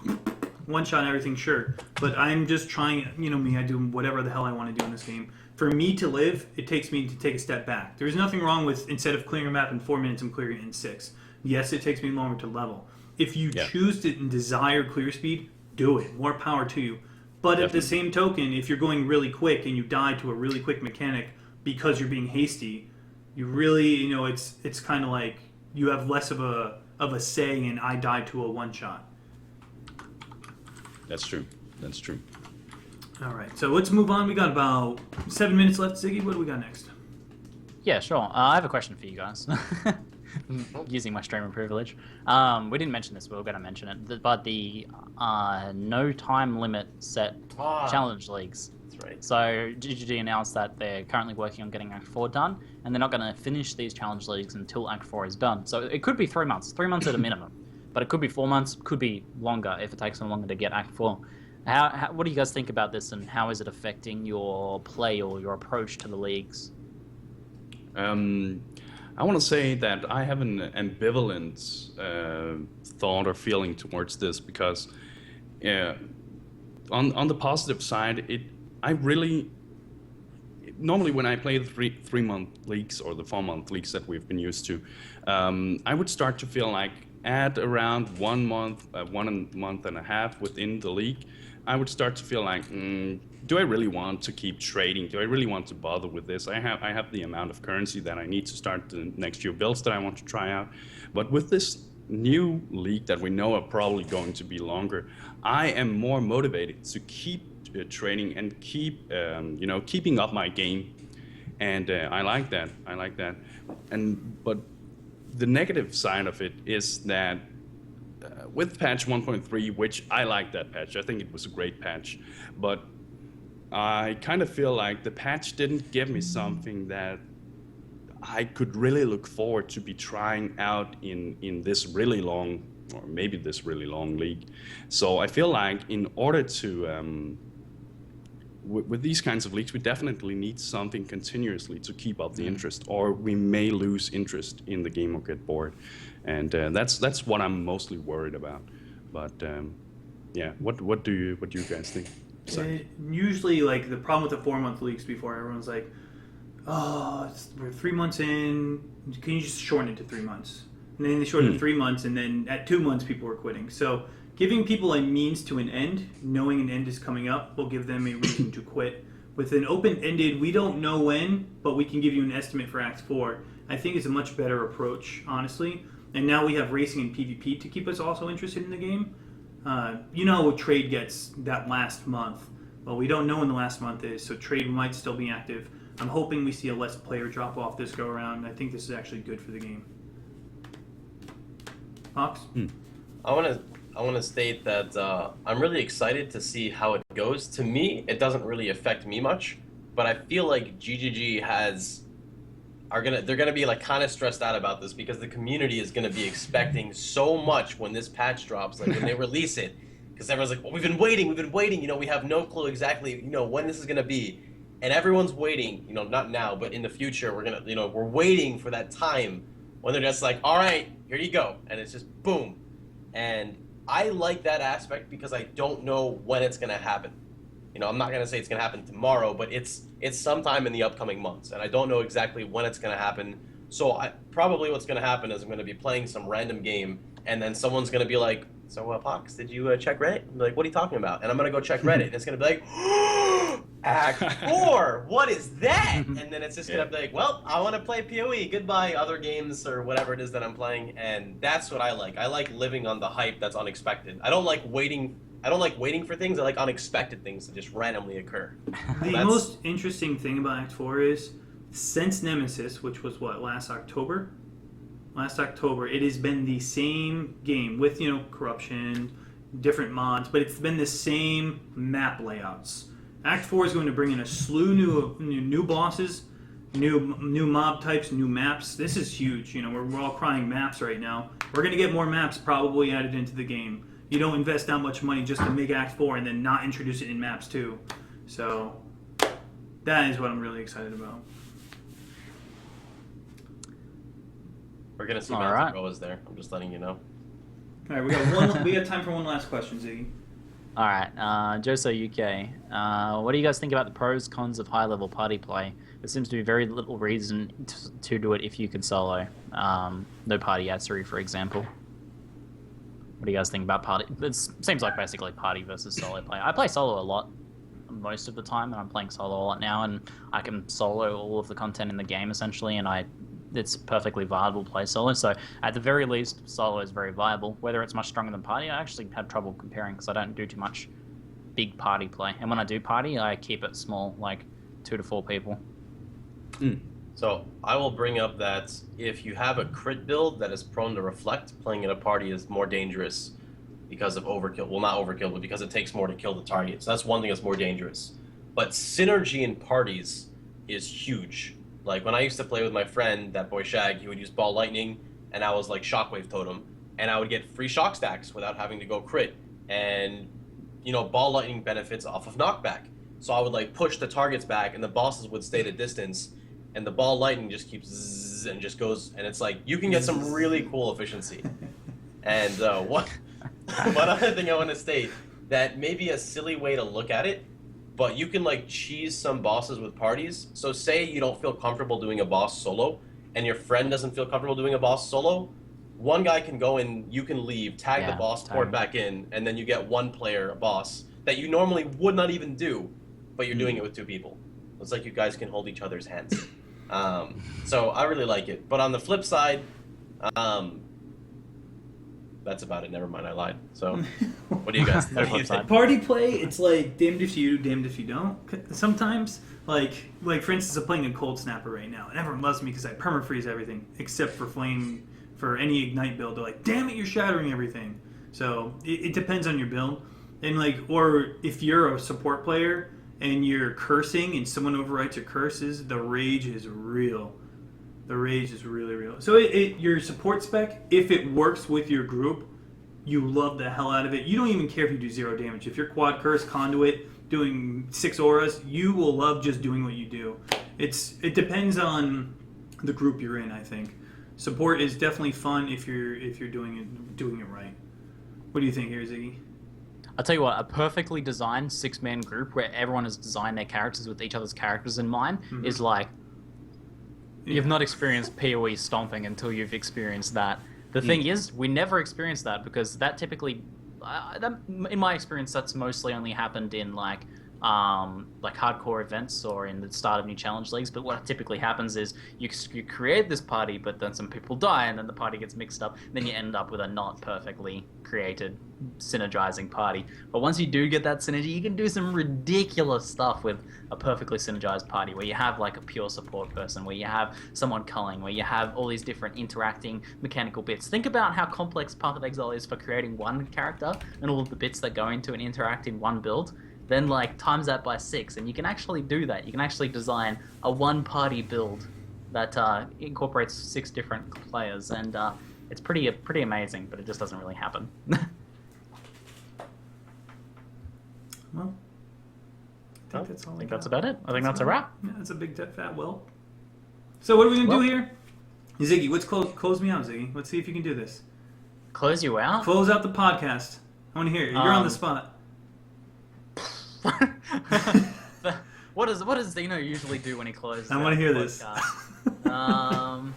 one-shot everything, sure. But I'm just trying, me, I do whatever the hell I want to do in this game. For me to live, it takes me to take a step back. There's nothing wrong with, instead of clearing a map in 4 minutes, I'm clearing it in 6. Yes, it takes me longer to level. If you choose to and desire clear speed, do it. More power to you. But at the same token, if you're going really quick and you die to a really quick mechanic because you're being hasty, you really, it's kind of like you have less of a say in I died to a one-shot. That's true. All right, so let's move on. We got about 7 minutes left. Ziggy, what do we got next? Yeah, sure. I have a question for you guys. Using my streamer privilege. We didn't mention this, but we're going to mention it. But the no time limit set challenge leagues. That's right. So ZiggyD announced that they're currently working on getting Act 4 done, and they're not going to finish these challenge leagues until Act 4 is done. So it could be 3 months. 3 months at a minimum. But it could be 4 months, could be longer if it takes them longer to get Act 4. What do you guys think about this, and how is it affecting your play or your approach to the leagues? I want to say that I have an ambivalent thought or feeling towards this because on the positive side, normally when I play the 3 month leagues or the 4 month leagues that we've been used to, I would start to feel like at around 1 month, 1 month and a half within the league, I would start to feel like, do I really want to keep trading? Do I really want to bother with this? I have the amount of currency that I need to start the next few builds that I want to try out. But with this new league that we know are probably going to be longer, I am more motivated to keep training and keep keeping up my game, and I like that. But the negative side of it is that with patch 1.3, which I like that patch, I think it was a great patch, but I kind of feel like the patch didn't give me something that I could really look forward to be trying out in this really long, or maybe this really long league. So I feel like in order to, with these kinds of leagues, we definitely need something continuously to keep up the interest, or we may lose interest in the game or get bored. And that's what I'm mostly worried about. But yeah, what do you guys think? Usually, like, the problem with the 4-month leagues before, everyone's like, oh, we're 3 months in, can you just shorten it to 3 months? And then they shortened it to 3 months, and then at 2 months people were quitting. So giving people a means to an end, knowing an end is coming up, will give them a reason to quit. With an open-ended, we don't know when, but we can give you an estimate for Act 4, I think is a much better approach, honestly. And now we have racing and PvP to keep us also interested in the game. Trade gets that last month. Well, we don't know when the last month is, so trade might still be active. I'm hoping we see a less player drop off this go around. I think this is actually good for the game. Fox? I want to state that I'm really excited to see how it goes. To me, it doesn't really affect me much, but I feel like GGG they're gonna be like kind of stressed out about this because the community is gonna be expecting so much when this patch drops, like when they release it, because everyone's like, well, we've been waiting, we have no clue exactly, when this is gonna be, and everyone's waiting, not now, but in the future, we're waiting for that time when they're just like, all right, here you go, and it's just boom, and I like that aspect because I don't know when it's gonna happen. I'm not gonna say it's gonna happen tomorrow, but it's sometime in the upcoming months, and I don't know exactly when it's gonna happen. So probably what's gonna happen is I'm gonna be playing some random game, and then someone's gonna be like, "So, Pox, did you check Reddit?" I'm like, "What are you talking about?" And I'm gonna go check Reddit, and it's gonna be like, Act 4, what is that? And then it's just gonna be like, well, I want to play PoE. Goodbye, other games or whatever it is that I'm playing, and that's what I like. I like living on the hype that's unexpected. I don't like waiting for things. I like unexpected things to just randomly occur. The most interesting thing about Act 4 is, since Nemesis, which was last October, it has been the same game with, corruption, different mods, but it's been the same map layouts. Act 4 is going to bring in a slew new bosses, new mob types, new maps. This is huge. We're all crying maps right now. We're going to get more maps probably added into the game. You don't invest that much money just to make Act 4 and then not introduce it in maps too. So that is what I'm really excited about. We're gonna see Path of Exile there. I'm just letting you know. All right, we got time for one last question, Ziggy. All right, Joso UK. What do you guys think about the pros, cons of high-level party play? There seems to be very little reason to do it if you can solo. No party adversary, for example. What do you guys think about party? It seems like basically party versus solo play. I play solo a lot most of the time, and I'm playing solo a lot now, and I can solo all of the content in the game essentially, and it's perfectly viable to play solo. So at the very least, solo is very viable. Whether it's much stronger than party, I actually had trouble comparing because I don't do too much big party play. And when I do party, I keep it small, like 2 to 4 people. So I will bring up that if you have a crit build that is prone to reflect, playing in a party is more dangerous because of overkill. Well, not overkill, but because it takes more to kill the target. So that's one thing that's more dangerous. But synergy in parties is huge. Like when I used to play with my friend, that boy Shag, he would use Ball Lightning, and I was like Shockwave Totem, and I would get free shock stacks without having to go crit. And, Ball Lightning benefits off of knockback. So I would like push the targets back, and the bosses would stay at a distance, and the Ball Lightning just keeps zzz and just goes, and it's like, you can get some really cool efficiency. And one other thing I want to state, that may be a silly way to look at it, but you can like cheese some bosses with parties. So say you don't feel comfortable doing a boss solo, and your friend doesn't feel comfortable doing a boss solo, one guy can go in, you can leave, tag the boss, port back in, and then you get one player, a boss, that you normally would not even do, but you're doing it with 2 people. It's like you guys can hold each other's hands. So I really like it. But on the flip side, that's about it. Never mind, I lied. So, what do you guys think? Party play, it's like damned if you do, damned if you don't. Sometimes, like for instance, I'm playing a Cold Snapper right now, and everyone loves me because I permafreeze everything except for Flame. For any Ignite build, they're like, damn it, you're shattering everything. So it depends on your build, and or if you're a support player and you're cursing and someone overwrites your curses, the rage is real. The rage is really real. So your support spec, if it works with your group, you love the hell out of it. You don't even care if you do 0 damage. If you're quad curse, conduit, doing 6 auras, you will love just doing what you do. It depends on the group you're in, I think. Support is definitely fun if you're doing it right. What do you think here, Ziggy? I'll tell you what, a perfectly designed 6-man group where everyone has designed their characters with each other's characters in mind is like... You've not experienced PoE stomping until you've experienced that. The thing is, we never experienced that because that typically... in my experience, that's mostly only happened in like hardcore events or in the start of new challenge leagues. But what typically happens is you create this party, but then some people die, and then the party gets mixed up. And then you end up with a not perfectly created synergizing party. But once you do get that synergy, you can do some ridiculous stuff with a perfectly synergized party, where you have like a pure support person, where you have someone culling, where you have all these different interacting mechanical bits. Think about how complex Path of Exile is for creating one character and all of the bits that go into and interact in one build. Then times that by 6, and you can actually do that. You can actually design a one-party build that incorporates 6 different players, and it's pretty amazing. But it just doesn't really happen. Well, I think that's all. I think that's about it. I think that's a wrap. Yeah, that's a big fat will. So what are we gonna do here, Ziggy? Let's close me out, Ziggy. Let's see if you can do this. Close you out. Close out the podcast. I want to hear it. You're on the spot. What does Zeno usually do when he closes? I want to hear this. I'm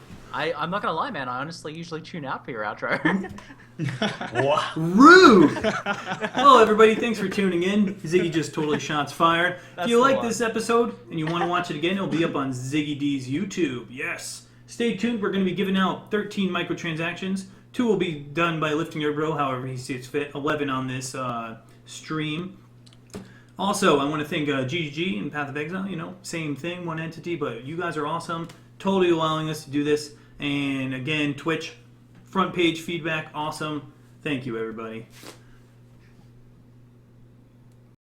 not gonna lie, man. I honestly usually tune out for your outro. Rude! Hello, everybody. Thanks for tuning in. Ziggy just totally shots fired. If you like this episode and you want to watch it again, it'll be up on ZiggyD's YouTube. Yes. Stay tuned. We're going to be giving out 13 microtransactions. 2 will be done by LiftingNerdBro, however he sees fit. 11 on this stream. Also, I want to thank GGG and Path of Exile. Same thing, one entity, but you guys are awesome. Totally allowing us to do this. And again, Twitch, front page feedback, awesome. Thank you, everybody.